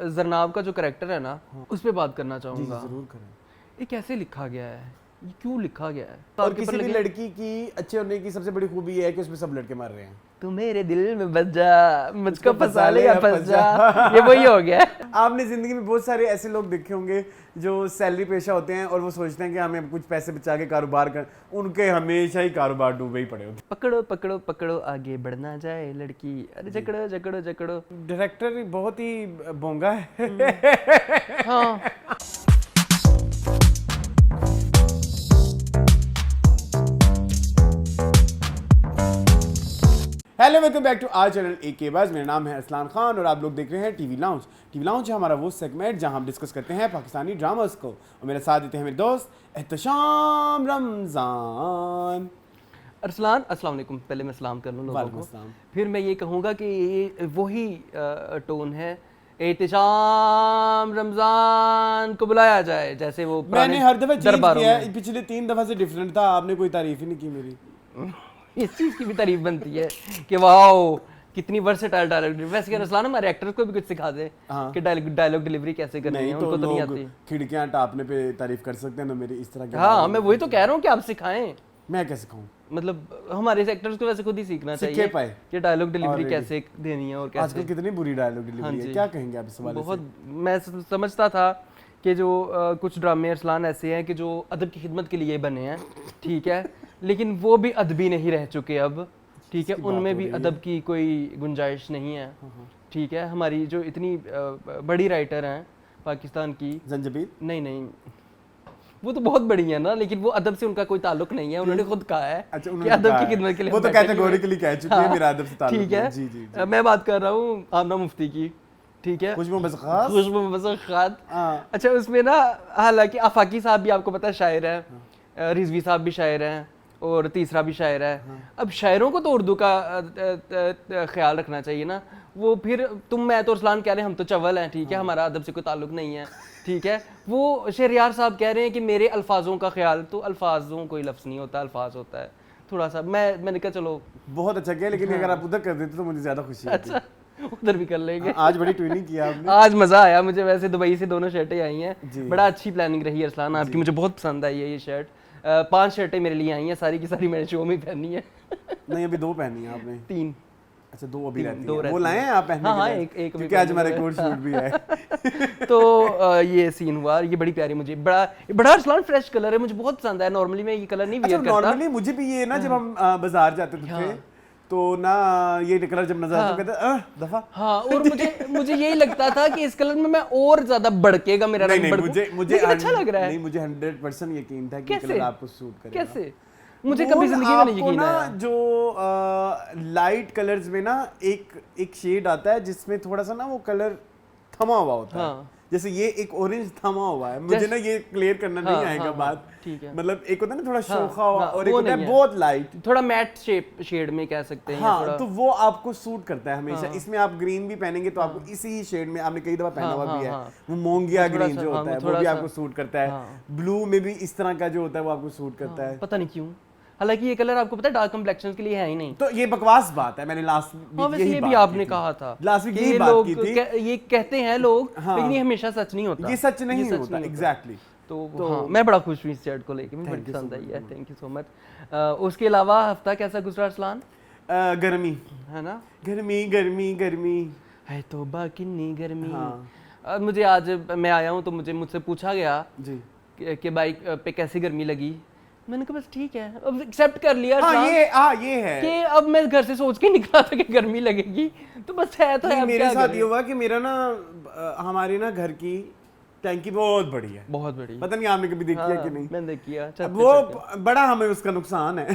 जरनाब का जो कैरेक्टर है ना, उस पर बात करना चाहूँगा। जरूर करें। ये कैसे लिखा गया है, ये क्यों लिखा गया है? और किसी भी लड़की की अच्छे होने की सबसे बड़ी खूबी ये है कि उसमें सब लड़के मर रहे हैं। तू मेरे दिल में बस जा, मुझको फंसा ले या फंस जा, ये वही हो गया है। आपने जिंदगी में बहुत सारे ऐसे लोग देखे होंगे जो सैलरी पेशा होते हैं और वो सोचते हैं कि हमें कुछ पैसे बचा के कारोबार कर, उनके हमेशा ही कारोबार डूबे ही पड़े होते। पकड़ो पकड़ो पकड़ो आगे बढ़ना जाए लड़की, अरे जकड़ो जकड़ो जकड़ो। डायरेक्टर बहुत ही बोंगा है। हाँ। Hello, welcome back to our channel AK बाज। मेरा नाम है असलान खान और आप लोग देख रहे हैं टीवी लाउंज। टीवी लाउंज है हमारा वो सेगमेंट जहां हम डिस्कस करते हैं पाकिस्तानी ड्रामास को, और मेरे साथ देते हैं मेरे दोस्त एहतशाम रमजान। अरसलान, अस्सलाम वालेकुम। पहले मैं सलाम कर लूँ लोगों को, फिर मैं ये कहूँगा कि ये वही टोन है, एहतशाम रमजान को बुलाया जाए, जैसे वो मैंने हर दफा चेंज किया है, में। पिछले 3 दफा से डिफरेंट था, आपने कोई तारीफ ही नहीं की मेरी। इस चीज़ की भी तारीफ बनती है कि वाओ कितनी वर्सेटाइल डायलॉग। वैसे क्या रसलान हमारे एक्टर्स को भी कुछ सिखा दे कि डायलॉग डिलीवरी कैसे करनी है, उनको तो नहीं आती। खिड़कियां टापने पे तारीफ कर सकते हैं तो मेरी इस तरह की। हाँ, मैं वही तो कह रहा हूँ कि आप सिखाएं। मैं कैसे सिखाऊं? मतलब हमारे एक्टर्स को वैसे खुद ही सीखना चाहिए कि डायलॉग डिलीवरी कैसे देनी है और कैसे। आजकल कितनी बुरी डायलॉग डिलीवरी है, क्या कहेंगे आप इस बारे में? बहुत। मैं समझता था कि जो कुछ ड्रामे अरसलान ऐसे हैं कि जो अदब की खिदमत के लिए बने हैं, ठीक है, लेकिन वो भी अदबी नहीं रह चुके अब, ठीक है, उनमें भी अदब की कोई गुंजाइश नहीं है, ठीक है। हमारी जो इतनी बड़ी राइटर हैं पाकिस्तान की, जंजबील नहीं, वो तो बहुत बड़ी है ना, लेकिन वो अदब से उनका कोई ताल्लुक नहीं है, उन्होंने खुद कहा है कि अदब की खिदमत के लिए वो तो कैटेगोरिकली कह चुकी है मेरा अदब से ताल्लुक ठीक है। जी जी। मैं बात कर रहा हूँ आमना मुफ्ती की, ठीक है, खुशबू मज़ख़ात। अच्छा, उसमें ना हालांकि आफाकी साहब भी आपको पता है शायर हैं, रिजवी साहब भी शायर हैं और तीसरा भी शायर है। अब शायरों को तो उर्दू का ख्याल रखना चाहिए ना। वो फिर तुम मैं तो अरसलान कह रहे हैं हम तो चवल हैं, ठीक है, हमारा अदब से कोई ताल्लुक नहीं है, ठीक है। वो शहरियार साहब कह रहे हैं कि मेरे अल्फाजों का ख्याल, तो अल्फाजों कोई लफ्ज़ नहीं होता, अल्फाज होता है थोड़ा सा। मैंने कहा चलो बहुत अच्छा किया, लेकिन अगर आप उधर कर देते तो मुझे ज़्यादा खुशी होती। अच्छा, उधर भी कर लेंगे। आज बड़ी ट्विनिंग किया आपने। आज मजा आया मुझे, वैसे दुबई से दोनों शर्टें आई हैं, बड़ा अच्छी प्लानिंग रही है अरसलान आपकी, मुझे बहुत पसंद आई है ये शर्ट। 5 शर्टें मेरे लिए आई हैं, सारी की सारी मैंने शो में पहनी है। नहीं, अभी 2 पहनी है आपने। 3। अच्छा, 2 अभी रहती हैं। वो लाए हैं आप पहनने के लिए? हाँ, एक क्योंकि आज हमारा कोट शूट भी है। तो ये सीन हुआ, ये बड़ी प्यारी, मुझे बड़ा अरसलान फ्रेश कलर है, मुझे बहुत पसंद है। नॉर्मली मैं ये कलर नहीं वियर करता। नॉर्मली मुझे भी ये ना, जब हम बाजार जाते थे तो ना ये कलर जब नजर आता कहते दफा। हाँ, और मुझे यही लगता था कि इस कलर में मैं और ज्यादा भड़केगा मेरा रंग। मुझे अच्छा लग रहा है। नहीं, मुझे 100% यकीन था कि कलर आपको सूट करेगा। कैसे? मुझे कभी जिंदगी में नहीं यकीन आया। जो लाइट कलर्स में ना एक शेड आता है जिसमें थोड़ा सा ना वो कलर थमा हुआ होता है, जैसे ये एक ऑरेंज थमा हुआ है। मुझे ना ये क्लियर करना नहीं आएगा बात, ठीक है। मतलब एक होता है ना थोड़ा शोखा हुआ, और एक होता है बहुत लाइट, थोड़ा मैट शेड में कह सकते हैं। हाँ, तो वो आपको सूट करता है हमेशा। इसमें आप ग्रीन भी पहनेंगे तो आपको इसी शेड में, आपने कई दफा पहना हुआ भी है, वो मोंगिया ग्रीन जो होता है वो भी आपको सूट करता है। ब्लू में भी इस तरह का जो होता है वो आपको सूट करता है, पता नहीं क्यों। हालांकि ये कलर आपको पता है डार्क कम्प्लेक्शन के लिए है ही नहीं। तो ये बकवास बात है। मैंने लास्ट वीक ये भी आपने कहा था, लास्ट वीक यही बात की थी। ये कहते हैं लोग, लेकिन ये हमेशा सच नहीं होता। ये सच नहीं होता, एग्जैक्टली। तो हाँ, मैं बड़ा खुश हुई इस शर्ट को लेके, मुझे बड़ी पसंद आई है। Thank you so much. उसके अलावा हफ्ता कैसा गुजरा अरसलान? गर्मी है ना, गर्मी गर्मी गर्मी है तो बाकिन्नी गर्मी। मुझे आज मैं आया हूँ तो मुझसे पूछा गया जी कि बाइक पे कैसी गर्मी लगी। मैंने कहा बस ठीक है, अब एक्सेप्ट कर लिया। ये है कि अब मैं घर से सोच के निकला था कि गर्मी लगेगी, तो बस है तो है। मेरे साथ ये हुआ कि मेरा ना हमारे ना घर की टैंकी बहुत बड़ी है, बहुत बड़ी। पता नहीं आपने कभी देखी है कि नहीं? मैंने देखी है। वो बड़ा हमें उसका नुकसान है।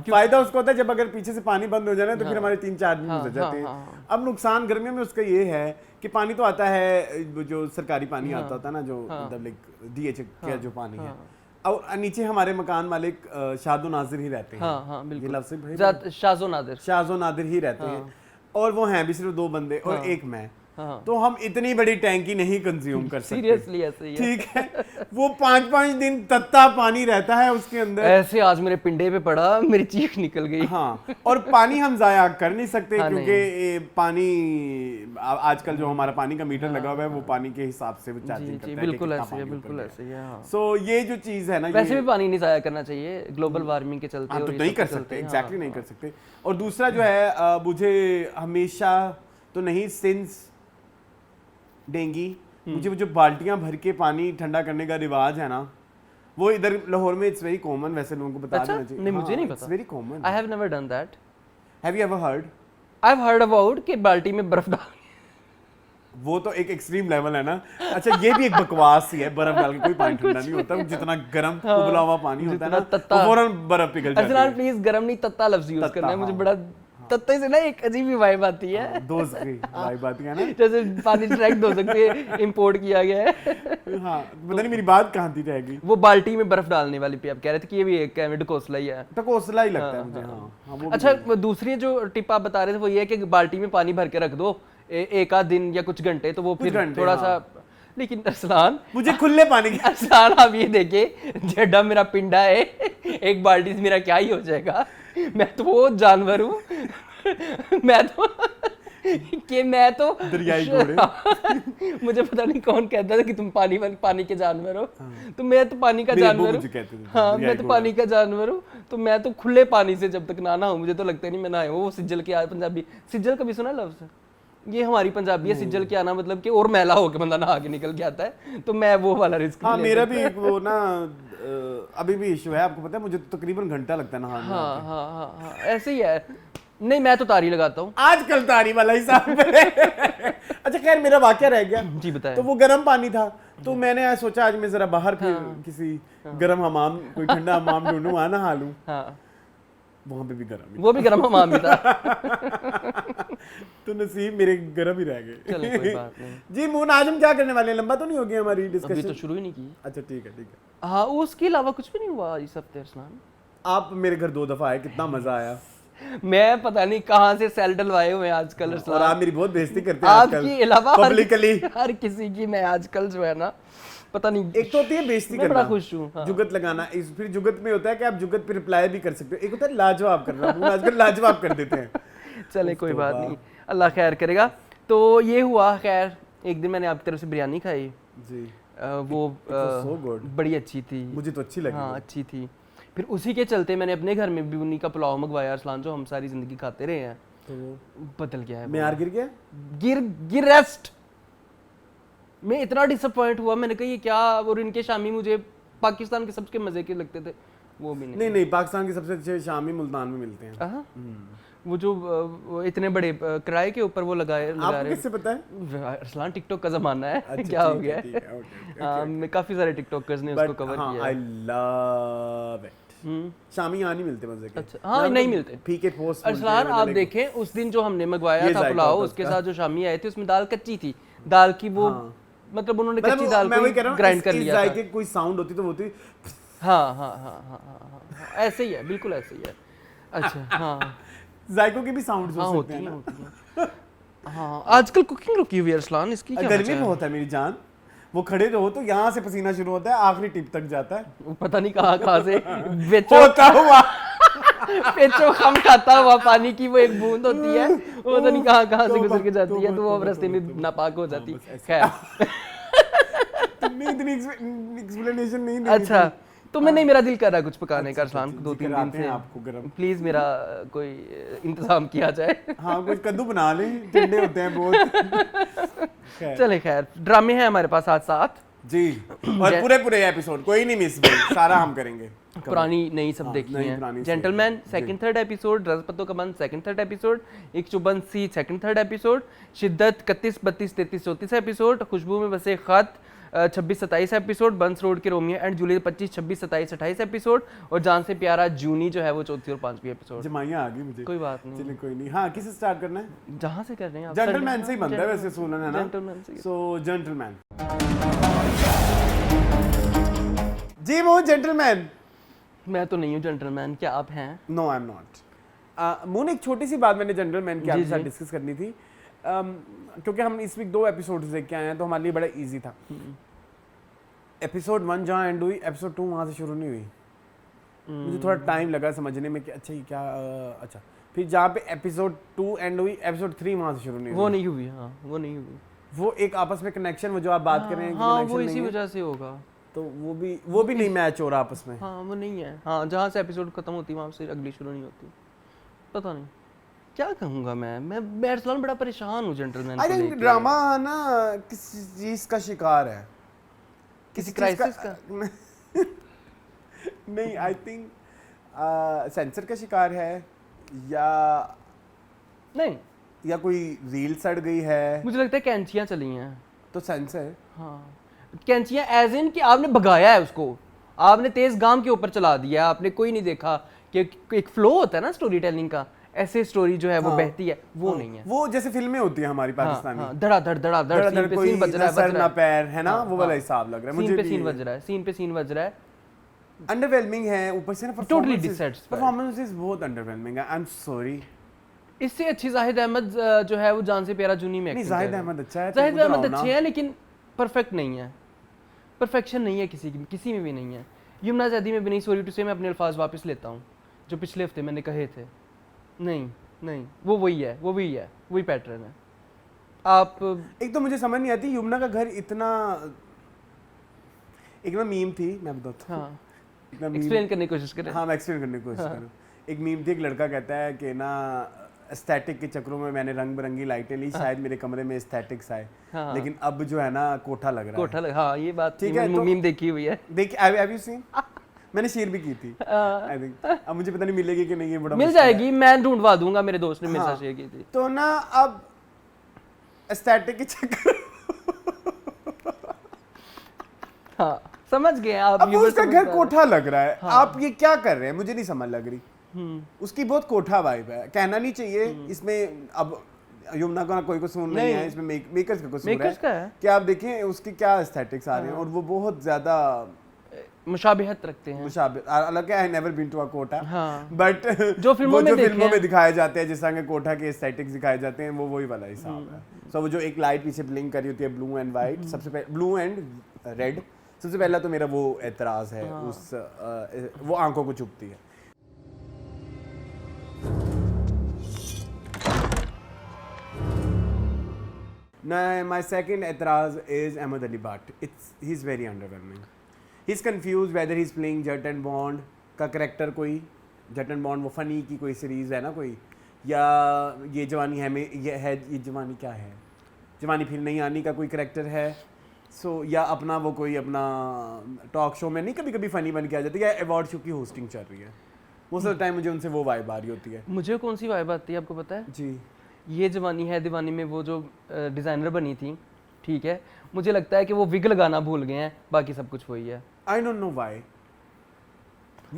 फायदा उसको होता है जब अगर पीछे से पानी बंद हो जाए ना तो फिर हमारे 3-4 दिन गुजर जाते हैं। अब नुकसान गर्मियों में उसका ये है कि पानी तो आता है, जो सरकारी पानी आता होता है ना, जो मतलब DH का जो पानी है, और नीचे हमारे मकान मालिक शादो नाजिर ही रहते हैं। हाँ, बिल्कुल, शाजो नादिर ही रहते हैं, और वो हैं भी सिर्फ 2 बंदे और एक मैं। तो हम इतनी बड़ी टैंकी नहीं कंज्यूम कर सकते। सीरियसली ऐसे ही है। ठीक है, वो 5-5 दिन तत्ता पानी रहता है उसके अंदर। ऐसे आज मेरे पिंडे पे पड़ा, मेरी चीख निकल गई। हाँ, और पानी हम जाया कर नहीं सकते क्योंकि पानी आजकल जो हमारा पानी का मीटर लगा हुआ है वो पानी के हिसाब से वो चार्जिंग करता है। बिल्कुल ऐसे है, बिल्कुल ऐसे ही है। सो ये जो चीज है ना, वैसे भी पानी नहीं जाया करना चाहिए ग्लोबल वार्मिंग के चलते। तो नहीं कर सकते, एग्जैक्टली नहीं कर सकते। और दूसरा जो है मुझे हमेशा तो नहीं, सिंस डेंगी, मुझे वो जो बाल्टियां भर के पानी ठंडा करने का रिवाज है ना, वो इधर लाहौर में इट्स वेरी कॉमन। वैसे लोगों को बता देना चाहिए। नहीं, मुझे नहीं पता। It's very common. I have never done that. Have you ever heard? I have heard about कि बाल्टी में बर्फ डाल, वो तो एक एक्सट्रीम लेवल है ना। अच्छा, ये भी एक बकवास ही है, बर्फ डाल के कोई पानी ठंडा नहीं होता। जितना गर्म उबला हुआ पानी होता है ना, वो फौरन बर्फ पिघल जाती है। प्लीज गर्म नहीं, तत्ता लफ्ज यूज करना है। मुझे बड़ा तत्ते से ना एक अजीब ही वाइब आती है। दोस्त की वाइब आती है ना, जैसे पानी डायरेक्ट धो सकते हैं, इंपोर्ट किया गया है। हाँ, पता नहीं मेरी बात कहाँ थी रहेगी। वो बाल्टी में बर्फ डालने वाली पे आप कह रहे थे कि ये भी एक ढकोसला ही है। ढकोसला ही लगता है मुझे। हाँ, अच्छा, दूसरी जो टिप आप बता रहे थे वो ये है कि बाल्टी में पानी भर के रख दो एक आध दिन या कुछ घंटे, तो वो फिर थोड़ा सा। लेकिन अरसलान, मुझे खुले पानी की अरसलान आप ये देखिए, जेडा मेरा पिंडा है, एक बाल्टी से मेरा क्या ही हो जाएगा। मैं तो वो जानवर हूँ मैं तो दरियाई घोड़े। मुझे पता नहीं कौन कहता था कि तुम पानी के जानवर हो। तो मैं तो पानी का जानवर हूँ। हाँ, मैं तो पानी का जानवर हूँ। तो मैं तो खुले पानी से जब तक ना नहाऊं, मुझे तो लगता नहीं मैं नहाया हूँ। वो सिज्जल के, पंजाबी सिज्जल कभी सुना लफ्ज़? ये हमारी पंजाबी है, सिज्जल के आना मतलब कि और मैला होके बंदा नहा के निकल के आता है। तो मैं वो वाला रिस्क। हाँ, मेरा भी एक वो ना अभी भी इशू है, आपको पता है। मुझे तो तकरीबन घंटा लगता है नहाने में। हाँ, ऐसे ही है। नहीं, मैं तो तारी लगाता हूँ आजकल, तारी वाला हिसाब है। अच्छा, खैर मेरा वाकया रह गया। जी बताएं। तो वो गर्म पानी था, तो मैंने आज सोचा आज मैं जरा बाहर फिर किसी गर्म हमाम, कोई ठंडा हमाम ढूंढूं, वहां नहा लूं। वहां पे भी गर्म, वो भी गर्म हमाम भी था। तो नसीब मेरे गर्म ही रह गए। चलो कोई बात नहीं। जी मून, आज हम क्या करने वाले हैं? लंबा तो नहीं हो गया हमारी डिस्कशन? अभी तो शुरू ही नहीं की। अच्छा, ठीक है। हाँ, उसके अलावा कुछ भी नहीं हुआ इस हफ्ते अरसलान। आप मेरे घर 2 दफा आए, कितना मजा आया। मैं पता नहीं कहाँ से सेल डलवाए हुए हैं आजकल अरसलान। और आप मेरी बहुत बेइज्जती करते हैं आपकी अलावा पब्लिकली। हर किसी की मैं आजकल जो है ना, पता नहीं। एक तो होती है बेइज्जती करना, बड़ा खुश हूँ। हाँ। जुगत लगाना। फिर जुगत में होता है कि आप जुगत पे रिप्लाई भी कर सकते हो। एक होता है लाजवाब करना, आजकल लाजवाब कर देते हैं। चले कोई बात नहीं, अल्लाह खैर करेगा। तो ये हुआ। खैर, एक दिन मैंने आपकी तरफ से बिरयानी खाई जी। वो बड़ी अच्छी थी, मुझे तो अच्छी लगी। हाँ, अच्छी थी। फिर उसी के चलते मैंने अपने घर में भी उन्हीं का पुलाव मंगवाया अरसलान, जो हम सारी जिंदगी खाते रहे हैं। तो बदल गया है। मैं गिर गया, गिर रेस्ट। मैं इतना डिसअपॉइंट हुआ, मैंने कहा ये क्या। और इनके शामी मुझे पाकिस्तान के सबसे मजे के लगते थे, वो भी नहीं, पाकिस्तान के सबसे अच्छे शामी मुल्तान में मिलते हैं। वो जो इतने बड़े किराए के ऊपर वो लगा आपको किससे पता है? अरसलान, टिकटॉक का जमाना है। अच्छा, क्या हो गया है? काफी सारे टिकटॉकर्स ने उसको कवर किया। I love it. शामी यहाँ नहीं मिलते मजे के। अच्छा, हाँ, नहीं मिलते। फीके पोस्ट अरसलान, आप देखें उस दिन जो हमने मंगवाया था पुलाव, उसके साथ जो शामी आए थे उसमें दाल कच्ची थी। दाल की वो मतलब उन्होंने कच्ची दाल को ग्राइंड कर लिया था। जायके कोई साउंड होती तो होती। हाँ, ऐसे ही है, बिल्कुल ऐसे ही है। अच्छा, हाँ, जायकों की भी साउंड्स हो सकते हैं ना। हाँ, आजकल कुकिंग रुकी हुई है अरसलान, इसकी क्या गर्मी बहुत है मेरी जान। वो खड़े रहो तो यहाँ से पसीना शुरू होता है, आखिरी टिप तक जाता है। वो पता नहीं कहाँ से होता हुआ पेचो खम खाता हुआ पानी की वो एक बूंद होती है, वो पता नहीं कहाँ से गुजर के जाती है, तो वो रास्ते में नापाक हो जाती है। खैर, तुमने इतनी एक्सप्लेनेशन नहीं दी। अच्छा, तो मैं नहीं, मेरा दिल कर रहा है कुछ पकाने का अरसलान, 2-3 दिन से। आपको गरम प्लीज मेरा कोई इंतजाम किया जाए। हाँ, कुछ कद्दू बना ले, ठंडे होते हैं बहुत। चले, खैर, ड्रामे हैं हमारे पास आज 7 जी, और पूरे एपिसोड कोई नहीं मिस भाई, सारा हम करेंगे। पुरानी नई सब देखी हैं। जेंटलमैन 2nd-3rd एपिसोड, रजपतों का बंद 2nd-3rd एपिसोड, एक चुबंसी 2nd-3rd एपिसोड, शिद्दत 31, 32, 33, 34 एपिसोड, खुशबू में बसे खत 26, 27 एपिसोड, बंस रोड के रोमियो एंड जूलियट 25, 26, 27, 28 एपिसोड, और जान से प्यारा जूनी जो है वो 4थी और 5वीं एपिसोड। जमाइयां आ गई मुझे। कोई बात नहीं, चलिए कोई नहीं। हाँ, किसे स्टार्ट करना है? जहाँ से कर रहे हैं आप। जेंटलमैन से ही बनता है वैसे सोलन, है ना? जेंटलमैन से। सो जेंटलमैन जी, वो जेंटलमैन। मैं तो नहीं हूँ जेंटलमैन, क्या आप हैं? No, I am not. Moon, एक छोटी सी बात मैंने जेंटलमैन के आपके साथ डिस्कस करनी थी। क्योंकि हम इस वीक 2 एपिसोड्स देख के आए हैं तो हमारे लिए बड़ा इजी था। एपिसोड 1 जहाँ एंड हुई, एपिसोड 2 वहाँ से शुरू नहीं हुई। मुझे थोड़ा टाइम लगा समझने में कि अच्छा ये क्या अच्छा। फिर जहाँ पे एपिसोड 2 एंड हुई, एपिसोड 3 वहाँ से शुरू नहीं हुई। वो नहीं हुई, हाँ वो नहीं हुई। वो एक आपस में कनेक्शन, वो जो आप बात कर रहे हैं, हाँ वो इसी वजह से होगा। तो वो भी नहीं मैच हो रहा आपस में। हाँ वो नहीं है। हाँ जहाँ से एपिसोड खत्म होती है वहाँ से अगली शुरू नहीं होती। पता नहीं क्या कहूँगा मैं अरसलान बड़ा परेशान हूँ जेंटलमैन को लेके। आई थिंक ड्रामा ना किसी चीज का शिकार है, किसी क्राइसिस का नहीं, आई थिंक सेंसर का शिकार है या नहीं, या कोई रील सड़ गई है। मुझे लगता है कैंचियाँ चली हैं तो सेंसर, हाँ कैंचियाँ एज इन कि आपने भगाया है उसको, आपने तेज गाम के ऊपर चला दिया, आपने कोई नहीं देखा कि एक फ्लो होता है ना स्टोरी टेलिंग का, ऐसे स्टोरी जो है वो बहती है, वो नहीं है। वो जैसे फिल्में होती है हमारी पाकिस्तानी, धड़ा धड़ सीन पे सीन बज रहा है, सर ना पैर है ना, वो वाला हिसाब लग रहा है मुझे। सीन पे सीन बज रहा है, सीन पे सीन बज रहा है, अंडरवेलमिंग है। ऊपर से ना टोटली डिससेटिस्फाइड, परफॉर्मेंसेस बहुत अंडरवेलमिंग है। I am sorry. इससे अच्छी जाहिद अहमद जो है वो जान से प्यारा जूनी में एक्टिंग। नहीं जाहिद अहमद अच्छा है, जाहिद अहमद अच्छे हैं लेकिन परफेक्ट नहीं है, परफेक्शन नहीं है किसी में भी नहीं है। यमुना जैदी में भी नहीं। सॉरी टू से मैं अपने अल्फाज वापस लेता हूँ जो पिछले हफ्ते मैंने कहे थे। नहीं वो वही है, वही पैटर्न है। आप एक तो मुझे समझ नहीं आती यमुना का घर इतना, एक ना मीम थी, मैं बताता हूँ। हाँ एक्सप्लेन करने की कोशिश करें। हाँ मैं एक्सप्लेन करने की कोशिश करूँ। एक मीम थी, एक लड़का कहता है कि ना एस्थेटिक के चक्रों में मैंने रंग बिरंगी लाइटें ली, शायद मेरे कमरे में एस्थेटिक्स आए, लेकिन अब जो है ना कोठा लग रहा है। हाँ ये बात ठीक है, मीम देखी हुई है। Have you scene? मैंने शेयर भी की थी आई थिंक। अब मुझे पता नहीं मिलेगी कि नहीं, ये बड़ा मिल जाएगी, मैं ढूंढवा दूंगा, मेरे दोस्त ने मेरे साथ शेयर की थी। तो ना अब एस्थेटिक के चक्कर हाँ समझ गए आप। अब उसका घर कोठा लग रहा है। आप ये क्या कर रहे हैं, मुझे नहीं समझ लग रही। उसकी बहुत कोठा वाइब है, कहना नहीं चाहिए इसमें। अब यमुना का कोई कसूर नहीं है इसमें, मेकर्स का कसूर है कि आप देखें उसकी क्या एस्थेटिक्स आ रहे हैं, और वो बहुत ज्यादा मुशाबिहत रखते हैं। हालांकि I never been to a कोठा, हाँ। बट जो फिल्मों में दिखाए जाते हैं, जिस तरह के कोठा के एस्थेटिक्स दिखाए जाते हैं, वो वही वाला हिसाब है। सो वो जो एक लाइट पीछे ब्लिंक कर रही होती है, ब्लू एंड वाइट, सबसे पहले ब्लू एंड रेड, सबसे पहला तो मेरा वो एतराज है उस वो आंखों को चुभती है। My second एतराज is Ahmed Ali Bhatt. He's very underwhelming. He's confused whether he's playing Jat and Bond का करेक्टर, कोई जट एंड बॉन्ड वो फनी की कोई सीरीज है ना कोई, या ये जवानी है में ये जवानी क्या है, जवानी फिर नहीं आनी का कोई करेक्टर है। या अपना वो कोई अपना टॉक शो में नहीं कभी कभी फनी बन के आ जाती है, या अवार्ड शो की होस्टिंग चल रही है, मोस्ट ऑफ द टाइम मुझे उनसे वो वाइब आ रही होती है। मुझे कौन सी वाइब आती है आपको पता है जी? ये जवानी है दीवानी में वो जो डिज़ाइनर बनी थी, ठीक है, मुझे लगता है कि वो विग लगाना भूल गए हैं, बाकी सब कुछ वही है। आई डोंट नो व्हाई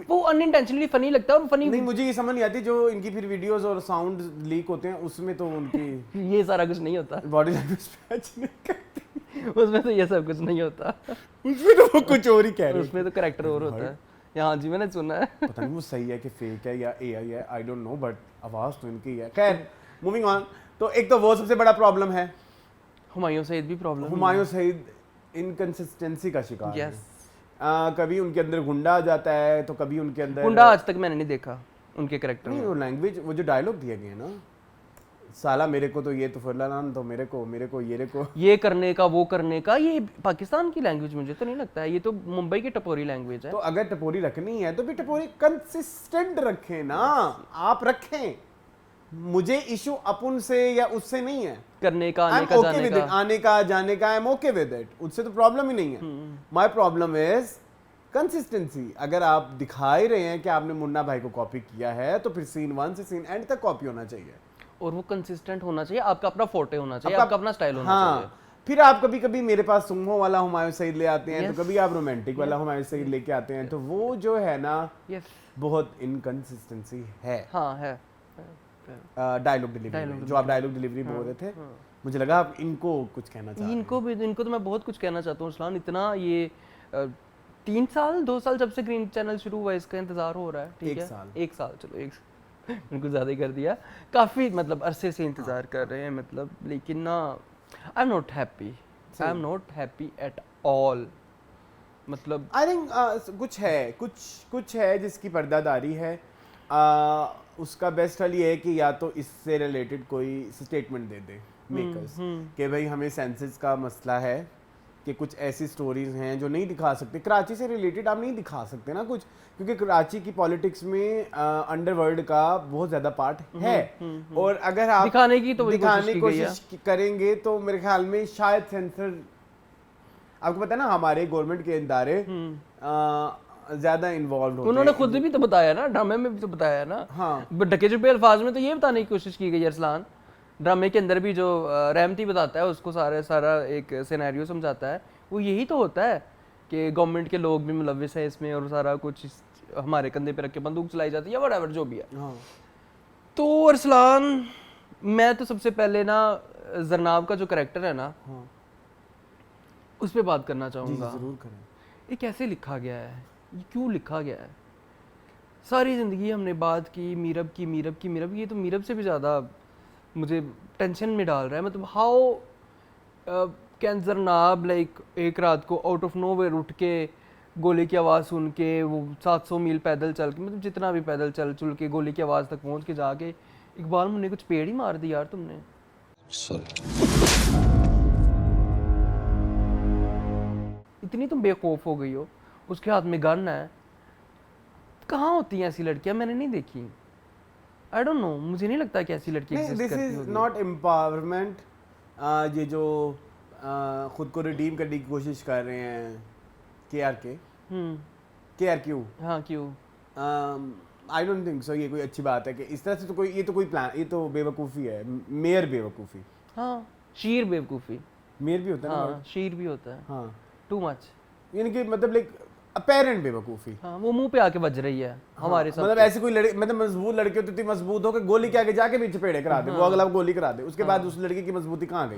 वो अनइंटेंशनली फनी लगता है। और फनी नहीं, मुझे ये समझ नहीं आती जो इनकी फिर वीडियोस और साउंड लीक होते हैं उसमें तो उनकी ये सारा कुछ नहीं होता, बॉडी लैंग्वेज मैच नहीं करती उसमें तो ये सब कुछ नहीं होता, उसमें तो वो कुछ और ही कह रहे हैं, उसमें तो करेक्टर और होता है। यहाँ जी मैंने सुना है, पता नहीं वो सही है कि फेक है या एआई है, आई डोंट नो, बट आवाज तो इनकी है। खैर मूविंग ऑन। तो एक तो वो सबसे बड़ा प्रॉब्लम है, हुमायूं सईद भी प्रॉब्लम, हुमायूं सईद इनकंसिस्टेंसी का शिकार है। यस कभी उनके अंदर गुंडा आ जाता है, तो कभी उनके अंदर गुंडा आज तक मैंने नहीं देखा उनके कैरेक्टर में। वो लैंग्वेज, वो जो डायलॉग दिए गए ना, साला मेरे को तो ये तो फरलान तो मेरे को ये करने का वो करने का, ये पाकिस्तान की लैंग्वेज मुझे तो नहीं लगता है, ये तो मुंबई की टपोरी लैंग्वेज है। तो अगर टपोरी रखनी है तो भी टपोरी कंसिस्टेंट रखें ना, आप रखें। मुझे इशू अपन से या उससे नहीं है, करने का आने का जाने का, आने का जाने का, I am okay with it, उससे तो प्रॉब्लम ही नहीं है। My problem is consistency. अगर आप दिखा ही रहे हैं कि आपने मुन्ना भाई को कॉपी किया है, तो फिर सीन 1 से सीन एंड तक कॉपी होना चाहिए, और वो कंसिस्टेंट होना चाहिए, आपका अपना फोटे होना चाहिए, आपका अपना स्टाइल होना चाहिए। फिर आप कभी कभी मेरे पास सुंगो वाला हुमायूं सईद ले आते हैं, तो कभी आप रोमांटिक वाला हुमायूं सईद लेके आते हैं, तो वो जो है ना बहुत इनकंसिस्टेंसी है। हाँ है। डायलॉग डिलीवरी, जो आप डायलॉग डिलीवरी बोल रहे थे, मुझे लगा आप इनको कुछ कहना चाहते हैं। इनको तो मैं बहुत कुछ कहना चाहता हूँ इस्लाम। इतना ये 3 साल 2 साल जब से ग्रीन चैनल शुरू हुआ इसका इंतजार हो रहा है, ठीक है, 1 साल चलो बिल्कुल ज़्यादा ही कर दिया। काफ़ी मतलब अरसे से इंतज़ार कर रहे हैं मतलब, लेकिन ना आई am not happy, I am not happy at all. मतलब आई थिंक कुछ है जिसकी पर्दादारी है। उसका बेस्ट हल ये है कि या तो इससे रिलेटेड कोई स्टेटमेंट दे दे मेकर्स कि भाई हमें सेंसस का मसला है, कि कुछ ऐसी स्टोरीज हैं जो नहीं दिखा सकते। कराची से रिलेटेड आप नहीं दिखा सकते ना कुछ, क्योंकि कराची की पॉलिटिक्स में अंडरवर्ल्ड का बहुत ज़्यादा पार्ट है। और अगर आप दिखाने की कोशिश करेंगे तो मेरे ख्याल में शायद सेंसर, आपको पता है ना हमारे गवर्नमेंट के इदारे ज्यादा इन्वॉल्व होते हैं। उन्होंने खुद भी तो बताया ना, ड्रामे में भी तो बताया ना। हाँ, ढके छुपे अल्फाज में तो ये बताने की कोशिश की गई है अरसलान। ड्रामे के अंदर भी जो रहमती बताता है उसको सारा एक सिनेरियो समझाता है, वो यही तो होता है कि गवर्नमेंट के लोग भी मुलविस हैं इसमें और सारा कुछ हमारे कंधे पे रख के बंदूक चलाई जाती है, व्हाटएवर जो भी है। हाँ। तो अरसलान, मैं तो सबसे पहले ना जरनाब का जो कैरेक्टर है ना, हाँ, उस पर बात करना चाहूँगा। जरूर करें। ये कैसे लिखा गया है, ये क्यों लिखा गया है? सारी ज़िंदगी हमने बात की मीरब की, ये तो मीरब से भी ज़्यादा मुझे टेंशन में डाल रहा है। मतलब हाउ कैन जरनाब लाइक एक रात को आउट ऑफ नोवेयर उठ के गोली की आवाज़ सुन के, वो 700 मील पैदल चल के, मतलब जितना भी पैदल चल के गोली की आवाज़ तक पहुँच के जाके इकबाल मुन्ने कुछ पेड़ ही मार दी यार तुमने। इतनी तुम बेखौफ हो गई हो, उसके हाथ में गन है। कहाँ होती हैं ऐसी लड़कियां? मैंने नहीं देखी। आई डोंट नो, मुझे नहीं लगता कि ऐसी लड़की एग्जिस्ट करती होगी। This is not empowerment. ये जो खुद को रिडीम करने की कोशिश कर रहे हैं KRQ। हाँ, क्यों? आई डोंट थिंक सो ये कोई अच्छी बात है कि इस तरह से तो कोई प्लान, ये तो बेवकूफ़ी है, मेयर बेवकूफ़ी। हाँ, शीर बेवकूफ़ी। मेयर भी होता है हाँ, ना। शीर भी होता है। हाँ, टू मच, यानी कि मतलब लाइक अपेरेंट बेवकूफ़ी। हाँ, वो मुंह पे आके बज रही है हमारे साथ। मतलब ऐसी कोई लड़की, मतलब मजबूत लड़की होती थी, मजबूत होकर गोली के आगे जाके भी चपेड़े करा दे, वो अगला गोली करा दे, उसके बाद उस लड़की की मजबूती कहाँ गई?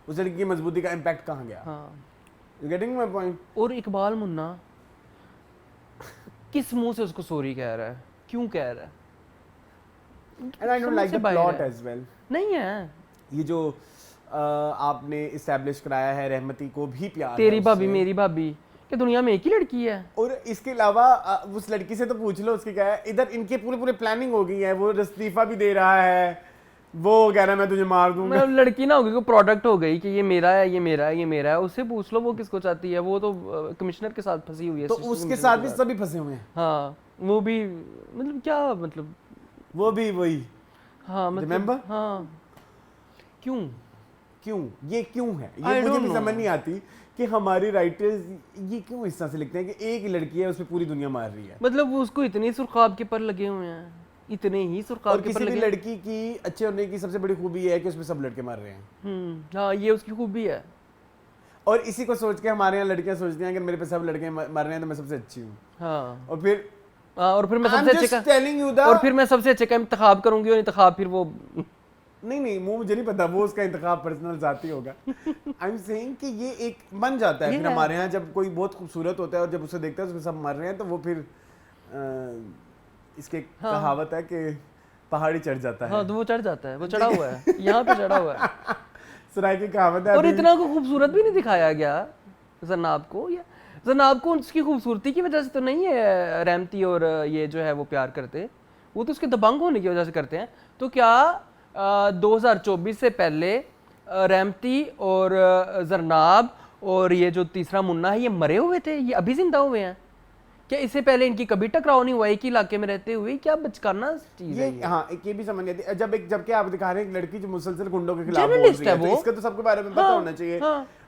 उस लड़की की मजबूती का इम्पैक्ट कहाँ गया? You getting my point? और इकबाल मुन्ना किस मुंह से उसको सॉरी कह रहा है, क्यों कह रहा है? And I don't like the plot as well. नहीं है ये जो आपने इस्टेब्लिश कराया है, रहमती को भी प्यार तेरी भाभी मेरी भाभी, कि दुनिया में एक ही लड़की है। और इसके अलावा उस लड़की से तो पूछ लो, उसकी क्या है, इधर इनके पूरे प्लानिंग हो गई है, वो इस्तीफा भी दे रहा है, वो कह रहा है मैं तुझे मार दूंगा। मतलब लड़की ना होगी, कोई प्रोडक्ट हो गई कि ये मेरा है, ये मेरा है, ये मेरा है। उससे पूछ लो वो किसको चाहती है। वो तो कमिश्नर के साथ फंसी हुई है। तो उसके साथ भी सभी फंसे हुए हैं। हाँ, वो भी मतलब क्या, मतलब वो भी वही। हाँ, मतलब रिमेंबर? हाँ, क्यों ये क्यों है, ये मुझे भी समझ नहीं आती कि हमारे राइटर्स ये क्यों इस तरह से लिखते हैं कि एक ही लड़की है, उस पे पूरी दुनिया मार रही है। मतलब वो उसको इतने सुर्खाब के पर लगे हुए हैं, इतने ही सुर्खाब के पर लगे। किसी भी लड़की की अच्छे होने की सबसे बड़ी खूबी है कि उसमें सब लड़के मार रहे हैं। हाँ, ये उसकी खूबी है। और इसी को सोच के हमारे यहाँ लड़कियां सोचती हैं कि मेरे पे सब लड़के मर रहे हैं तो मैं सबसे अच्छी हूँ। हाँ, और फिर मैं सबसे अच्छे का इंतखाब करूंगी, और इंतखाब फिर वो नहीं वो मुझे नहीं पता, वो उसका इंतखाब पर्सनल जाती होगा। आई एम सेइंग कि ये एक बन जाता है फिर हमारे यहाँ, जब कोई बहुत खूबसूरत होता है और जब उसे देखता है उसमें सब मर रहे हैं, तो वो फिर इसके कहावत है कि पहाड़ी चढ़ जाता है। हाँ, तो वो चढ़ जाता है, वो चढ़ा हुआ है, यहाँ पे चढ़ा हुआ है। सराय की कहावत है। और इतना को खूबसूरत भी नहीं दिखाया गया जरनाब को। या जरनाब को उसकी खूबसूरती की वजह से तो नहीं है रहमती और ये जो है वो प्यार करते, वो तो उसके दबंग होने की वजह से करते हैं। तो क्या 2024 से पहले रहमती और जरनाब और ये जो तीसरा मुन्ना है, ये मरे हुए थे, ये अभी जिंदा हुए हैं क्या? इससे पहले इनकी कभी टकराव नहीं हुआ एक ही इलाके में रहते हुए? क्या बचकाना चीज है ये? हाँ, एक ये भी समझ नहीं आती जबकि आप दिखा रहे हैं एक लड़की जो मुसलसल गुंडों के खिलाफ बोल रही है, तो इसका तो सबके बारे में पता होना चाहिए।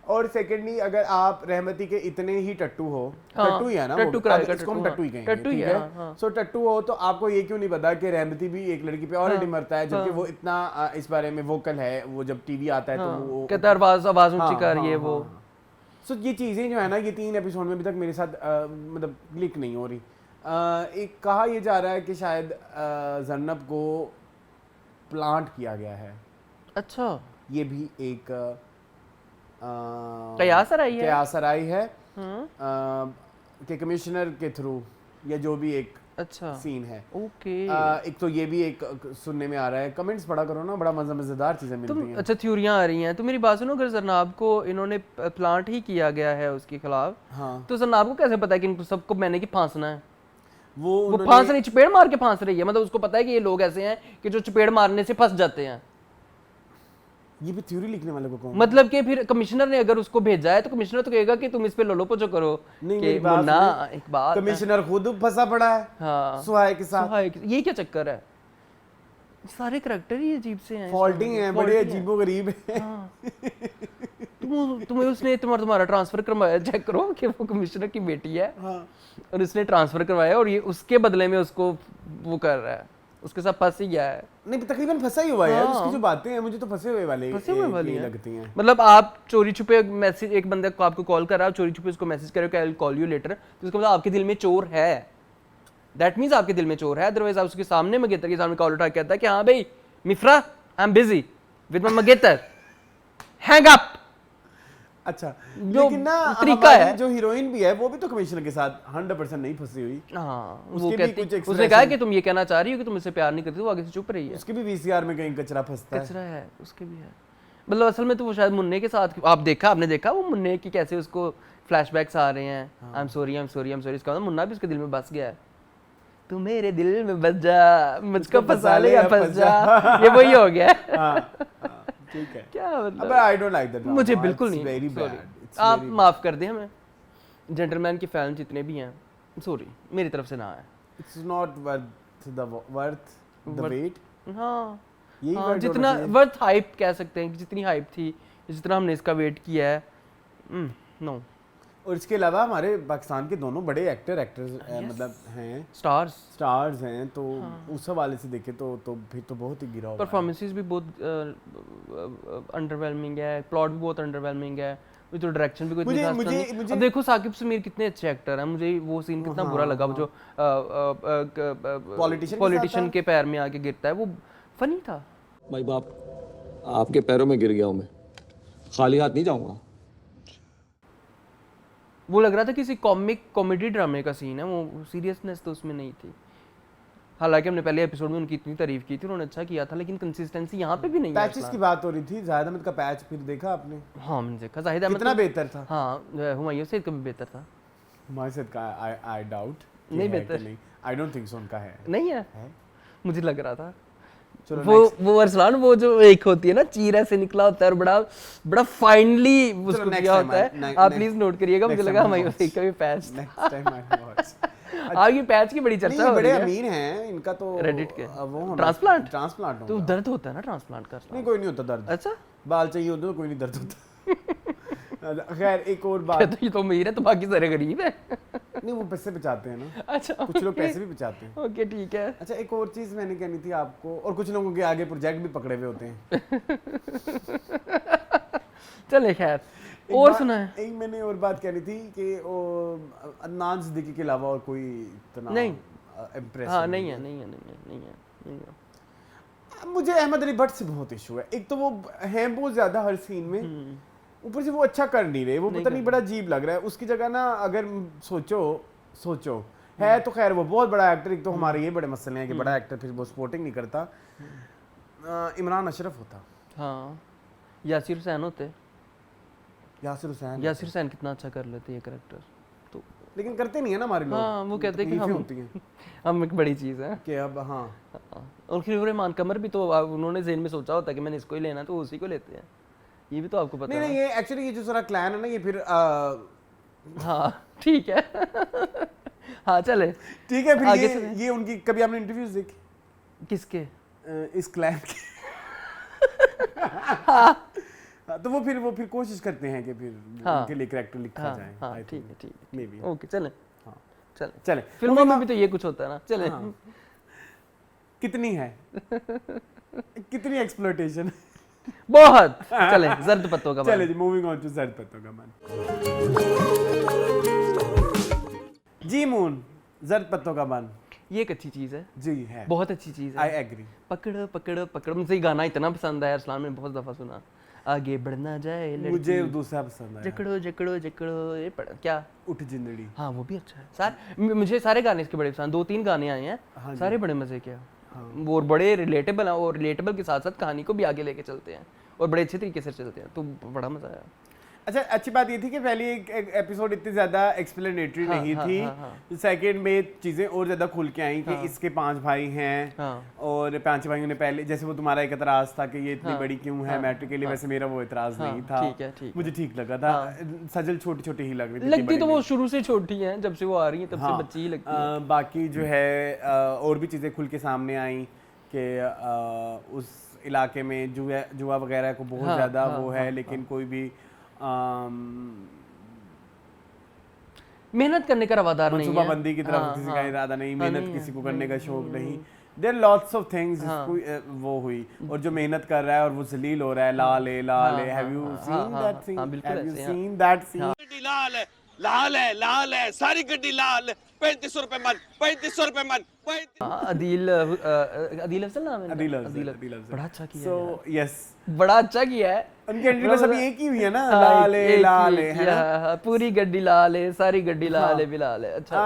और सेकेंडली, अगर आप रहमती के इतने ही टट्टू हो, टट्टू ही है ना, इसको हम टट्टू ही कहेंगे, ठीक है? सो टट्टू हो तो आपको ये क्यों नहीं पता कि रहमती भी एक लड़की पे ऑलरेडी मरता है, जबकि वो इतना इस बारे में वोकल है। वो जब टीवी आता है तो वो कहता है आवाज ऊंची कर, ये वो। सो ये चीज़ें जो है ना, ये 3 एपिसोड में अभी तक मेरे साथ मतलब क्लिक नहीं हो रही। एक कहा यह जा रहा है कि शायद जन्नब को प्लांट किया गया है। अच्छा, ये भी एक कयासराई है कि कमिश्नर के थ्रू या जो भी एक अच्छा सीन है। ओके एक तो ये भी एक सुनने में आ रहा है, कमेंट्स पढ़ा करो ना, बड़ा मजेदार चीजें मिलती हैं। अच्छा थ्योरियां आ रही हैं। तो मेरी बात सुनो, अगर जरनाब को इन्होंने प्लांट ही किया गया है उसके खिलाफ, हाँ, तो जरनाब को कैसे पता है कि इनको सबको मैंने की फांसना है? वो फांस रही, चपेड़ मार के फांस रही है, मतलब उसको पता है कि ये लोग ऐसे हैं कि जो चपेड़ मारने से फंस जाते हैं। ये भी थ्योरी लिखने वाले को कौन? मतलब कि फिर कमिश्नर ने अगर उसको भेजा है तो कमिश्नर तो कहेगा कि तुम इस पे लोलो पोचो करो। नहीं, कि मेरी बात मुन्ना सुनिए, एक बात है। कमिश्नर खुद फंसा पड़ा है हाँ सुहाय के साथ। सुहाय ये क्या चक्कर है? सारे करैक्टर ही अजीब से हैं, फॉल्टिंग है, बड़े अजीबोगरीब है। हाँ। तुम्हें उसने तुम्हारा ट्रांसफर करवाया, चेक करो कि वो कमिश्नर की बेटी है। हाँ। और उसने ट्रांसफर करवाया और ये उसके बदले में उसको वो कर रहा है, उसके साथ फंस ही गया है। नहीं, तकरीबन फंसा ही हुआ है यार। उसकी जो बातें हैं मुझे तो फंसे हुए वाली लगती हैं। मतलब आप चोरी छुपे मैसेज, एक बंदे को आपको कॉल कर रहा है, चोरी छुपे उसको मैसेज करो कि I will call you later, तो उसका मतलब आपके दिल में चोर है। दैट मींस आपके दिल में चोर है। अदरवाइज आप उसके सामने मंगेतर के सामने कॉल उठा के कहता है कि हाँ भाई मिफ्रा I am busy with my mangetar, hang up. अच्छा, जो लेकिन ना तरीका हमारी है, जो हीरोइन भी है वो भी तो कमिश्नर के साथ 100% नहीं फंसी हुई। हाँ वो उसके भी कहती, कुछ उसने expression- कहा कि तुम ये कहना चाह रही हो कि तुम इससे प्यार नहीं करती, वो आगे से चुप रही है। उसके भी वीसीआर में कहीं कचरा फंसता है। कचरा है उसके भी है। मतलब असल में तो वो शायद मुन्ने के साथ, आपने देखा वो मुन्ने की कैसे उसको फ्लैशबैक्स आ रहे हैं, I am sorry I am sorry I am sorry. इसका मतलब मुन्ना भी उसके दिल में बस गया है। तू मेरे दिल में बस जा, मुझको फंसा ले या फंस जा, ये वही हो गया है। हाँ, ठीक है। क्या मतलब, अबे आई डोंट लाइक दैट। मुझे बिल्कुल नहीं, वेरी sorry। बैड। आप माफ कर दें हमें, जेंटलमैन के फैन जितने भी हैं, सॉरी मेरी तरफ से ना है। It's not worth the wait. हाँ यही हाँ, word जितना होना चाहिए। वर्थ हाइप कह सकते हैं कि जितनी हाइप थी, जितना हमने इसका वेट किया है, नो। और इसके अलावा हमारे पाकिस्तान के दोनों बड़े एक्टर्स मतलब हैं, स्टार्स हैं, तो उस हवाले से देखे तो फिर तो बहुत ही गिरा हुआ है। परफॉर्मेंसेस भी बहुत अंडरवेलमिंग है, प्लॉट भी बहुत अंडरवेलमिंग है, वो तो डायरेक्शन भी कोई इतनी खास नहीं। अब देखो साकिब समीर कितने अच्छे एक्टर हैं, मुझे वो सीन कितना बुरा लगा, वो जो पॉलिटिशियन के पैर में आके गिरता है, वो फनी था। भाई बाप, आपके पैरों में गिर गया हूं मैं, खाली हाथ नहीं जाऊंगा। वो लग रहा था किसी कॉमेडी ड्रामे का सीन है, वो सीरियसनेस तो उसमें नहीं थी। हालांकि हमने पहले एपिसोड में उनकी इतनी तारीफ की थी, उन्होंने अच्छा किया था, लेकिन कंसिस्टेंसी यहाँ पे भी नहीं है। पैचेस की बात हो रही थी, जाहिद अहमद का पैच फिर देखा आपने? हाँ मैंने देखा, जाहिद अहमद कितना बेहतर था। हाँ हुमायूं से कभी बेहतर था। हुमायूं सैयद का आई डाउट नहीं बेहतर, नहीं, आई डोंट थिंक सो उनका है। नहीं है, मुझे लग रहा था। चलो वो अरसलान, वो जो एक होती है ना, चीर ऐसे निकला होता है और बड़ा फाइनली उसको किया होता है। आप प्लीज नोट करिएगा, मुझे लगा हुमायूं से कभी patch. Next time I watch. आगे पैच की बड़ी चर्चा हो रही बड़े है। अमीर हैं, इनका तो रेडिट के वो ट्रांसप्लांट तो दर्द होता है ना ट्रांसप्लांट का? नहीं, कोई नहीं होता दर्द। अच्छा, बाल चाहिए होते तो कोई नहीं दर्द होता। खैर एक और बात, तो ये तो अमीर है तो बाकी सारे गरीब है। नहीं वो पैसे बचाते हैं ना। अच्छा, कुछ लोग पैसे भी बचाते हैं। ओके ठीक है। अच्छा, एक और चीज मैंने कहनी थी आपको, और कुछ लोगों के आगे प्रोजेक्ट भी पकड़े हुए होते हैं। चले खैर, और सुना है? एक मैंने और बात कहनी थी कि अदनान सिद्दीकी के अलावा और कोई इतना नहीं इम्प्रेसिव हाँ नहीं है। मुझे अहमद अली भट्ट से बहुत इशू है। एक तो वो है बहुत ज्यादा हर सीन में, ऊपर से वो अच्छा कर नहीं रहे, वो पता नहीं बड़ा अजीब लग रहा है। उसकी जगह ना अगर सोचो है तो खैर वो बहुत बड़ा एक्टर, एक तो हमारे ये बड़े मसले हैं कि बड़ा एक्टर फिर वो सपोर्टिंग नहीं करता। इमरान अशरफ होता, हाँ यासिर हुसैन होते। यासिर हुसैन कितना अच्छा कर लेते ये कैरेक्टर, तो लेकिन करते नहीं है ना हमारे लोग। हाँ वो कहते हैं कि हम होती हैं हम एक बड़ी चीज़ है कि अब हाँ। और फिर रहमान कमर भी तो उन्होंने ज़हन में सोचा होता है कि मैंने इसको ही लेना, तो उसी को लेते हैं। ये भी तो आपको पता है। नहीं ये एक्चुअली ये जो सारा क्लैन है ना, ये फिर हाँ ठीक है। हाँ चले ठीक है। फिर ये उनकी कभी आपने इंटरव्यूज देखी? किसके? इस क्लैन के। तो वो फिर कोशिश करते हैं कि फिर उनके लिए कैरेक्टर लिखा जाए। हाँ ठीक है मे बी। ओके चले। हाँ चले फिल्मों में भी तो ये कुछ होता है ना। चले कितनी है कितनी एक्सप्लॉयटेशन बहुत। चले जर्द पत्तों का मन। चले जी, मूविंग ऑन टू जर्द पत्तों का मन। जी मून, जर्द पत्तों का मन ये एक अच्छी चीज है जी, है बहुत अच्छी चीज है। I agree. पकड़ पकड़ पकड़, मुझे ये गाना इतना पसंद आया, अरसलान ने बहुत दफा सुना। आगे बढ़ना जाए लड़की। मुझे दूसरा पसंद है, जकड़ो जकड़ो जकड़ो, ये क्या उठ जिंदड़ी। हाँ वो भी अच्छा है। मुझे सारे गाने इसके बड़े पसंद, 2-3 गाने आए हैं, सारे बड़े मजे के हैं और बड़े रिलेटेबल हैं, और रिलेटेबल के साथ साथ कहानी को भी आगे लेके चलते हैं और बड़े अच्छे तरीके से चलते हैं, तो बड़ा मजा आया। अच्छा, अच्छी बात ये थी कि पहले एक एपिसोड इतनी ज्यादा एक्सप्लेनेटरी नहीं थी, सेकंड में चीजें और ज्यादा खुल के आई कि इसके 5 भाई हैं और 5 भाइयों ने पहले, जैसे वो तुम्हारा एक एतराज था कि ये इतनी बड़ी क्यों है मैट्रिक के लिए, वैसे मेरा वो एतराज नहीं था। मुझे ठीक लगा था, सजल छोटी छोटी ही लग रही लगती तो वो शुरू से छोटी हैं, जब से वो आ रही हैं तब से बच्ची ही लगती है। बाकी जो है और भी चीजें खुल के सामने आई कि उस इलाके में जुआ वगैरह को बहुत ज्यादा वो है, लेकिन कोई भी मेहनत करने का रवादार नहीं है, मनसूबाबंदी की तरफ किसी का इरादा नहीं, मेहनत किसी को करने का शौक नहीं। देयर लॉट्स ऑफ थिंग्स वो हुई, और जो मेहनत कर रहा है और वो जलील हो रहा है, लाल है, have you seen that scene, have you seen that scene? लाल है सारी गड्डी लाल, 3500 रुपए मन, 3500 रुपए मन। अदील अफजल नाम है, अदील अफजल बड़ा अच्छा किया सो यस, बड़ा अच्छा किया है। उनकी एंट्री बस अभी एक ही हुई है ना, लाल है ना, पूरी गड्डी लाल है, सारी गड्डी लाल है, भी लाल है। अच्छा,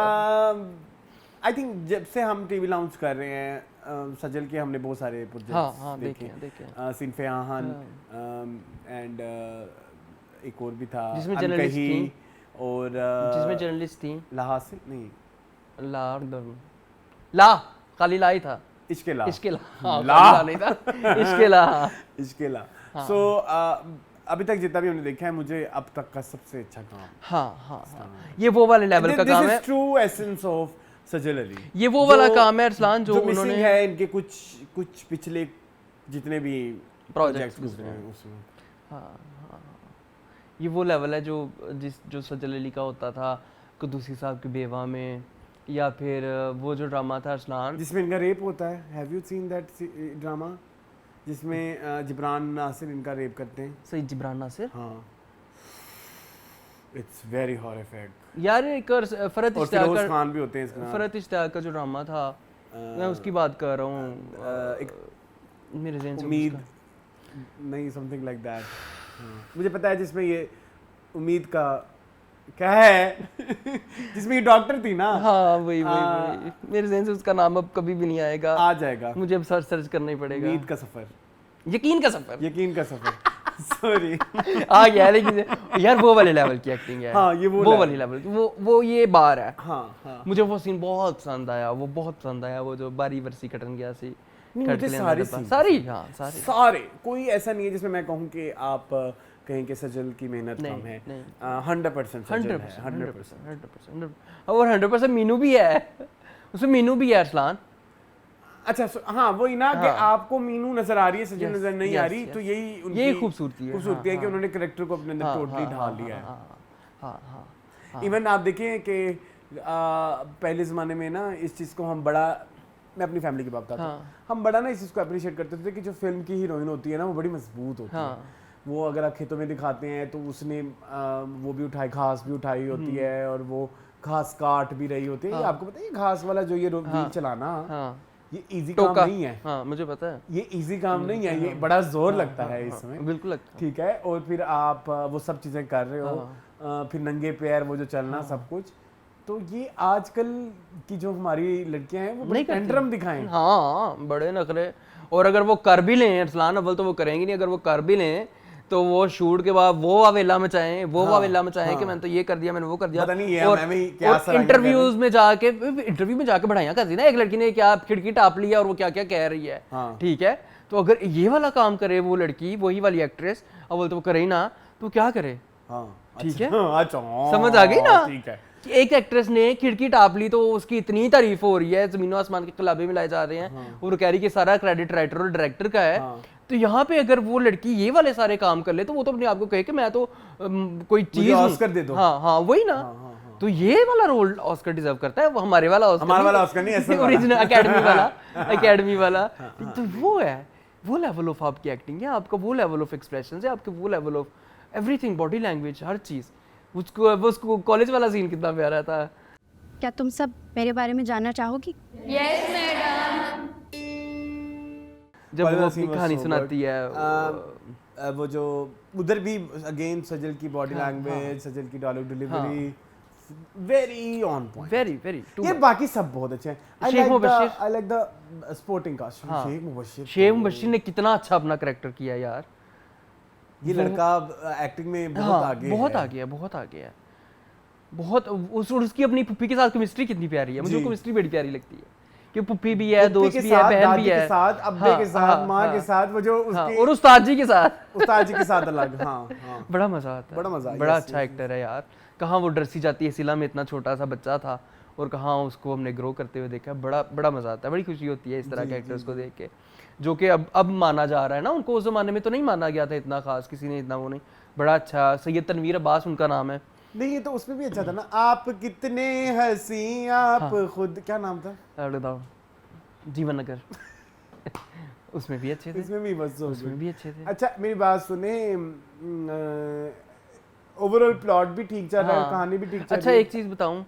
आई थिंक जब से हम टीवी लॉन्च कर रहे हैं सजल के, हमने बहुत सारे प्रोजेक्ट्स देखे, सिनफे आहन एंड एक और भी था जिसमें जर्नलिस्ट थी, और जिसमें जर्नलिस्ट थी लाहासिल नहीं, ला खाली ला ही था, इश्के ला नहीं था, इश्के ला। सो अभी तक जितना भी हमने देखा है, मुझे अब तक का सबसे अच्छा काम ये वो वाले लेवल का काम है, this is true essence of Sajal Ali. ये वो वाला काम है अरसलान जो उन्होंने है इनके कुछ पिछले जितने भी प्रोजेक्ट्स गुजरे हैं उसमें। ये वो लेवल है जो सजल अली का होता था कुदूसी साहब की बेवा में, या फिर वो जो ड्रामा था अरसलान जिसमें इनका रेप होता है, have you seen that drama, जिसमें जिब्रान नासिर इनका रेप करते हैं? सही, जिब्रान नासिर, हाँ, इट्स वेरी हॉरिफिक यार। एक फरहत इश्तियाक फिरोज खान भी होते हैं इसका, फरहत इश्तियाक का जो ड्रामा था, मैं उसकी बात कर रहा हूँ, मेरे ज़हन से उम्मीद नहीं, समथिंग लाइक दैट, मुझे पता है, जिसमें ये उम्मीद का क्या है जिसमें ये डॉक्टर थी ना, हाँ वही मेरे ज़हन से उसका नाम अब कभी भी नहीं आएगा, आ जाएगा, मुझे अब सर्च करना ही पड़ेगा। उम्मीद का सफर, यकीन का सफर सॉरी आ गया, लेकिन यार वो वाले लेवल की एक्टिंग है। हाँ, ये वो वाले लेवल, वो ये बार है। हाँ, मुझे वो सीन बहुत पसंद आया, वो जो बारी वर्सी कटन गया सी, मुझे सारे कोई ऐसा नहीं है जिसमें मैं कहूँ कि आप कहें कि सजल की मेहनत कम है। 100% 100% और 100% मीनू भी है उसमें, मीनू भी है अरसलान। अच्छा, हाँ वही ना कि आपको मीनू नजर आ रही है, सजल नजर नहीं आ रही, तो यही खूबसूरती है कि उन्होंने कैरेक्टर को अपने अंदर टोटली ढाल लिया है। इवन आप देखें कि पहले ज़माने में ना इस चीज़ को हम बड़ा, मैं अपनी फैमिली की बात करता हूँ, हम बड़ा ना इस चीज़ को अप्रिशिएट करते थे कि जो फिल्म की हीरोइन होती है ना, वो बड़ी मजबूत होती है। वो अगर आप खेतों में दिखाते हैं तो उसने वो भी उठाई, घास भी उठाई होती है, और वो घास काट भी रही होती है। आपको पता है घास वाला जो ये व्हील चलाना, ये इजी काम नहीं है। हाँ, मुझे पता है ये इजी काम नहीं है, ये बड़ा जोर लगता है इसमें, बिल्कुल लगता है। ठीक है, और फिर आप वो सब चीज़ें कर रहे हो, फिर नंगे पैर वो जो चलना सब कुछ, तो ये आजकल की जो हमारी लड़कियां हैं वो बड़े टेंट्रम दिखाएं। हाँ, बड़े नखरे, और अगर वो कर भी लें अरसलान, अव्वल तो वो करेंगी नहीं, अगर वो कर भी लें तो वो शूट के बाद वो वावेला मचाएं, कि मैंने तो ये कर दिया, मैंने वो कर दिया, पता नहीं ये और इंटरव्यूज में जाके बढ़ाइयां कर दी ना, एक लड़की ने क्या खिड़की टाप लिया और वो क्या क्या कह रही है, ठीक है। तो अगर ये वाला काम करे वो लड़की, वही वाली एक्ट्रेस, अव्वल तो वो करे ही ना, तो क्या करे, ठीक है, समझ आ गई ना। ठीक है, एक एक्ट्रेस ने खिड़की टाप ली तो उसकी इतनी तारीफ हो रही है, जमीनो आसमान के खिलाबे मिलाए जा रहे हैं, और कह रही कि सारा क्रेडिट राइटर और डायरेक्टर का है। तो यहाँ पे अगर वो लड़की ये वाले सारे काम कर ले, तो वो तो अपने आप को कहे कि मैं तो कोई चीज ऑस्कर दे दो। हाँ वही ना। तो ये वाला रोल ऑस्कर डिजर्व करता है, वो हमारे वाला ऑस्कर नहीं, ओरिजिनल एकेडमी वाला। तो वो है, वो लेवल ऑफ आपकी एक्टिंग है, आपका वो लेवल ऑफ एक्सप्रेशन है, आपके वो level of everything, body language, हर चीज। उसको कॉलेज वाला सीन कितना प्यारा था। क्या तुम सब मेरे बारे में जानना चाहोगी? Yes madam. जब वो अपनी कहानी सुनाती है, वो जो उधर भी अगेन सजल की बॉडी लैंग्वेज, सजल की dialogue delivery very on point, very ये बाकी सब बहुत अच्छे हैं। I like the sporting cast. Sheikh Mubashir ने कितना अच्छा अपना कैरेक्टर किया यार, ये लड़का एक्टिंग में बहुत आगे है, बहुत आगे है, बहुत उसकी अपनी पुप्पी के साथ केमिस्ट्री कितनी प्यारी है, मुझे केमिस्ट्री बड़ी प्यारी लगती है कि पुप्पी भी है, दोस्त भी है, बहन भी है, अब्बे के साथ, माँ के साथ, वो जो उसकी और उस्ताद जी के साथ अलग। बड़ा मजा आता है, बड़ा अच्छा एक्टर है यार। कहाँ वो डरसी जाती है सिला में, इतना छोटा सा बच्चा था, और कहाँ उसको हमने ग्रो करते हुए देखा, बड़ा मजा आता है, बड़ी खुशी होती है इस तरह के एक्टर्स को देख के, जो कि अब माना जा रहा है ना, उनको उस जमाने में तो नहीं माना गया था इतना खास, किसी ने इतना वो नहीं। बड़ा अच्छा सैयद तनवीर अब्बास उनका नाम है। नहीं ये तो उसमें भी अच्छा था ना, आप कितने हंसी आप खुद, क्या नाम था, जीवन नगर उसमें भी अच्छे थे, इसमें भी अच्छे थे। अच्छा मेरी बात सुने, ओवरऑल प्लॉट भी ठीक चल रहा है, कहानी भी ठीक चल रही है। अच्छा एक चीज बताऊं,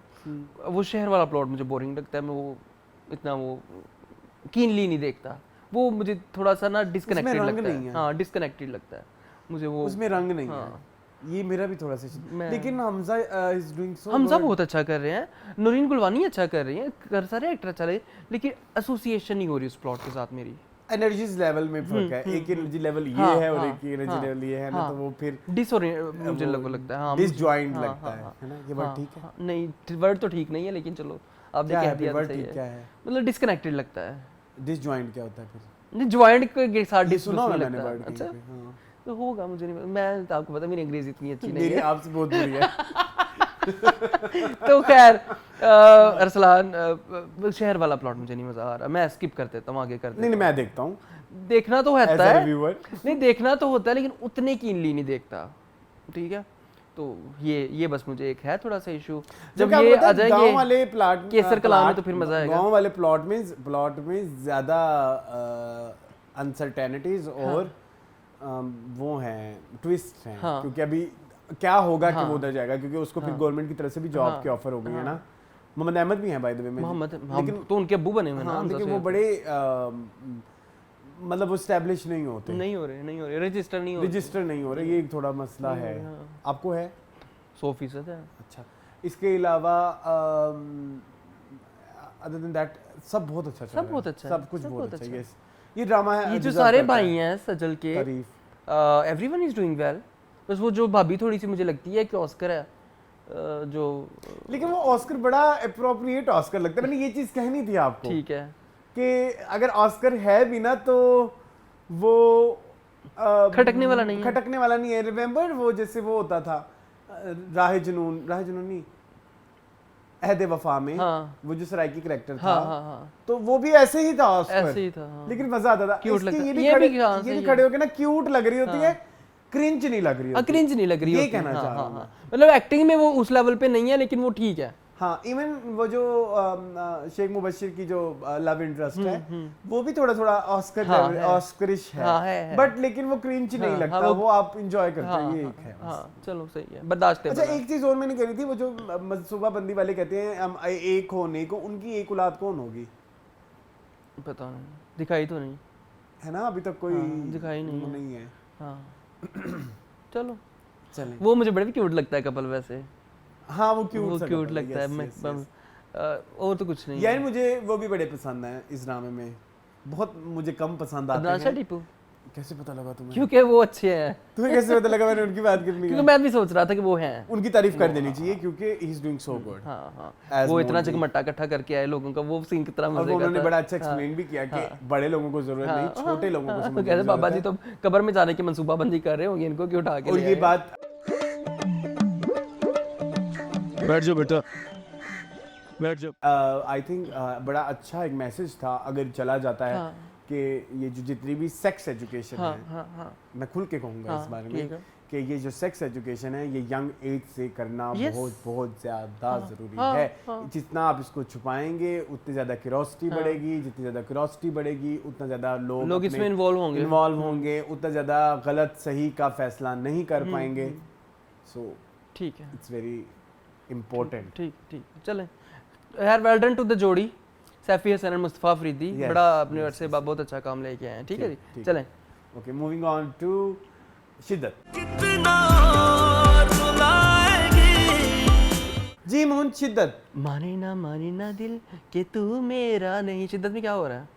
वो शहर वाला प्लॉट मुझे बोरिंग लगता है, मैं वो इतना वो कीनली नहीं देखता, वो मुझे थोड़ा सा ना डिस्कनेक्टेड लगता है। हाँ डिस्कनेक्टेड लगता है मुझे, वो उसमें रंग नहीं है, ये मेरा भी थोड़ा सा, लेकिन Hamza is doing so, Hamza बहुत अच्छा कर रहे हैं, नूरीन गुलवानी अच्छा कर रही हैं, कर सारे एक्टर अच्छा रहे, लेकिन एसोसिएशन नहीं हो रही उस प्लॉट के साथ मेरी। एनर्जीज लेवल में फर्क है, एक एनर्जी लेवल ये है और एक एनर्जी लेवल ये है ना, तो वो फिर मुझे लगता है डिसजॉइंट लगता है ना, ये वर्ड ठीक है? नहीं वर्ड तो ठीक नहीं है, लेकिन चलो आपने कह दिया तो सही है, मतलब डिस्कनेक्टेड लगता है। डिसजॉइंट क्या होता है फिर? नहीं जॉइंट के साथ सुना लगता मैंने वर्ड। अच्छा तो होगा, मुझे नहीं, मैं तो आपको पता मेरी अंग्रेजी इतनी अच्छी नहीं मेरी है, आपसे बहुत बुरी है। तो खैर अरसलान शहर वाला प्लॉट मुझे नहीं मजा आ रहा, मैं स्किप कर देता हूँ, आगे कर देता हूँ। नहीं मैं देखता हूँ, देखना तो होता है, नहीं देखना तो होता है, लेकिन उतने कीनली नहीं देखता, ठीक है। तो ये बस मुझे एक है थोड़ा सा इशू, जब ये आ जाएंगे गांव वाले प्लॉट केसर कलाम में तो फिर मजा आएगा। गांव वाले प्लॉट में ज्यादा अनसर्टेनिटीज और वो हैं, ट्विस्ट हैं, क्योंकि अभी क्या होगा कि वो उधर जाएगा, क्योंकि उसको फिर गवर्नमेंट की तरफ से भी जॉब की ऑफर हो गई है ना। मोहम्मद अहमद भी हैं बाय द वे में, लेकिन तो उनके अब्बू बने हुए ना, लेकिन वो बड़े मतलब वो एस्टैब्लिश नहीं होते, नहीं हो रहे, रजिस्टर नहीं हो रहे, ये एक थोड़ा मसला है। आपको है? 100% है। अच्छा, इसके अलावा अदर देन दैट सब बहुत अच्छा चल रहा है, सब बहुत अच्छा, सब कुछ बहुत अच्छा है। ये ड्रामा है, ये जो सारे भाई हैं सजल के, एवरीवन इज डूइंग वेल, बस वो जो भाभी थोड़ी सी मुझे लगती है कि ऑस्कर है जो, लेकिन वो ऑस्कर बड़ा एप्रोप्रिएट ऑस्कर लगता है। मैंने ये चीज कहनी थी आपको, ठीक है, कि अगर ऑस्कर है भी ना तो वो खटकने वाला नहीं है। रिमेंबर वो जैसे वो होता था राह जुनून नहीं, अहद वफा में, वो जो सराइकी कैरेक्टर था, तो वो भी ऐसे ही था ऑस्कर, ऐसे ही था, लेकिन मजा आता था। क्यूट लगता, ये भी खड़े होके ना क्यूट लग रही होती है, क्रिंज नहीं लग रही होती, ये कहना चाह रहा हूं। मतलब एक्टिंग में वो उस लेवल पे नहीं है, लेकिन वो ठीक है। हाँ, इवन वो जो शेख मुबशिर की जो लव इंटरेस्ट है, वो भी थोड़ा थोड़ा ऑस्करिश है, बट लेकिन वो क्रिंज नहीं लगता, वो आप एंजॉय करते हैं, ये एक है। चलो सही है, बर्दाश्त है। अच्छा एक चीज और मैंने कही थी, वो जो मनसूबा बंदी वाले कहते हैं हम एक होने को, उनकी एक औलाद कौन होगी? पता नहीं, दिखाई तो नहीं है ना, अभी तक कोई दिखाई नहीं है। चलो चलें, वो मुझे बड़ा क्यूट लगता है कपल वैसे। हाँ वो क्यूट लगता है, और तो कुछ नहीं यार। मुझे वो भी बड़े पसंद है इस ड्रामे में, बहुत मुझे कम पसंद आते हैं। टीपू कैसे पता लगा तुम्हें? क्योंकि वो अच्छे हैं। तुम्हें कैसे पता लगा मैंने उनकी बात करनी? क्योंकि मैं भी सोच रहा था कि वो हैं, उनकी तारीफ कर देनी चाहिए, क्योंकि he is doing so good. हाँ, वो इतना चकमट्टा इकट्ठा करके आए लोगों का, वो सीन कितना मजे का था। उन्होंने बड़ा अच्छा एक्सप्लेन भी किया कि बड़े लोगों को जरूरत नहीं, छोटे लोगों को समझने की जरूरत है। बाबा जी तो कब्र में जाने की मंसूबाबंदी कर रहे होंगे, इनको क्यों उठा के ले आए? ये बात, बैठ जाओ बेटा, बैठ जाओ। आई थिंक बड़ा अच्छा एक मैसेज था, अगर चला जाता है कि ये जो जितनी भी सेक्स एजुकेशन है, मैं खुल के कहूँगा इस बारे में, कि ये जो सेक्स एजुकेशन है, ये यंग एज से करना बहुत बहुत ज़्यादा ज़रूरी है। जितना आप इसको छुपाएंगे उतनी ज़्यादा क्यूरोसिटी बढ़ेगी, जितनी ज़्यादा क्यूरोसिटी बढ़ेगी उतना ज़्यादा लोग इसमें इन्वॉल्व होंगे, उतना ज़्यादा गलत सही का फैसला नहीं कर पाएंगे। सो ठीक है, इट्स वेरी इम्पोर्टेंट। ठीक चलें यार, वेल डन टू द जोड़ी सैफी हसन और मुस्तफ़ा अफरीदी, बड़ा अपने वर्ड से बहुत अच्छा काम लेके आए हैं। ठीक है जी, चलें। ओके, मूविंग ऑन टू शिद्दत। जी मोहन, शिद्दत। माने ना दिल कि तू मेरा नहीं। शिद्दत में क्या हो रहा है?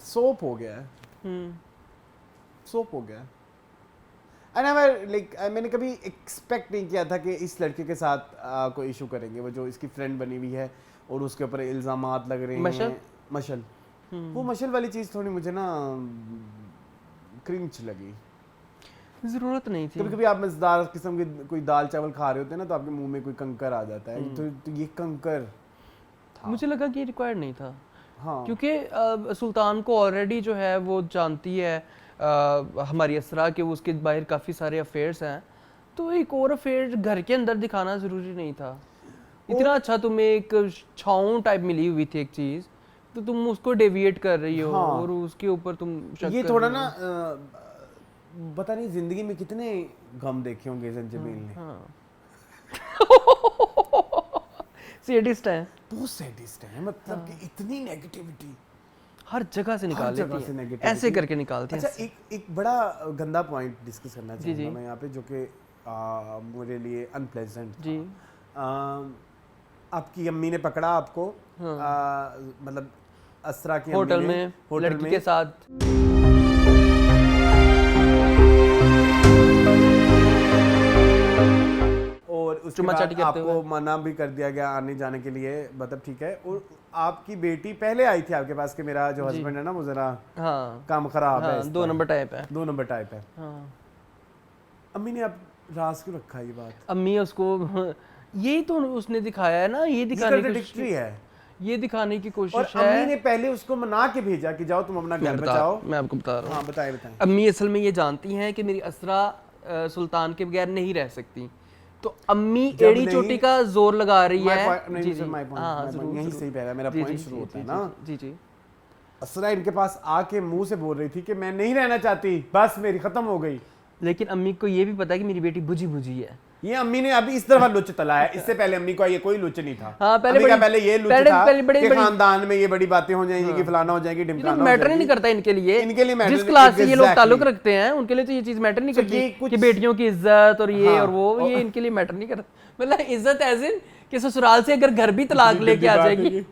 सोप हो गया है, सोप हो गया है। I never, like, मैंने कभी एक्सपेक्ट नहीं किया था कि इस लड़के के साथ कोई इशू करेंगे। वो जो इसकी फ्रेंड बनी हुई है और उसके ऊपर इल्जामात लग रहे हैं। मशल, वो मशल वाली चीज़ थोड़ी मुझे ना क्रिंच लगी। जरूरत नहीं थी। कभी कभी आप मजेदार किस्म की कोई दाल चावल खा रहे होते हैं ना, तो आपके मुंह में कोई कंकर आ जाता है। तो ये कंकर था। मुझे लगा कि रिक्वायर्ड नहीं था। हाँ, क्योंकि सुल्तान को ऑलरेडी जो है वो जानती है हमारी असरा के उसके बाहर काफ़ी सारे अफेयर्स हैं, तो एक और अफेयर घर के अंदर दिखाना ज़रूरी नहीं था। इतना अच्छा तुम्हें एक छाऊं टाइप मिली हुई थी एक चीज़, तो तुम उसको डेविएट कर रही हो। हाँ। और उसके ऊपर तुम शक ये कर थोड़ा रही ना हो। पता नहीं जिंदगी में कितने गम देखे होंगे जंजीबील ने। हाँ। सैडिस्ट है, बहुत सैडिस्ट है, मतलब कि इतनी नेगेटिविटी हर जगह से निकाल जगह लेती से है, negativity। ऐसे करके निकालती है। अच्छा, एक बड़ा गंदा पॉइंट डिस्कस करना जी, चाहूँगा मैं यहाँ पे, जो कि मेरे लिए अनप्लेजेंट जी। आपकी अम्मी ने पकड़ा आपको, मतलब असरा की होटल अम्मी ने में होटल लड़की में के साथ और उसके चुम्मा बाद चाटी करते आपको हुए। मना भी कर दिया गया आने जाने के लिए, मतलब ठीक है। और आपकी बेटी पहले आई थी आपके पास कि मेरा जो हस्बैंड है ना वो जरा हाँ काम खराब है, हाँ, इस 2 नंबर टाइप है। 2 नंबर टाइप है। हाँ। अम्मी ने अब राज क्यों रखा ये बात? अम्मी उसको यही तो उसने दिखाया है ना, ये दिखाने की कॉन्ट्रडिक्टरी है। ये दिखाने की और कोशिश अम्मी है। ने पहले उसको मना के भेजा कि जाओ तुम अपना घर बचाओ। मैं आपको बता रहा हूँ। हाँ, बताएं बताएं। अम्मी असल में ये जानती हैं कि मेरी असरा सुल्तान के बगैर नहीं रह सकती, तो अम्मी जब एड़ी नहीं- चोटी का जोर लगा रही है। नहीं सर, माय पॉइंट यहीं सही पहला मेरा पॉइंट शुरू होता है ना। जी जी। असरा इनके पास आके मुंह से बोल रही थी कि मैं नहीं रहना चाहती, बस मेरी खत्म हो गई। लेकिन अम्मी को ये भी पता है कि मेरी बेटी बुझी बुझी है। ये अम्मी ने अभी इस तरह लुच तला है, इससे पहले अम्मी को ये कोई लुच नहीं था। हाँ, पहले अम्मी का बड़ी- पहले ये लुच पहले- था पहले बड़ी- कि बड़ी- खानदान में ये बड़ी बातें हो जाएंगी कि फलाना हो जाएगी, ढिमकाना हो मैटर जाएगी। नहीं करता इनके लिए। इनके लिए matter जिस नहीं- क्लास से ये लोग exactly। ताल्लुक रखते हैं उनके लिए तो ये चीज मैटर नहीं तो करती ये कुछ- कि बेटियों की इज्जत और ये हाँ, और वो, ये इनके लिए मैटर नहीं करता। मतलब इज्जत एज इन कि ससुराल से अगर घर भी तलाक लेके आ जाएगी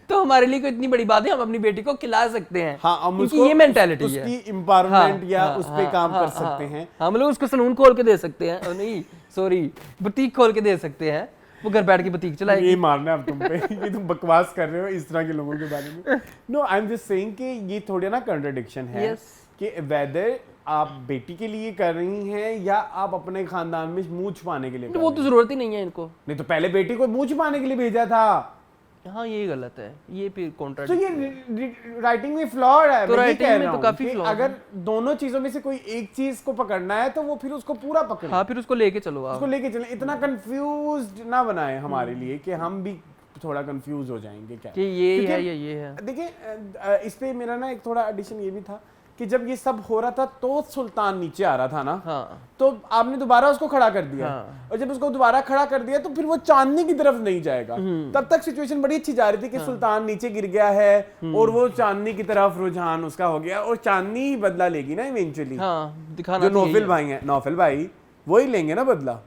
तो हमारे लिए कोई इतनी बड़ी बात है, हम अपनी बेटी को खिला सकते हैं। हाँ, हम इनकी उसको ये मेंटालिटी है। उसकी एम्पावरमेंट या हाँ, उस पे हाँ, काम हाँ, कर सकते हैं। हाँ, मतलब उसको सलून खोल के दे सकते हैं, और नहीं सॉरी बुटीक खोल के दे सकते हैं, वो घर बैठ के बुटीक चलाएगी। ये मारना है अब तुम पे ये तुम बकवास कर रहे हो इस तरह के लोगों के बारे में। No, I am just saying कि ये थोड़ा ना कॉन्ट्रडिक्शन है Yes। कि वेदर आप बेटी के लिए कर रही हैं या आप अपने खानदान में मुंह छुपाने के लिए कर वो रही तो हैं। जरूरत ही नहीं है इनको। नहीं तो पहले बेटी को मुंह छुपाने के लिए भेजा था, हाँ ये गलत है, ये फिर तो कॉन्ट्रैक्ट। ये राइटिंग में फ्लॉड है। तो मैं ये writing कह में रहा तो हूँ काफी कि flawed है। अगर दोनों चीजों में से कोई एक चीज को पकड़ना है तो वो फिर उसको पूरा पकड़े, हाँ फिर उसको लेके चलो आप। उसको लेके चलें। इतना कंफ्यूज्ड ना बनाए हमारे लिए कि हम भी थोड़ा कंफ्यूज हो जाएंगे क्या कि ये क्योंकि- है या ये है। देखिए इस पे मेरा ना एक थोड़ा एडिशन ये भी था कि जब ये सब हो रहा था तो सुल्तान नीचे आ रहा था ना, हाँ तो आपने दोबारा उसको खड़ा कर दिया। हाँ। और जब उसको दोबारा खड़ा कर दिया तो फिर वो चांदनी की तरफ नहीं जाएगा। तब तक सिचुएशन बड़ी अच्छी जा रही थी कि सुल्तान नीचे गिर गया है और वो चांदनी की तरफ रुझान उसका हो गया, और चांदनी ही बदला लेगी ना इवेंचुअली। हाँ दिखाना जो तो यही नौफिल है। भाई हैं, नौफिल भाई वही लेंगे ना बदला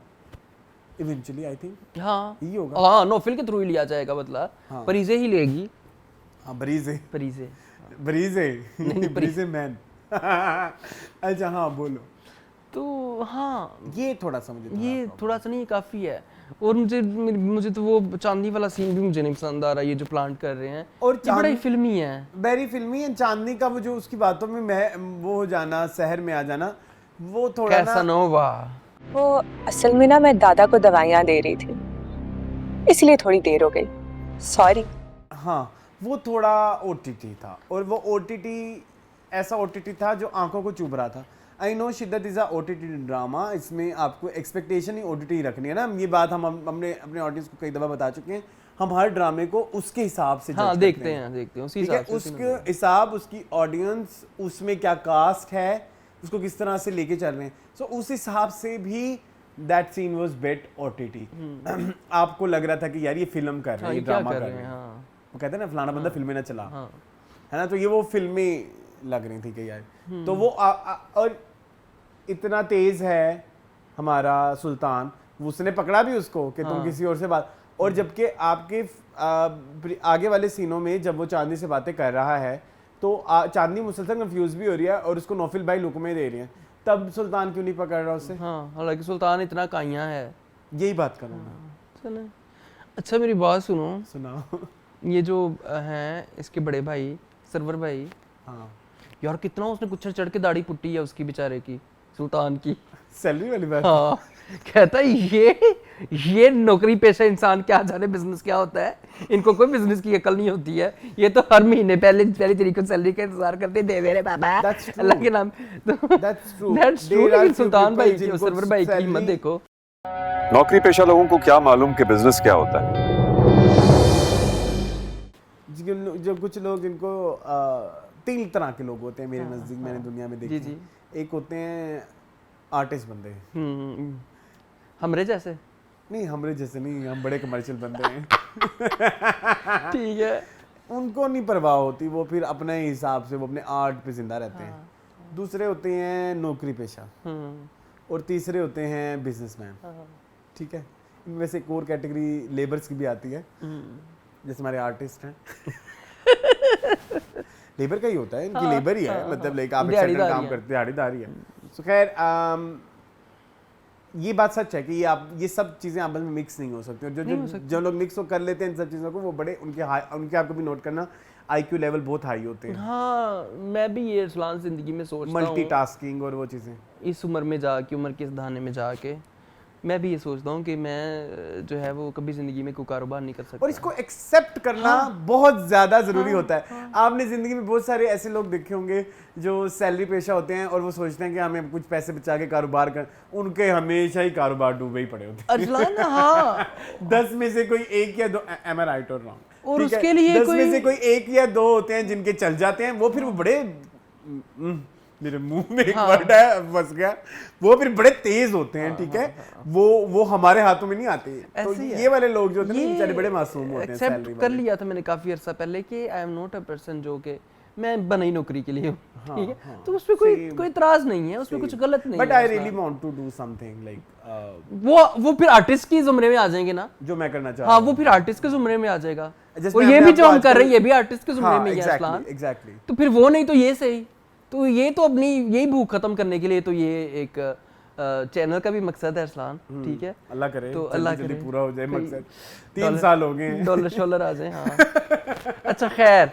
इवेंचुअली, आई थिंक हाँ यही होगा। हाँ नौफिल के थ्रू ही लिया जाएगा बदला। हाँ। परीजे ही लेगी। हाँ, बरीजे परीजे बरीजे नहीं, बरीजे मैन। अच्छा हाँ बोलो। तो हाँ ये थोड़ा समझे ये थोड़ा सा नहीं काफी है। और मुझे तो वो चांदनी वाला सीन भी मुझे नहीं पसंद आ रहा, ये जो प्लांट कर रहे हैं और ये बड़ा ही फिल्मी है। वेरी फिल्मी है। चांदनी का वो जो उसकी बातों में मैं वो हो जाना, शहर में आ जाना, वो थोड़ा कैसा ना नोवा। वो असल में ना मैं दादा को दवाइयाँ दे रही थी, इसलिए थोड़ी देर हो गई, सॉरी। हाँ, वो थोड़ा ओटीटी था, और वो ओटीटी ऐसा ओटीटी था जो आंखों को चुभ रहा था। आई नो शिद्दत इज़ अ ओटीटी ड्रामा, इसमें आपको एक्सपेक्टेशन ही ओटीटी रखनी है ना। ये बात हम हमने अपने ऑडियंस को कई दफ़ा बता चुके हैं। हम हर ड्रामे को उसके हिसाब से हाँ judge देखते करते हैं उसी ठीक है, हिसाब से। उसके हिसाब, उसकी ऑडियंस, उसमें क्या कास्ट है, उसको किस तरह से लेके चल रहे हैं। सो उस हिसाब से भी that scene was bit OTT. आपको लग रहा था कि यार ये फिल्म कर रहे हैं, हाँ, ये ये क्या ड्रामा कर कर रहे रहे हैं। हैं। हाँ वो कहते हैं ना फलाना बंदा फिल्में ना चला, हाँ है ना। तो ये वो फिल्मी लग रही थी कि यार तो वो और इतना तेज है हमारा सुल्तान, उसने पकड़ा भी उसको कि तुम किसी और से बात, और जबकि आपके आगे वाले सीनों में जब वो चांदनी से बातें कर रहा है तो चांदनी मुसलसल कंफ्यूज भी हो रही है और उसको नौफिल भाई लुकमे दे रही है, तब सुल्तान क्यों नहीं पकड़ रहा उससे? हाँ, हालांकि सुल्तान इतना काइयां है। यही बात करूँ मैं। चले, अच्छा मेरी बात सुनो, सुनाओ। ये जो हैं इसके बड़े भाई सरवर भाई, हाँ यार कितना उसने कुछ चढ़ के दाढ़ी पुट्टी है उसकी बेचारे की, सुल्तान की। सैलरी वाली बात। हाँ, कहता है ये नौकरी पेशा इंसान क्या जाने बिजनेस क्या होता है, इनको कोई बिजनेस की अकल नहीं होती है, ये तो हर महीने पहली तारीख को सैलरी का इंतजार करते दे मेरे बाबा अल्लाह के नाम। That's true. लेकिन सुल्तान भाई की और सरवर भाई की हिम्मत देखो। नौकरी पेशा लोगों को क्या मालूम कि बिजनेस क्या होता है। जो कुछ लोग इनको 3 तरह के लोग होते हैं मेरे नजदीक, मैंने दुनिया में देखे। जी। एक होते हैं आर्टिस्ट बंदे, हमरे जैसे नहीं, हमरे जैसे नहीं, हम बड़े कमर्शियल बंदे हैं। ठीक है, उनको नहीं परवाह होती, वो फिर अपने हिसाब से वो अपने आर्ट पे जिंदा रहते हैं। दूसरे होते हैं नौकरी पेशा, और तीसरे होते हैं बिजनेसमैन। ठीक है, इनमें से एक और कैटेगरी लेबर्स की भी आती है, जैसे हमारे आर्टिस्ट हैं। लेबर का ही होता है, इनकी लेबर ही है, मतलब लाइक आप एक सर्टेन काम करते हैं, दिहाड़ीदारी है। सो खैर ये बात सच है कि ये सब चीजें आपस में मिक्स नहीं हो सकती, और जो लोग मिक्स कर लेते हैं इन सब चीजों को, वो बड़े उनके आपको भी नोट करना IQ लेवल बहुत हाई होते हैं। हाँ, मैं भी ये इस्लाम जिंदगी में सोचता हूँ, मल्टीटास्किंग और वो चीजें, इस उम्र में जाके, उम्र के इस दाने में जाके मैं भी ये सोचता हूँ कि मैं जो है वो कभी जिंदगी में कोई कारोबार नहीं कर सकता, और इसको एक्सेप्ट करना बहुत ज्यादा जरूरी होता है। आपने जिंदगी में बहुत सारे ऐसे लोग देखे होंगे जो सैलरी पेशा होते हैं और वो सोचते हैं कि हमें कुछ पैसे बचा के कारोबार कर, उनके हमेशा ही कारोबार डूबे ही पड़े होते हैं। हाँ। 10 में से कोई 1 या 2, am I right or wrong? और उसके लिए 10 में से कोई 1 या 2 होते हैं जिनके चल जाते हैं, वो फिर वो बड़े मेरे मुंह में एक वर्ड है फंस गया, वो फिर बड़े तेज होते हैं। ठीक है, वो हमारे हाथों में नहीं आते। तो ये वाले लोग जो होते हैं बेचारे बड़े मासूम होते हैं। एक्सेप्ट कर लिया था मैंने काफी अर्सा पहले कि आई एम नॉट अ पर्सन जो कि मैं बनाई नौकरी के लिए हूँ। ठीक है, तो उसमें कोई इतराज नहीं है, उसमें कुछ गलत नहीं है। But I really want to do something like वो फिर आर्टिस्ट की जुमरे में आ जाएंगे ना, जो मैं करना चाहता हूँ। हाँ, वो फिर आर्टिस्ट के जुमरे में आ जाएगा, और ये भी जो हम कर रहे हैं ये भी आर्टिस्ट के जुमरे में ही है इस्लाम। एग्जैक्टली। तो फिर वो नहीं तो ये सही, तो ये तो अपनी यही भूख खत्म करने के लिए तो ये एक चैनल का भी मकसद है इस्लाम। ठीक है, अल्लाह करे तो अल्लाह जल्दी करे पूरा हो जाए मकसद। 3 साल हो गए हैं, डॉलर शॉलर आ जाए। हाँ। अच्छा खैर,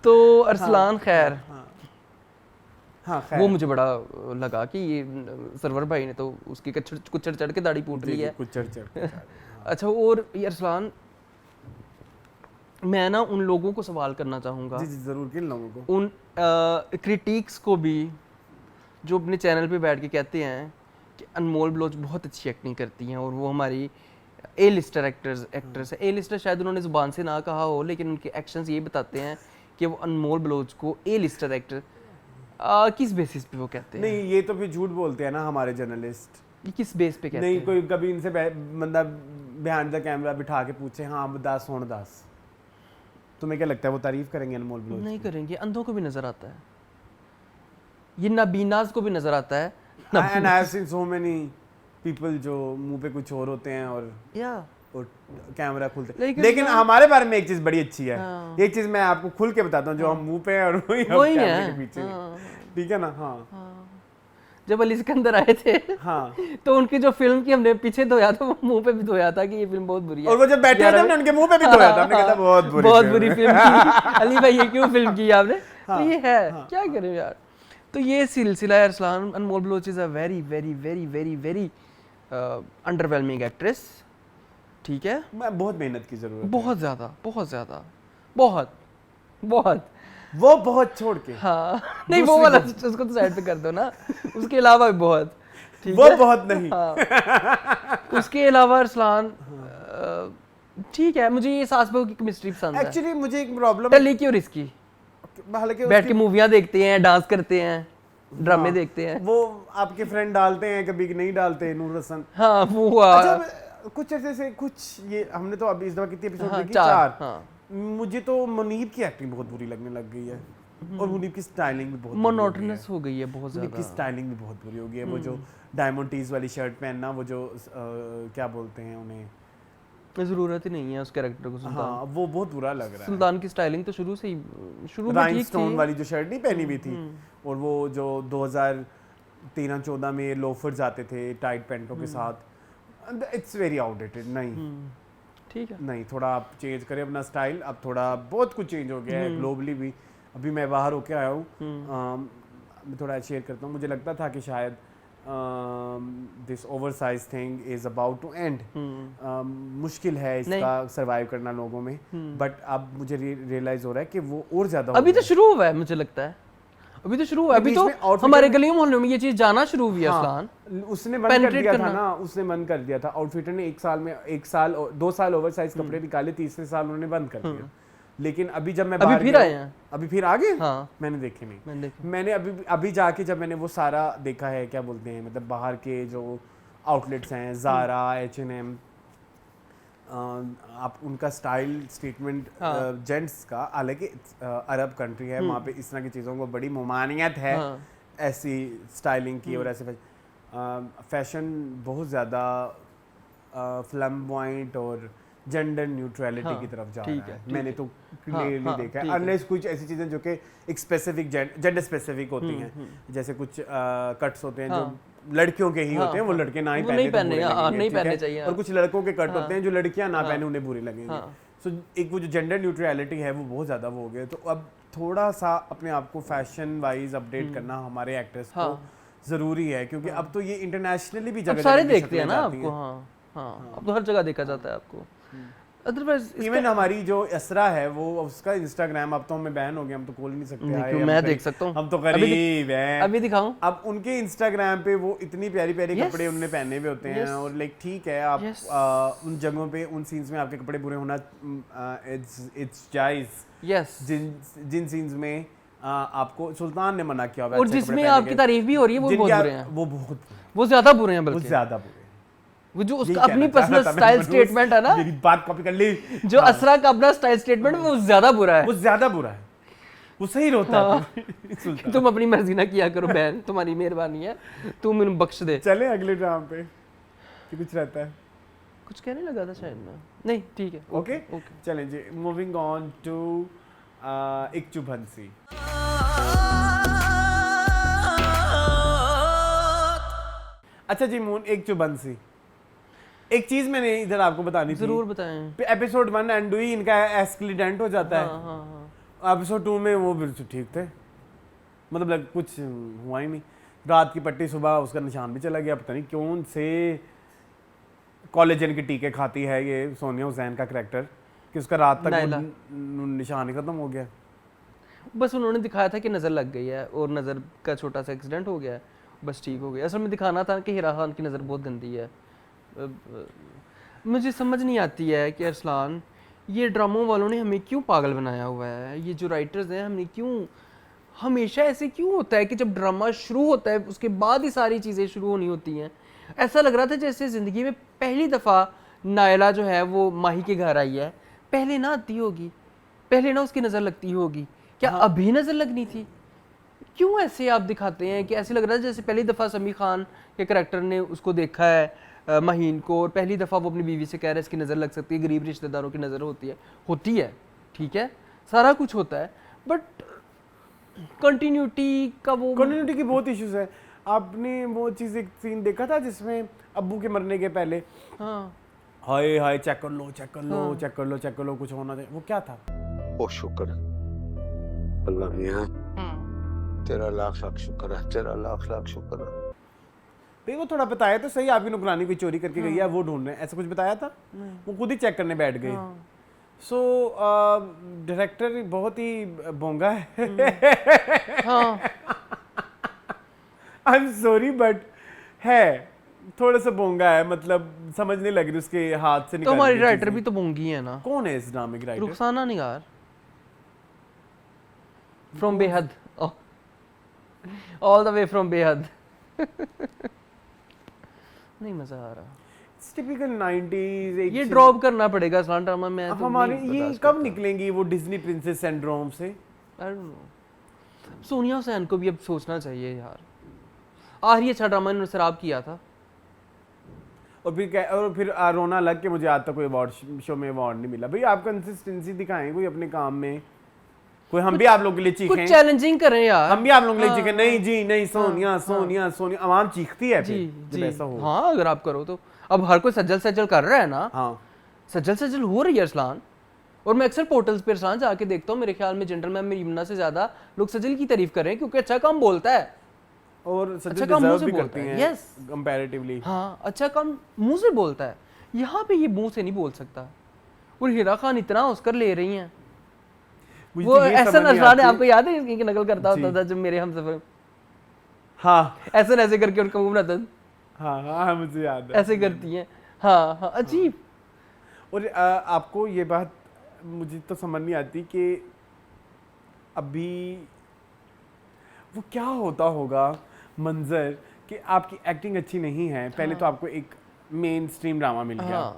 तो अरसलान खैर, हाँ खैर, वो मुझे बड़ा लगा कि ये सरवर भाई ने तो उसकी कुचड़ चढ़ के दाढ़ी पूट ली है। कुचड़ चढ़। अच्छा, और ये अरसलान, मैं ना उन लोगों को सवाल करना चाहूँगा, जी जरूर, किन लोगों को? उन क्रिटिक्स को भी जो अपने चैनल पे बैठ के कहते हैं कि अनमोल बलोच बहुत अच्छी एक्टिंग करती हैं और वो हमारी A-लिस्टर एक्टर्स है। A-लिस्टर शायद उन्होंने ज़ुबान से ना कहा हो, लेकिन उनके एक्शंस ये बताते हैं कि वो अनमोल बलोच को A-लिस्टर एक्टर किस बेसिस पे वो कहते हैं? नहीं, ये तो फिर झूठ बोलते हैं ना हमारे जर्नलिस्ट। ये किस बेस पे कहते नहीं, हैं? कोई कभी इनसे बंदा बिहाइंड द कैमरा बिठा के पूछे, हाँ दास सोन दास, तुम्हें क्या लगता है वो तारीफ करेंगे अनमोल बलोच? नहीं करेंगे। अंधों को भी नजर आता है, ये नाबीनाज को भी नजर आता है। And I have seen so many people जो मुंह पे कुछ और होते हैं और कैमरा खुलते। लेकिन हमारे बारे में एक चीज बड़ी अच्छी है। एक चीज मैं आपको खुल के बताता हूँ, जो हम मुंह पे हैं और वही कैमरे के पीछे। ठीक है ना? हाँ। जब अली सिकंदर आए थे, हाँ, तो उनकी जो फिल्म की हमने पीछे धोया था, वो मुंह पे भी धोया था कि ये फिल्म बहुत बुरी है, और वो जब बैठे थे हमने उनके मुंह पे भी धोया था, हमने कहा था बहुत बुरी फिल्म की। अली भाई ये क्यों फिल्म की आपने? तो ये है, क्या करें यार। तो ये सिलसिला है Arsalan. Anmol Baloch is a very very very very very underwhelming actress. ठीक है, बहुत मेहनत की जरूरत है, बहुत ज्यादा, बहुत ज्यादा, बहुत बहुत वो बहुत छोड़ के, हाँ नहीं वो वाला उसको तो साइड पे कर दो ना, उसके अलावा भी बहुत, ठीक वो है? बहुत नहीं, हाँ। उसके अलावा अरसलान ठीक है, मुझे ये सास बहू की केमिस्ट्री पसंद है। एक्चुअली मुझे एक प्रॉब्लम टली क्यों रिस्की, हालांकि बैठ के मूवियाँ देखते हैं, डांस करते हैं, ड्रामे देखते हैं। वो आपके फ्रेंड डालते हैं, कभी नहीं डालते, नूर हसन। हाँ वो अच्छा, कुछ ऐसे से कुछ ये हमने तो अभी इस दफा कितने एपिसोड देखी? 4। हाँ। मुझे तो मुनीर की एक्टिंग बहुत बुरी लगने लग गई है। और मुनीब की स्टाइलिंग भी बहुत मोनोटोनस हो गई है बहुत मुनीब की ज़्यादा। स्टाइलिंग भी बहुत बुरी हो गई है। वो जो डायमंड टीज वाली शर्ट पहनना, वो जो क्या बोलते हैं उन्हें, ज़रूरत ही नहीं है उस कैरेक्टर को सुल्तान। हाँ वो बहुत बुरा लग रहा है। सुल्तान की स्टाइलिंग तो शुरू से ही शुरू में ठीक राइनस्टोन थी। वाली जो शर्ट नहीं पहनी हुई थी, और वो जो 2013-14 में लोफर्स आते थे टाइट पैंटों के साथ, इट्स वेरी आउटडेटेड। नहीं ठीक है। नहीं, थोड़ा आप चेंज करें अपना स्टाइल। अब थोड़ा बहुत कुछ चेंज हो गया है ग्लोबली भी। अभी मैं बाहर होके आया हूँ, मैं थोड़ा शेयर करता हूँ। मुझे लगता था कि शायद this oversize thing is about to end, मुश्किल है इसका सरवाइव करना लोगों में, बट अब मुझे रियलाइज हो रहा है कि वो और ज्यादा अभी तो शुरू हुआ है मुझे लगता है, अभी तो शुरू हुआ है। अभी तो हमारे गलियों मोहल्लों में ये चीज जाना शुरू हुई है। असलान उसने बंद कर दिया था ना, उसने बंद कर दिया था। आउटफिटर ने 2 साल ओवरसाइज कपड़े निकाले, तीसरे साल उन्होंने बंद कर दिया। लेकिन अभी जब मैं अभी बाहर फिर गया, आए हैं। अभी फिर आ गए। हाँ। मैंने देखे नहीं, मैंने देखा। मैंने अभी जाके जब मैंने वो सारा देखा है, क्या बोलते हैं, मतलब बाहर के जो आउटलेट्स हैं, ज़ारा, H&M, आप उनका स्टाइल स्टेटमेंट जेंट्स का, हालांकि अरब कंट्री है, वहाँ पे इस तरह की चीज़ों को बड़ी ममानियत है, ऐसी स्टाइलिंग की और ऐसे फैशन बहुत ज़्यादा फ्लैम्बॉयंट और जेंडर न्यूट्रलिटी की तरफ जा रहा है। मैंने तो क्लियरली देखा है, अनलेस कुछ ऐसी चीज़ें जो कि एक स्पेसिफिक जेंडर स्पेसिफिक होती हैं, जैसे कुछ कट्स होते हैं जो लड़कियों के ही होते हैं, वो लड़के ना ही पहने चाहिए, और कुछ लड़कों के कट होते हैं जो लड़कियां ना पहने उन्हें बुरे लगेंगे। सो एक वो जो जेंडर न्यूट्रलिटी है वो बहुत ज़्यादा वो हो गया। तो अब थोड़ा सा अपने आप को फैशन वाइज अपडेट करना हमारे एक्टर्स को ज़रूरी है, क्योंकि अब तो ये इंटरनेशनली भी जगह सारे देखते हैं ना आपको। हाँ, अब तो हर जगह देखा जाता है आपको। अदरवाइज इवन हमारी जो असरा है, वो उसका इंस्टाग्राम अब तो हमें बैन हो गया, हम तो खोल नहीं सकते। मैं देख सकता हूँ, हम तो करीब हैं। अभी दिखाऊं? अब उनके इंस्टाग्राम पे वो इतनी प्यारी प्यारी कपड़े उन्होंने पहने हुए होते हैं, और लाइक ठीक है, आप उन जगहों पे उन सीन्स में आपके कपड़े बुरे होना इट्स जायज। यस, जिन सीन्स में आपको सुल्तान ने मना किया, और जिसमें आपकी तारीफ भी हो रही है, वो बहुत बुरे हैं, वो ज्यादा बुरे हैं, बल्कि ज्यादा बुरे। वो जो उसका अपनी पर्सनल स्टाइल स्टेटमेंट है ना, मेरी बात कॉपी कर ली, जो असरा का अपना स्टाइल स्टेटमेंट वो ज्यादा बुरा है, वो ज्यादा बुरा है, वो सही रोता है। तुम अपनी मर्जी ना किया करो बहन, तुम्हारी मेहरबानी है, तुम मुझे बख्श दे। चले अगले ड्राम पे कि कुछ रहता है, कुछ कहने लगा था शायद मैं, नहीं ठीक है, ओके चलें जी। मूविंग ऑन टू इक्चू भंसी। अच्छा जी मून, इक्चू भंसी, एक चीज मैंने इधर आपको बतानी थी, जरूर बताएं। एपिसोड 1 एंड 2 इनका एस्केलेडेंट हो जाता है। एपिसोड 2 में वो बिल्कुल ठीक थे, मतलब कुछ हुआ ही नहीं। रात की पट्टी, सुबह उसका निशान भी चला गया, पता नहीं कौन से कॉलेजन के टीके खाती है ये सोनिया हुसैन का करैक्टर, कि उसका रात तक निशान ही खत्म हो गया। बस उन्होंने दिखाया था कि नज़र लग गई है और नज़र का छोटा सा एक्सीडेंट हो गया है, बस ठीक हो गया। असल में दिखाना था कि हिरा खान की नज़र बहुत गंदी है। मुझे समझ नहीं आती है कि अरसलान, ये ड्रामों वालों ने हमें क्यों पागल बनाया हुआ है, ये जो राइटर्स हैं, हमने क्यों हमेशा ऐसे क्यों होता है कि जब ड्रामा शुरू होता है उसके बाद ही सारी चीज़ें शुरू होनी होती हैं। ऐसा लग रहा था जैसे ज़िंदगी में पहली दफ़ा नायला जो है वो माही के घर आई है, पहले ना आती होगी, पहले ना उसकी नज़र लगती होगी, क्या अभी नज़र लगनी थी? क्यों ऐसे आप दिखाते हैं कि ऐसे लग रहा है जैसे पहली दफ़ा समी खान के करैक्टर ने उसको देखा है महीन को, और पहली दफ़ा वो अपनी बीवी से कह रहा है इसकी नज़र लग सकती है, गरीब रिश्तेदारों की नज़र होती है, ठीक है, सारा कुछ होता है, बट कंटिन्यूटी का वो कंटिन्यूटी की बहुत इश्यूज है। आपने वो चीज़ एक सीन देखा था जिसमें अब्बू के मरने के पहले हाय हाय चेक कर लो चेक कर लो चेक कर लो चेक कर लो, कुछ होना चाहिए, वो क्या था? ओ शुक्र अल्लाह मियां, तेरा लाख लाख शुक्र है, तेरा लाख लाख शुक्र है। भाई वो थोड़ा बताया तो सही, आपकी नुकरानी कोई चोरी करके गई है, वो ढूंढ रहे हैं, ऐसा कुछ बताया था? वो खुद ही चेक करने बैठ गए। सो डायरेक्टर बहुत ही बोंगा है। आई एम सॉरी बट है थोड़ा सा बोंगा है, मतलब समझ नहीं लग रही उसके हाथ से। तो हमारी राइटर भी तो बोंगी है ना। कौन है इस ड्रामे की राइटर? रुखसाना निगार फ्रॉम बेहद, ऑल द वे फ्रॉम बेहद। नहीं मजा आ रहा, टिपिकल 90s। ये ड्रॉप करना पड़ेगा ड्रामा में। हमारे ये कब निकलेंगी वो डिज्नी प्रिंसेस सिंड्रोम से? I don't know. Sonia Hussain को भी अब सोचना चाहिए यार, आखिरी अच्छा ड्रामा इन्होंने शराब किया था। और फिर रोना लग के मुझे आज तक कोई अवार्ड शो में अवार्ड नहीं मिला। भाई आप कंसिस्टेंसी दिखाएं कोई अपने काम में, कोई हम भी आप लोगों के लिए चीखें, कुछ चैलेंजिंग करें यार, हम भी आप लोगों के लिए चीखें। नहीं जी नहीं, सोनिया सोनिया सोनिया, आवाम चीखती है फिर जब ऐसा हो। हाँ अगर आप करो तो, अब हर कोई सज्जल सज्जल कर रहा है ना, हाँ सज्जल सज्जल हो रही है अरसलान। और मैं अक्सर पोर्टल्स पे अरसलान जाके देखता हूँ, मेरे ख्याल में जेंटलमैन में यमुना से ज्यादा लोग सज्जल की तारीफ कर रहे हैं क्योंकि अच्छा काम बोलता है और सज्जल अच्छा काम मुंह डिजर्व से भी बोलता करती है। हैं यस कंपैरेटिवली। हाँ अच्छा काम मुंह से बोलता है, यहाँ पे ये मुंह से नहीं बोल सकता। और हिरा खान इतना ऑस्कर ले रही हैं। मुझे वो तो ये एहसन समझ नहीं अरसलान आती। आपको याद है इसकी नकल करता होता था जब मेरे हमसफर, हाँ ऐसे ऐसे करके उनका मुंह बनाता था, हाँ हाँ मुझे याद है। ऐसे करती हैं। हाँ हाँ अजीब। और आपको ये बात मुझे तो समझ नहीं आती कि अभी वो क्या होता होगा मंजर कि आपकी एक्टिंग अच्छी नहीं है। पहले तो आपको एक मेन स्ट्रीम ड्रामा मिल गया,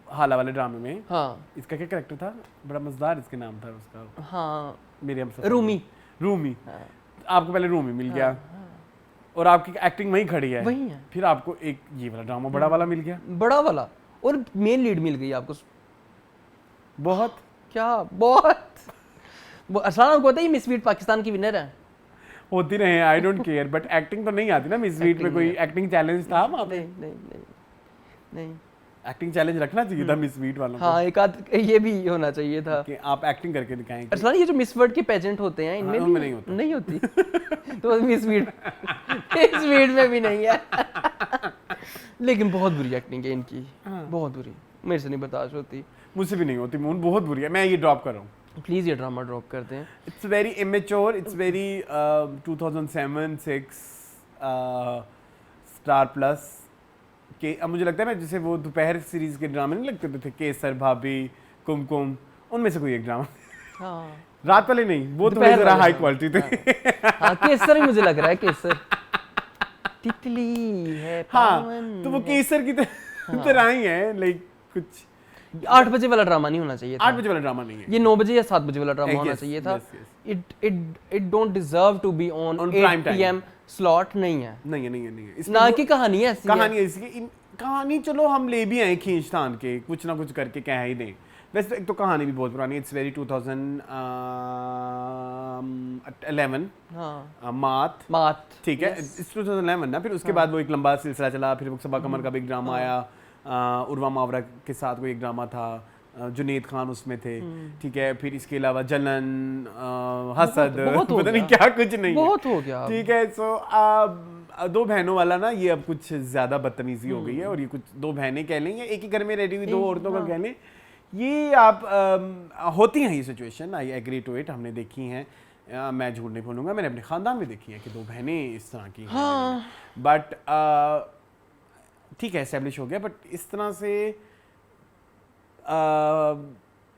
हाला वाले ड्रामे में। हाँ इसका क्या कैरेक्टर था, बड़ा मजेदार इसके नाम था उसका, हाँ मेरे हम रूमी। रूमी आपको पहले रूमी मिल गया और आपकी एक्टिंग वहीं खड़ी है, वही है। फिर आपको एक ये वाला ड्रामा बड़ा वाला मिल गया, बड़ा वाला, और मेन लीड मिल गई आपको। बहुत क्या बहुत अरसलान आपको पता है ये मिस वीट पाकिस्तान की विनर है। होती रहे, I don't care, but acting तो नहीं आती ना। मिस वीट में कोई एक्टिंग चैलेंज था वहाँ पे? नहीं नहीं नहीं नहीं। एक्टिंग चैलेंज रखना चाहिए था मिस वीट वालों को। हाँ एक आध ये भी होना चाहिए था कि आप एक्टिंग करके दिखाएं। अरसलान ये जो मिस वर्ल्ड के पेजेंट होते हैं इनमें उनमें भी नहीं होता। होती तो मिस वीट में भी नहीं है। लेकिन बहुत बुरी एक्टिंग है इनकी, बहुत बुरी, मेरे से नहीं बर्दाश्त होती। मुझसे भी नहीं होती मून, बहुत बुरी है। मैं ये ड्रॉप कर रहा हूँ, प्लीज ये ड्रामा ड्रॉप कर दें। It's very immature, it's very 2007-6 star plus के। अब मुझे लगता है मैं जैसे वो दोपहर सीरीज के ड्रामे नहीं लगते थे, केसर, भाभी, कुमकुम, उनमें से कोई एक ड्रामा। हाँ रात वाले नहीं, वो थोड़े दोपहर जरा वाले, हाई हाँ। क्वालिटी थे। हाँ केसर ही मुझे लग रहा है, केसर तितली है हाँ पावन तो वो है। केसर की तरह ही है, लाइक कुछ 8 बजे वाला ड्रामा नहीं होना चाहिए था। 8 बजे वाला ड्रामा नहीं है ये 9 बजे या 7 बजे वाला ड्रामा Yes, होना yes, चाहिए था। yes, it don't deserve to be on On 8 prime time. PM slot नहीं है। नहीं है, नहीं है, नहीं है। इसमें ना वो- की कहानी है ऐसी कहानी है इसकी, कहानी चलो हम ले भी आए खींचतान के, कुछ ना कुछ करके कह ही दें। वैसे तो एक तो कहानी भी बहुत पुरानी है, इट्स वेरी 2011 हाँ मात, ठीक है, इट्स 2011 ना। फिर उसके बाद वो एक लंबा सिलसिला चला, फिर वो सबा कमर का भी एक ड्रामा आया, उर्वा मावरा के साथ कोई एक ड्रामा था, जुनेद खान उसमें थे, ठीक है। फिर इसके अलावा जलन, हसद, बहुत हो पता नहीं गया। क्या कुछ नहीं है। बहुत हो गया। ठीक है। सो दो बहनों वाला ना ये अब कुछ ज्यादा बदतमीजी हो गई है, और ये कुछ दो बहनें कह लें या एक ही घर में रहती हुई दो औरतों का कह लें, ये आप होती हैं ये situation, I agree to it, हमने देखी हैं। मैं झूठ नहीं बोलूँगा, मैंने अपने ख़ानदान में देखी है कि दो बहनें इस तरह की हैं। बट ठीक है, एस्टेब्लिश हो गया, बट इस तरह से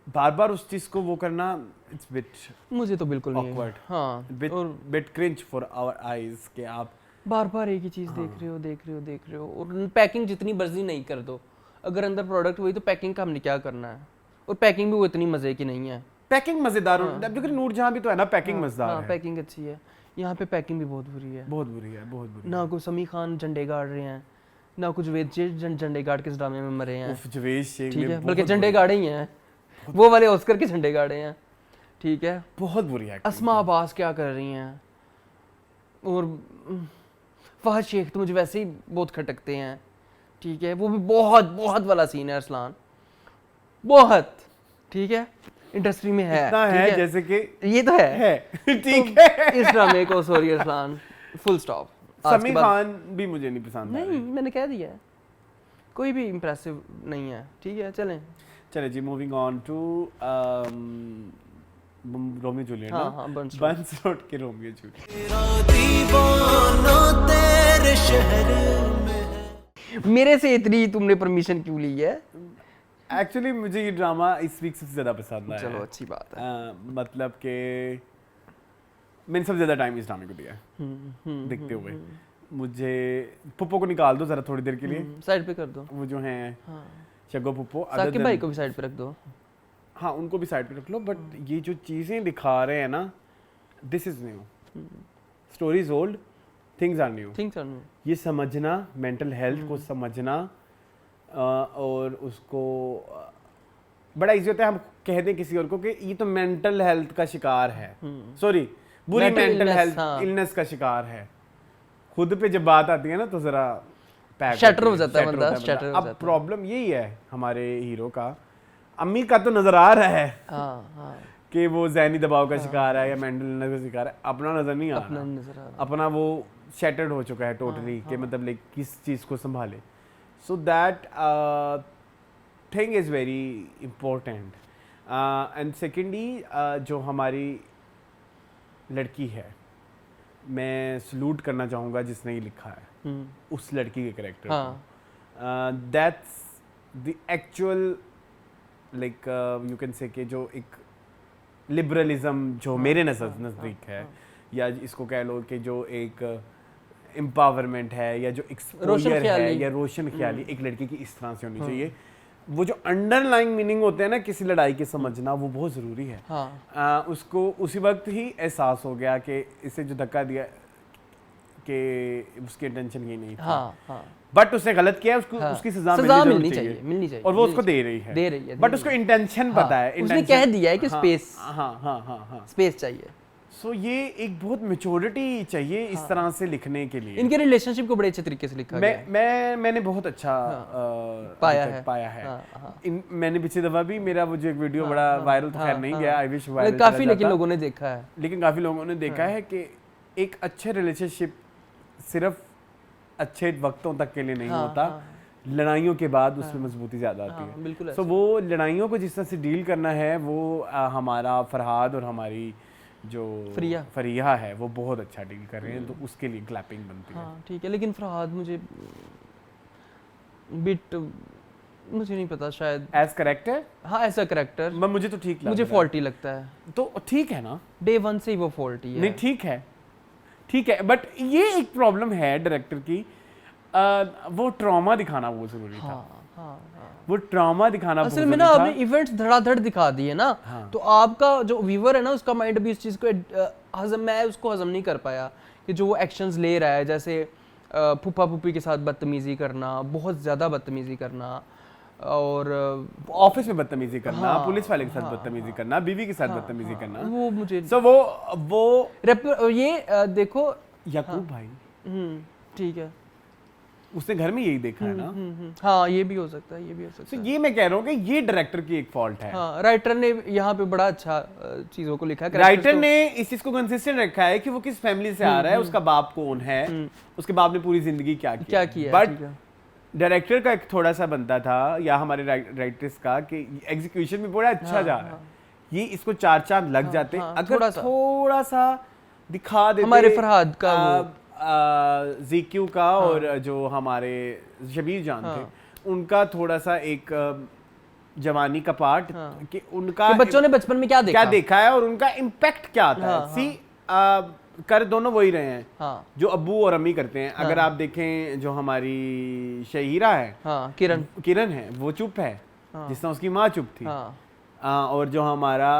बार बार उस चीज़ को वो करना, इट्स बिट मुझे तो बिल्कुल नहीं awkward. हाँ bit cringe for our eyes कि आप बार बार एक ही चीज देख रहे हो और पैकिंग जितनी मर्जी नहीं कर दो, अगर अंदर प्रोडक्ट हुई तो पैकिंग का हमने क्या करना है। और पैकिंग भी वो इतनी मजे की नहीं है। पैकिंग मजेदार हो, क्योंकि नूरजहां भी तो है ना, पैकिंग मजेदार है। पैकिंग अच्छी है, यहाँ पे पैकिंग भी बहुत बुरी है, बहुत बुरी है, बहुत बुरी। ना कुछ समी खान झंडे गाड़ रहे हैं, ना कुछ वेद झंडे गाड़ के इस ड्रामे में मरे हैं, उफ, जवेद शेख ठीक ने है, बहुत बल्कि झंडे बुरी- गाड़े ही हैं, वो वाले ऑस्कर के झंडे गाड़े हैं, ठीक है। बहुत बुरी है। अस्मा अब्बास क्या कर रही हैं, और फहद शेख तो मुझे वैसे ही बहुत खटकते हैं, ठीक है। वो भी बहुत बहुत वाला सीन है अरसलान, बहुत, ठीक है, इंडस्ट्री में है, इतना ठीक है जैसे कि ये तो है ठीक है। इस ड्रामे को सॉरी अरसलान, फुल स्टॉप। समी खान भी मुझे नहीं पसंद आ नहीं, रहे। मैंने कह दिया है, कोई भी इम्प्रेसिव नहीं है, ठीक है। चलें, चले जी, moving on to Romeo Juliet. हाँ हाँ, बंस रोड के रोमियो जूलियट। मेरे से इतनी तुमने परमिशन क्यों ली है? एक्चुअली मुझे ये ड्रामा इस वीक सबसे ज्यादा पसंद आया। चलो अच्छी बात है। मतलब कि मैंने सबसे ज्यादा टाइम इस ड्रामे को दिया है देखते हुए। मुझे पुप्पो को निकाल दो जरा थोड़ी देर के लिए, साइड पे कर दो, वो जो हैं हाँ। शगो पुप्पो, साकिब भाई को भी साइड पे रख दो। हाँ उनको भी साइड पे रख लो, बट ये जो चीजें दिखा रहे हैं ना, this is new, story is old, things are new. Things are new. ये समझना, मेंटल हेल्थ को समझना और उसको बड़ा इजी होता है। हम कह दें किसी और को कि ये तो मेंटल हेल्थ का शिकार है, सॉरी बुरी Mental मेंटल illness, हेल्थ हाँ। इलनेस का शिकार है, खुद पे जब बात आती है ना तो जरा Shatter हो जाता है बंदा, shatter हो अब जाता है। प्रॉब्लम यही है हमारे हीरो का, अम्मी का तो नजर आ रहा है हाँ कि वो ज़हनी दबाव का शिकार है या मेंटल इलनेस का शिकार है, अपना नजर नहीं आ अपना रहा, नजर आ रहा। अपना वो शैटर्ड हो चुका है टोटली कि मतलब लाइक किस चीज़ को संभाले। So that thing is very important. And secondly जो हमारी लड़की है, मैं सलूट करना चाहूँगा जिसने ये लिखा है उस लड़की के करेक्टर को। That's the actual like you can say कि जो एक लिबरलिज्म जो मेरे नज़दीक है, या इसको कह लो कि जो एक एम्पावरमेंट है या जो एक्सपोजर है या रोशन ख्याली एक लड़की की इस तरह से होनी चाहिए। वो जो अंडरलाइंग मीनिंग होते हैं ना किसी लड़ाई के समझना, वो बहुत ज़रूरी है। उसको उसी वक्त ही एहसास हो गया कि इसे जो धक्का दिया कि उसकी इंटेंशन ये नहीं था, बट उसने गलत किया, उसको उसकी सजा मिलनी चाहिए और वो उसको दे रही है, बट उसको इंटेंशन पता है, उसने कह दिया है कि स्पेस स्पेस चाहिए। सो ये एक बहुत मैच्योरिटी चाहिए इस तरह से लिखने के लिए। इनके रिलेशनशिप को बड़े अच्छे तरीके से लिखा गया है। मैंने बहुत अच्छा पाया है। मैंने पिछली दफा भी मेरा वो जो एक वीडियो बड़ा वायरल तो खैर नहीं गया, आई विश वायरल काफी, लेकिन लोगों ने देखा है, लेकिन काफी लोगों ने देखा है कि एक अच्छे रिलेशनशिप सिर्फ अच्छे वक्तों तक के लिए नहीं होता, लड़ाइयों के बाद उसमें मजबूती ज्यादा आती है। सो वो लड़ाइयों को जिस तरह से डील करना है वो हमारा फरहाद और हमारी जो फरिया है वो बहुत अच्छा डील कर रहे हैं, तो उसके लिए क्लैपिंग बनती है। ठीक है, लेकिन फरहाद मुझे बिट मुझे नहीं पता, शायद एज करेक्टर, हाँ ऐसा करेक्टर मुझे तो ठीक लगता है, मुझे फॉल्टी लगता है। तो ठीक है ना, डे वन से ही वो फॉल्टी है। नहीं ठीक है, बट ये एक प्रॉब्लम है डायरेक्टर की, वो ट्रॉमा दिखाना वो जरूरी था। वो ट्रॉमा दिखाना असल में ना आपने इवेंट्स धड़ाधड़ दिखा दिए ना, तो आपका जो व्यूअर है ना उसका माइंड भी इस चीज़ को मैं उसको हजम नहीं कर पाया कि जो वो एक्शंस ले रहा है, जैसे फूफा फूफी के साथ बदतमीजी करना, बहुत ज़्यादा बदतमीजी करना, और ऑफिस में बदतमीजी करना, पुलिस वाले के साथ बदतमीजी करना, बीवी के साथ बदतमीजी करना, वो मुझे वो ये देखो याकूब भाई, ठीक है, उसने घर में यही देखा है ना। हाँ ये भी हो सकता है, ये भी हो सकता है। ये मैं कह रहा हूँ कि ये डायरेक्टर की एक फॉल्ट है। हाँ, राइटर ने यहाँ पे बड़ा अच्छा चीजों को लिखा है। राइटर ने इस चीज को कंसिस्टेंट रखा है कि वो किस फैमिली से आ रहा है, उसका बाप कौन है, उसके बाप ने पूरी जिंदगी क्या किया, बट डायरेक्टर का एक थोड़ा सा बनता था या हमारे राइटर्स का कि एग्जीक्यूशन में बड़ा अच्छा जा रहा है, ये इसको 4 चांद लग जाते अगर थोड़ा सा दिखा देते हमारे फरहाद का ज़ीक्यू का और जो हमारे शबीर जान थे उनका थोड़ा सा एक जवानी का पार्ट कि उनका कि बच्चों ने बचपन में क्या देखा है और उनका इम्पैक्ट क्या आता है। सी कर दोनों वही रहे हैं जो अब्बू और अम्मी करते हैं। अगर आप देखें जो हमारी शहीरा है, किरण है, वो चुप है जिस तरह उसकी माँ चुप थी, और जो हमारा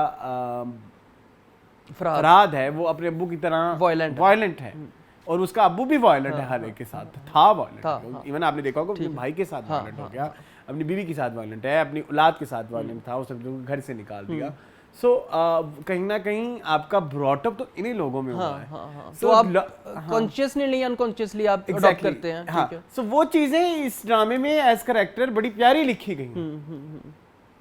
फरहाद है वो अपने अब्बू की तरह वायलेंट है और उसका अब्बू भी वायलेंट है, हर एक के साथ था वायलेंट। इवन आपने देखा होगा अपने भाई के साथ वायलेंट हो गया, अपनी बीवी के साथ वायलेंट है, अपनी औलाद के साथ वायलेंट था, उसने घर से निकाल दिया। सो कहीं ना कहीं आपका ब्रॉटअप तो इन्हीं लोगों में हुआ है। तो आप कॉन्शियसली नहीं अनकॉन्शियसली आप अडॉप्ट करते हैं। सो वो चीजें इस ड्रामे में एज कैरेक्टर बड़ी प्यारी लिखी गई,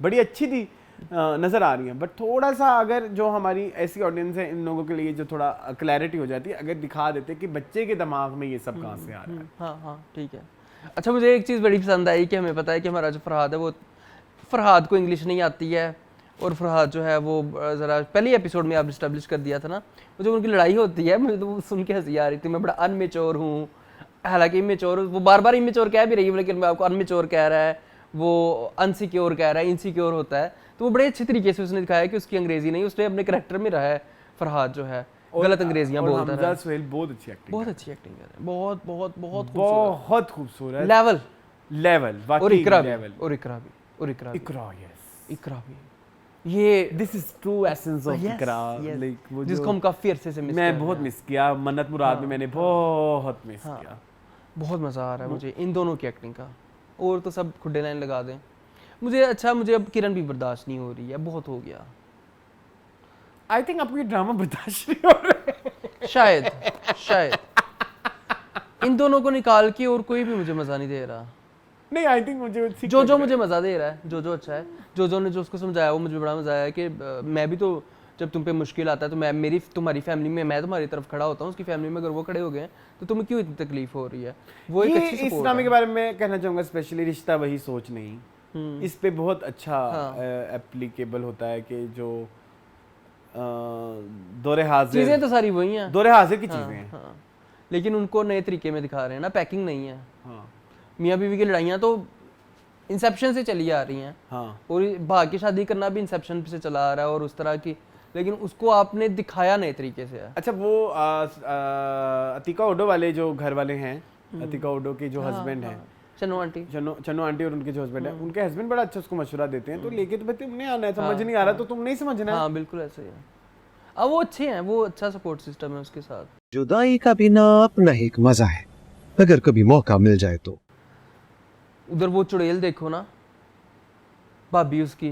बड़ी अच्छी थी, नजर आ रही है। बट थोड़ा सा अगर जो हमारी ऐसी ऑडियंस है इन लोगों के लिए जो थोड़ा क्लैरिटी हो जाती है, अगर दिखा देते कि बच्चे के दिमाग में ये सब कहाँ से आ रहा है। हाँ ठीक है। अच्छा, मुझे एक चीज़ बड़ी पसंद आई कि हमें पता है कि हमारा जो फरहाद है वो फरहाद को इंग्लिश नहीं आती है, और फरहाद जो है वो ज़रा पहले एपिसोड में आप इस्टेब्लिश कर दिया था ना, वो जो उनकी लड़ाई होती है मुझे तो सुन के हंसी आ रही थी। मैं बड़ा अनमेच्योर हूँ, हालांकि इमेच्योर, वो बार बार इमेच्योर कह भी रही है, लेकिन मैं आपको अनमेच्योर कह रहा है, वो अनसिक्योर कह रहा है, इनसिक्योर होता है। तो वो बड़े अच्छे तरीके से उसने दिखाया कि उसकी अंग्रेजी नहीं, उसने अपने कैरेक्टर में रहा है फरहाद जो है गलत अंग्रेजियां बोलता है। सुहेल बहुत अच्छी एक्टिंग कर रहा है, बहुत बहुत बहुत बहुत खूबसूरत लेवल और इकरा भी ये this is true essence of Iqra, like वो जिसको हम काफी अरसे से मिस मैं बहुत मिस किया। मन्नत मुराद में मैंने बहुत मिस किया। बहुत मजा आ रहा है मुझे इन दोनों की एक्टिंग का, और तो सब खुड्डे लाइन लगा दें। मुझे अब किरण भी बर्दाश्त नहीं हो रही है, बहुत हो गया। आई थिंक आपको ये ड्रामा बर्दाश्त नहीं हो रहा है। शायद इन दोनों को निकाल के और कोई भी मुझे मजा नहीं दे रहा। नहीं, आई थिंक मुझे जो मुझे मजा दे रहा है, जो अच्छा है, जो ने जो उसको समझाया वो मुझे बड़ा मजा आया कि मैं भी तो जब तुम पे मुश्किल आता है तो मैं तुम्हारी फैमिली में मैं तुम्हारी तरफ खड़ा होता हूँ, उसकी फैमिली में अगर वो खड़े हो गए तो तुम्हें क्यों इतनी तकलीफ हो रही है। वो एक अच्छी इस ड्रामे के बारे में कहना चाहूंगा, स्पेशली रिश्ता वही सोच नहीं, इस पे बहुत अच्छा एप्लीकेबल होता है कि जो दौरे हाजिर चीजें तो सारी वही हैं, दौरे हाजिर की चीजें हैं, लेकिन उनको नए तरीके में दिखा रहे हैं ना, पैकिंग नहीं है। मियाँ बीवी की लड़ाइयाँ तो इंसेप्शन से चली आ रही हैं, और भाग की शादी करना भी इंसेप्शन से चला आ रहा है और उस तरह की, लेकिन उसको आपने दिखाया नए तरीके से है। अच्छा, वो अतिका ओडो वाले जो घर वाले हैं, अतिका ओडो के जो हस्बैंड हैं, चन्नू आंटी और उनके जो हस्बैंड है, उनके हस्बैंड बड़ा अच्छा उसको मशवरा देते हैं, तो लेके तो भाई तुमने आना है, समझ नहीं आ रहा तो तुम नहीं समझना है। हाँ बिल्कुल ऐसे ही है। अब वो अच्छे हैं, वो अच्छा सपोर्ट सिस्टम है उसके साथ। जुदाई का भी ना अपना ही एक मजा है, अगर कभी मौका मिल जाए तो। उधर वो चुड़ैल देखो ना, भाभी उसकी।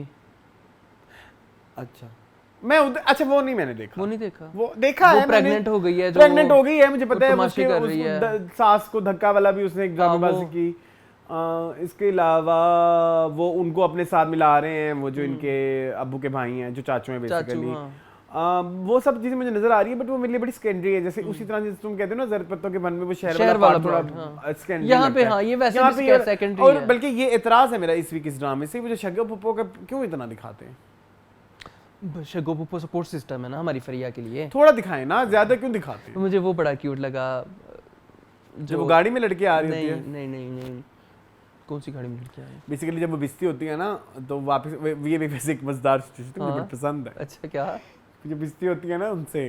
अच्छा, मैं उधर, अच्छा वो नहीं मैंने देखा, वो नहीं देखा, वो देखा है, प्रेग्नेंट हो गई है, प्रेग्नेंट हो गई है, मुझे पता है। उसके कर रही है सास को धक्का वाला भी उसने एक ड्रामेबाजी की। इसके अलावा वो उनको अपने साथ मिला रहे हैं, वो जो इनके अब्बू के भाई हैं, जो चाचू हैं बेसिकली। वो सब चीजें मुझे नजर आ रही है, बट वो मेरे लिए बड़ी स्कैंडरी है। जैसे उसी तरह जैसे तुम कहते हो ना, ज़रपत्तों के वन में वो शहर वाला थोड़ा स्कैंडरी यहाँ पे। हाँ, ये वैसे भी सेकेंडरी है। और बल्कि ये एतराज है मेरा इस वीक इस ड्रामे से, मुझे शग्गो पुप्पो का क्यों इतना दिखाते हैं। शग्गो पुप्पो सपोर्ट सिस्टम है ना हमारी फरिया के लिए, थोड़ा दिखाएं ना, ज्यादा क्यों दिखाते हैं। मुझे वो बड़ा क्यूट लगा जब वो गाड़ी में लड़के आ रही होती है। नहीं, कौन सी गाड़ी में लड़के आ रही है? बेसिकली जब वो बिस्ती होती है ना, तो वापस ये भी वैसे एक मजेदार सिचुएशन मुझे पसंद है। अच्छा, क्या? जो बिस्ती होती है ना उनसे,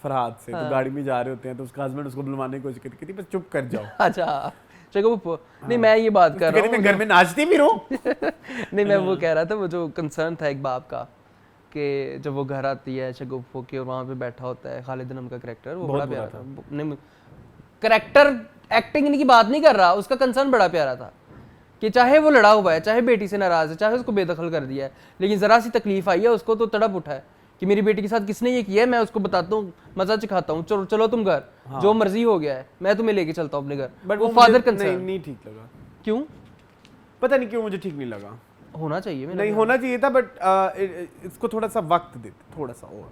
फरहाद से, तो गाड़ी में जा रहे होते हैं, तो उसका हस्बैंड उसको बुलवाने की कोशिश करती है, बस चुप कर जाओ। अच्छा, शग्गो पुप्पो। नहीं, मैं ये बात कर रहा हूँ, मैं घर में नाचती भी रहूं। नहीं, मैं वो कह रहा था, वो जो कंसर्न था एक बाप का, कि जब वो घर आती है शग्गो पुप्पो के और वहाँ पे बैठा होता है खालिद अनम का कैरेक्टर, वो बड़ा प्यारा था। नहीं, कैरेक्टर एक्टिंग की बात नहीं कर रहा, उसका कंसर्न बड़ा प्यारा था कि चाहे वो लड़ा हुआ है, चाहे बेटी से नाराज है, चाहे उसको बेदखल कर दिया है, लेकिन जरा सी तकलीफ आई है उसको तो तड़प उठा है कि मेरी बेटी के साथ किसने ये किया है, मैं उसको बताता हूँ, मजा चिखाता हूँ, चलो तुम घर, जो मर्जी हो गया है, मैं तुम्हें लेके चलता हूँ अपने घर। बट वो फादर कंसर्न नहीं ठीक लगा। क्यों? पता नहीं क्यों मुझे ठीक नहीं लगा। होना चाहिए, नहीं होना चाहिए था, बट इसको थोड़ा सा वक्त देते, थोड़ा सा और।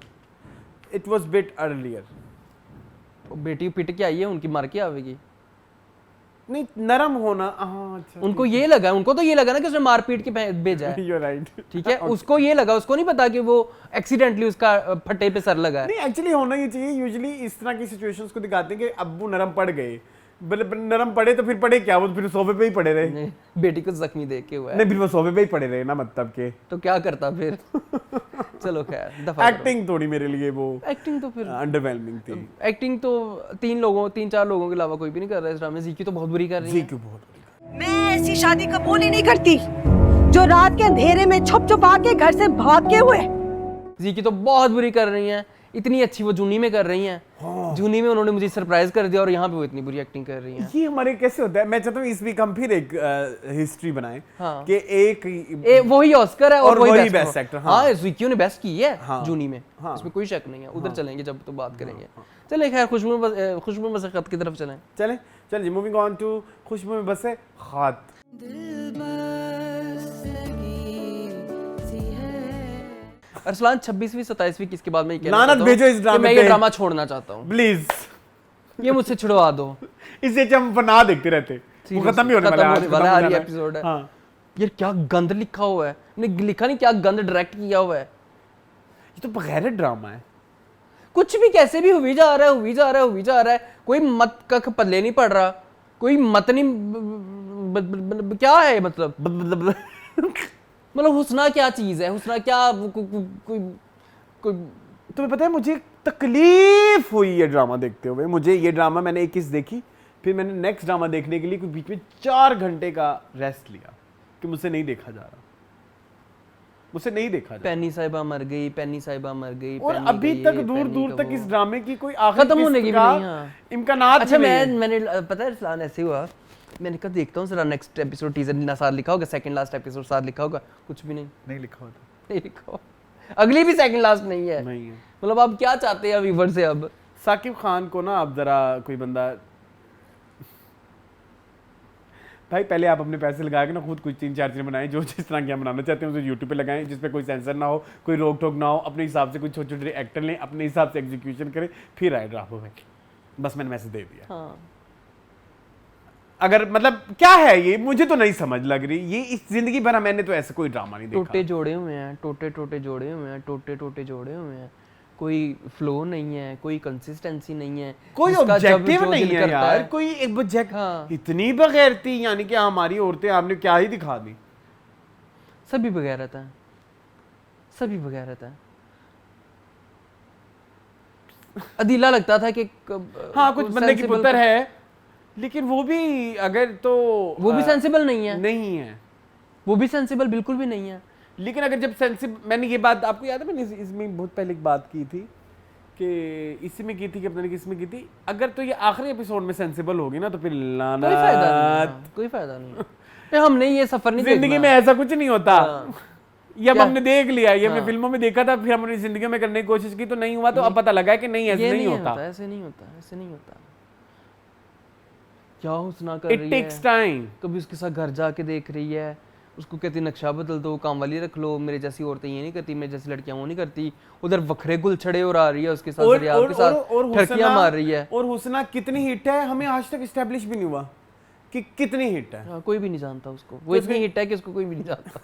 It was bit earlier. बेटी पिट के आई है, उनकी मार के आवेगी। नहीं, नरम होना। अच्छा, उनको ये लगा, उनको तो ये लगा ना कि उसने मार पीट के भेजा है। You're right. ठीक है, उसको ये लगा, उसको नहीं पता कि वो एक्सीडेंटली उसका फट्टे पे सर लगा है। नहीं, एक्चुअली होना ये चाहिए। यूजुअली इस तरह की सिचुएशंस को दिखाते हैं कि अब्बू नरम पड़ गए, नरम पड़े तो फिर पड़े क्या, वो फिर सोफे पे ही पड़े रहे। बेटी को जख्मी देख के हुआ है। नहीं, फिर वो सोफे पे ही पड़े रहे ना, मतलब के तो क्या करता फिर। चलो खैर, दफा एक्टिंग थोड़ी मेरे लिए वो एक्टिंग तो फिर अंडरवेलमिंग थी। एक्टिंग तो 3-4 लोगों के अलावा कोई भी नहीं कर रहा है इस ड्रामे में। जीकी तो बहुत बुरी कर रही है। जीकी बहुत बुरी। मैं ऐसी शादी कबूल ही नहीं करती जो रात के अंधेरे में छुप छुप आके घर से भाग के हुए। जीकी तो बहुत बुरी कर रही हैं, इतनी अच्छी वो जूनी में कर रही हैं। जूनी में उन्होंने मुझे सरप्राइज कर दिया और यहाँ पे वो इतनी बुरी एक्टिंग कर रही हैं। ये हमारे कैसे होता है। मैं चाहता हूँ इस वीक हम फिर एक हिस्ट्री बनाएं कि एक वही ऑस्कर है और वही बेस्ट एक्टर। हाँ, जीकी ने बेस्ट की है जूनी में, इसमें कोई शक नहीं है। उधर चलेंगे जब तो बात करेंगे। चले खैर, खुशबू में खत की तरफ चलें। चलें जी, मूविंग ऑन टू खुशबू में बसे खत। अरसलान 26वीं 27वीं किसके बाद मैं ये लानत भेजो इस ड्रामे पे। मैं ये ड्रामा छोड़ना चाहता हूँ प्लीज, ये मुझसे छुड़वा दो। इसे हम फना देखते रहते, वो खत्म ही होने वाला है। एपिसोड है। यार क्या गंद लिखा हुआ है, नहीं लिखा नहीं, क्या गंद डायरेक्ट किया हुआ है। ये तो बगैर ड्रामा है, कुछ भी कैसे भी हुई जा रहा है, कोई मत का पल्ले नहीं पड़ रहा, कोई मत नहीं, क्या है मतलब हुस्ना क्या चीज है, हुस्ना क्या कोई तुम्हें पता है मुझे तकलीफ हुई ये ड्रामा देखते हुए। मुझे ये ड्रामा मैंने 21 देखी, फिर मैंने नेक्स्ट ड्रामा देखने के लिए बीच में 4 घंटे का रेस्ट लिया कि मुझसे नहीं देखा जा रहा। मुझसे नहीं देखा जाता। पेनी साहिबा मर गई, पेनी साहिबा मर गई, और पेनी अभी गई, तक ये दूर पेनी दूर का तक वो। इस ड्रामे की कोई आखिरी खत्म होने की भी नहीं, हाँ। इम्कानात अच्छा भी नहीं है। मैंने पता है इरफान ऐसे हुआ, मैंने कहा देखता हूँ जरा नेक्स्ट एपिसोड टीजर ना साथ लिखा होगा, सेकंड लास्ट एपिसोड साथ लिखा होगा, कुछ भी नहीं लिखा होता, नहीं लिखा हो। अगली भी सेकंड लास्ट नहीं है। नहीं है। मतलब आप क्या चाहते हैं व्यूअर से अब? साकिब खान को ना अब जरा कोई बंदा, भाई पहले आप अपने पैसे लगा के ना खुद कुछ 3-4 चीज़ें बनाएं जो जिस तरह की आप बनाना चाहते हैं उसे यूट्यूब पे लगाएं, जिसपे कोई सेंसर ना हो, कोई रोक टोक ना हो, अपने हिसाब से कुछ छोटे छोटे एक्टर लें, अपने हिसाब से एग्जीक्यूशन करें, फिर आए ड्रामो में। बस मैंने मैसेज दे दिया। हाँ। अगर मतलब क्या है ये, मुझे तो नहीं समझ लग रही ये, इस जिंदगी भर मैंने तो ऐसा कोई ड्रामा नहीं देखा। टोटे जोड़े हुए हैं, टोटे टोटे जोड़े हुए हैं, टोटे टोटे जोड़े हुए हैं, कोई फ्लो नहीं है, कोई कंसिस्टेंसी नहीं है, कोई जिसका जब ऑब्जेक्टिव जो नहीं दिल है करता यार, है। कोई एक ऑब्जेक्ट। हाँ। इतनी बगैरती, यानी कि हमारी औरतें आपने क्या ही दिखा दी। सभी बगैरत है, सभी बगैरत है। अदीला लगता था कि हाँ कुछ बंदे की पुत्र है, लेकिन वो भी अगर तो वो भी सेंसिबल नहीं है, नहीं है, वो भी सेंसिबल बिल्कुल भी नहीं है। लेकिन अगर जब सेंसिबल, मैंने ये बात आपको याद है, मैंने इसमें बहुत पहले एक बात की थी कि इसी में की थी कि पता नहीं किसमें की थी, अगर तो ये आखिरी एपिसोड में सेंसिबल होगी ना तो फिर कोई फायदा नहीं, हाँ, कोई फायदा नहीं। हमने ये सफर नहीं जिंदगी देखना। में ऐसा कुछ नहीं होता। ये अब क्या? हमने देख लिया, ये हमने हाँ। फिल्मों में देखा था, फिर हमने जिंदगी में करने की कोशिश की तो नहीं हुआ, तो अब पता लगा है कि नहीं ऐसे ये नहीं होता। ऐसे नहीं होता, ऐसे नहीं होता। क्या हुस्ना कर इट रही टेक्स है, टाइम। कभी उसके साथ घर जाके देख रही है, उसको कहती नक्शा बदल दो, काम वाली रख लो, मेरे जैसी औरतें ये नहीं करती, मेरे जैसी लड़कियां वो नहीं करती। उधर वखरे गुल छड़े और आ रही है उसके साथ, दरिया के साथ ठरकियां मार रही है। और हुस्ना कितनी हिट है हमें आज तक एस्टेब्लिश भी नहीं हुआ कि कितनी हिट है। हाँ, कोई भी नहीं जानता उसको, वो इतनी हिट है कि उसको कोई भी नहीं जानता।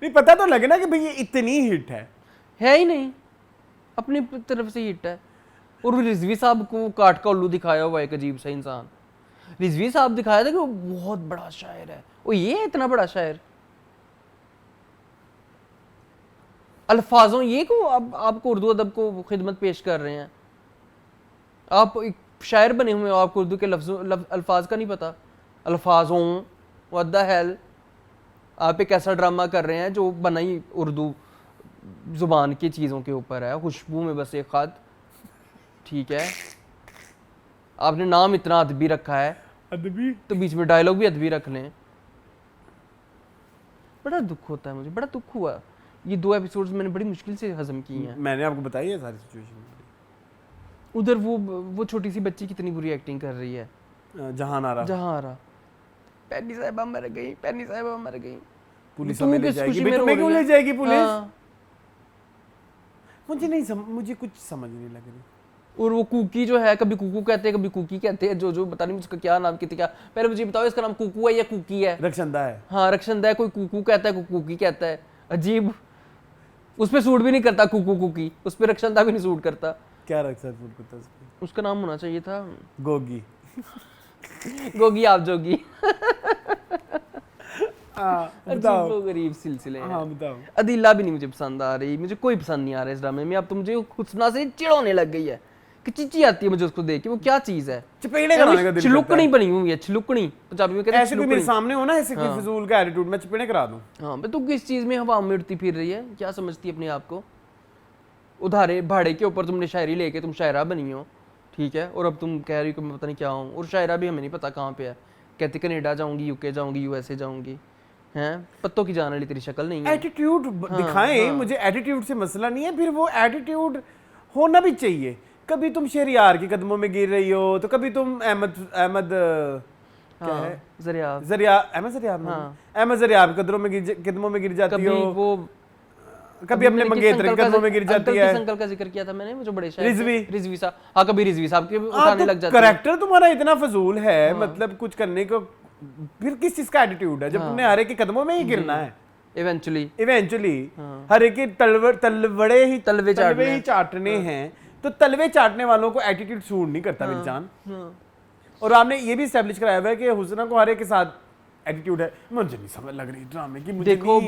नहीं पता तो लगे ना कि भाई ये इतनी हिट है ही नहीं, अपनी तरफ से हिट है। और रिजवी साहब को काट का उल्लू दिखाया हुआ एक अजीब सा इंसान। रिजवी साहब दिखाया था कि वो बहुत बड़ा शायर है, वो ये इतना बड़ा शायर, अल्फाजों ये को अब आपको उर्दू अदब को खिदमत पेश कर रहे हैं। आप एक शायर बने हुए हो, आपको उर्दू के अल्फाज का नहीं पता। अल्फाजों व्हाट द हेल, आप एक ऐसा ड्रामा कर रहे हैं जो बना ही उर्दू जुबान की चीज़ों के ऊपर है, खुशबू में बस एक खत, ठीक है। आपने नाम इतना अदबी रखा है, अदबी तो बीच में डायलॉग भी अदबी रख लें। बड़ा दुख होता है मुझे, बड़ा दुख हुआ। ये 2 एपिसोड्स मैंने बड़ी मुश्किल से हजम की हैं। मैंने आपको बताई है सारी सिचुएशन। उधर वो छोटी सी बच्ची कितनी बुरी एक्टिंग कर रही है, जहां आ रहा पेनी साहिबा मर गई, पेनी साहिबा मर गई, पुलिस तू हमें ले किस जाएगी, खुशी में तुम्हें रो क्यों रही ले है? जाएगी पुलिस? हाँ। मुझे कुछ समझ नहीं लग रही। और वो कुकी जो है, कभी कुकू कहते हैं, कभी कुकी कहते हैं, जो पता नहीं उसका क्या नाम, कितने क्या। पहले मुझे बताओ इसका नाम कुकू है या कुकी है? रक्षंदा है। हाँ रक्षंदा है, कोई कुकू कहता है, कोई कुकी कहता है, अजीब। उस पे सूट भी नहीं करता कुकू कुकी, उस पे रक्षंदा भी नहीं सूट करता। क्या रक्षा सूट करता है? उसका नाम होना चाहिए था गोगी। गोगी आप जोगी। बताओ। गरीब सिलसिले हैं। हाँ बताओ। अदीला भी नहीं मुझे पसंद आ रही, मुझे कोई पसंद नहीं आ रहा इस ड्रामे में। अब तो मुझे हुस्ना से चिड़ होने लग गई है कि चिची आती है मुझे उसको देख के। वो क्या चीज है, चपेड़े कराने का दिल करता छिलुकनी है। बनी हुई है, छिलुकनी पंजाबी में कहते हैं ऐसे कोई मेरे छिलुकनी। सामने हो ना ऐसे कोई फिजूल का एटीट्यूड, मैं चपेड़े करा दूं। हाँ मैं, तू किस चीज में हवा में उड़ती फिर रही है, क्या समझती है अपने आप को? उधारे भाड़े के ऊपर तुमने शायरी लेके तुम शायरा बनी हो, ठीक है, और अब तुम कह रही हो कि मैं पता नहीं क्या हूँ। और शायरा भी हमें नहीं पता कहाँ पे है, कहती कनेडा जाऊंगी, यूके जाऊंगी, यूएसए जाऊंगी, हैं पत्तों की जान वाली तेरी शक्ल नहीं है। एटीट्यूड दिखाएं, मुझे एटीट्यूड से मसला नहीं है, फिर वो एटीट्यूड होना भी चाहिए। कभी तुम शहरियार के कदमों में गिर रही हो, तो कभी तुम अहमद क्या है, अहमद ज़रियाब कदमों में गिर जाती हो, वो कभी अपने मंगेतर के कदमों में गिर जाती है। अंकल का जिक्र किया था मैंने, वो जो बड़े शायर रिजवी साहब, हाँ कभी रिजवी साहब के उठाने लग जाती है। कैरेक्टर तुम्हारा इतना फजूल है, मतलब कुछ करने को फिर किस चीज का एटीट्यूड है जब तुमने हर एक के कदमों में ही गिरना है। इवेंचुअली हर एक के तलवे ही चाटने हैं, तो तलवे चाटने वालों को एटीट्यूड सूट नहीं करता मेरी जान। और आपने ये भी एस्टेब्लिश कराया हुआ है कि हुस्ना को हर एक के साथ एटीट्यूड है। मुझे नहीं समझ लग रही ड्रामे की, मुझे देखो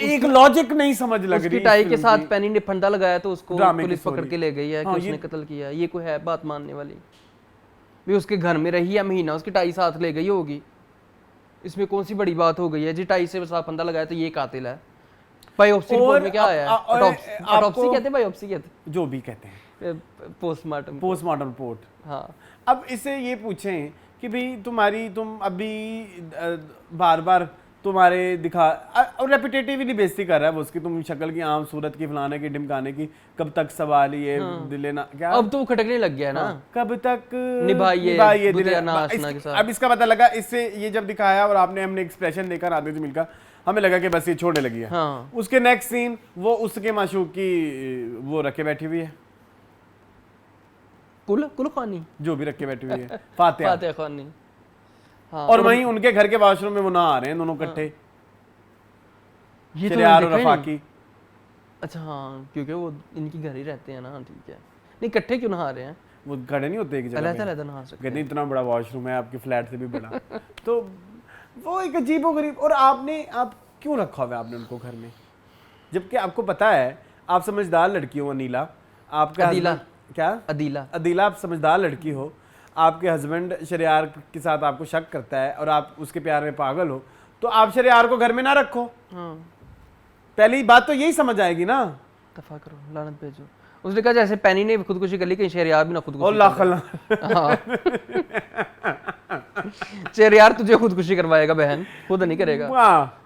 एक लॉजिक नहीं समझ लग रही। उसकी टाई के साथ पैनी ने फंडा लगाया तो उसको पुलिस की पकड़ के ले गई है कि हाँ, उसने कत्ल किया। ये कोई है बात मानने वाली? भी उसके घर में रही है महीना, उसकी टाई साथ ले गई होगी, इसमें कौन सी बड़ी बात हो गई है जी? 2.5 से साफ फंदा लगाया तो ये कातिल है। बायोप्सी रिपोर्ट में क्या आया है? ऑटोप्सी कहते हैं, बायोप्सी कहते हैं, जो भी कहते हैं, पोस्टमार्टम रिपोर्ट। हाँ, अब इससे ये पूछें कि भाई तुम अभी बार बार तुम्हारे दिखा और रेपिटेटिव ही बेइज्जती कर रहा है वो उसकी, तुम शक्ल की, आम सूरत की, फलाने की, ढिमकाने की, कब तक सवाल ये दिले ना क्या, अब तो खटकने लग गया ना, कब तक निभाइए दिले ना आशना के साथ। अब इसका पता लगा इससे, ये जब दिखाया और हमने एक्सप्रेशन देखा राधे जमील का, हमें लगा कि बस ये छोड़ने लगी है। हाँ। उसके नेक्स्ट सीन वो उसके माशूक की वो रखे बैठी हुई है, कुल खानी, जो भी रखे बैठी हुई है, फातिहा खानी। हाँ, और वहीं उनके घर के वॉशरूम में वो नहा आ रहे हैं दोनों इकट्ठे, ये तो शरियार और रफाकी। अच्छा हाँ, क्योंकि वो इनकी घर ही रहते हैं ना, ठीक है। नहीं, इकट्ठे क्यों नहा रहे हैं? वो खड़े नहीं होते एक जगह पे, अलग नहा सकते कहते इतना बड़ा वॉशरूम है आपके फ्लैट से भी बड़ा। तो वो एक अजीबोगरीब, और आप क्यों रखा हुआ है आपने उनको घर में, जबकि आपको पता है आप समझदार लड़की हो अनीला, आपका अदीला आप समझदार लड़की हो, आपके हस्बैंड शरियार के साथ आपको शक करता है और आप उसके प्यार में पागल हो, तो आप शरियार को घर में ना रखो। हाँ। पहली बात तो यही समझ आएगी ना। दफा करो, लानत भेजो। उसने कहा जैसे पैनी ने खुदकुशी कर ली, कहीं शरियार भी ना खुदकुशी शरियार तुझे खुदकुशी करवाएगा बहन, खुद नहीं करेगा।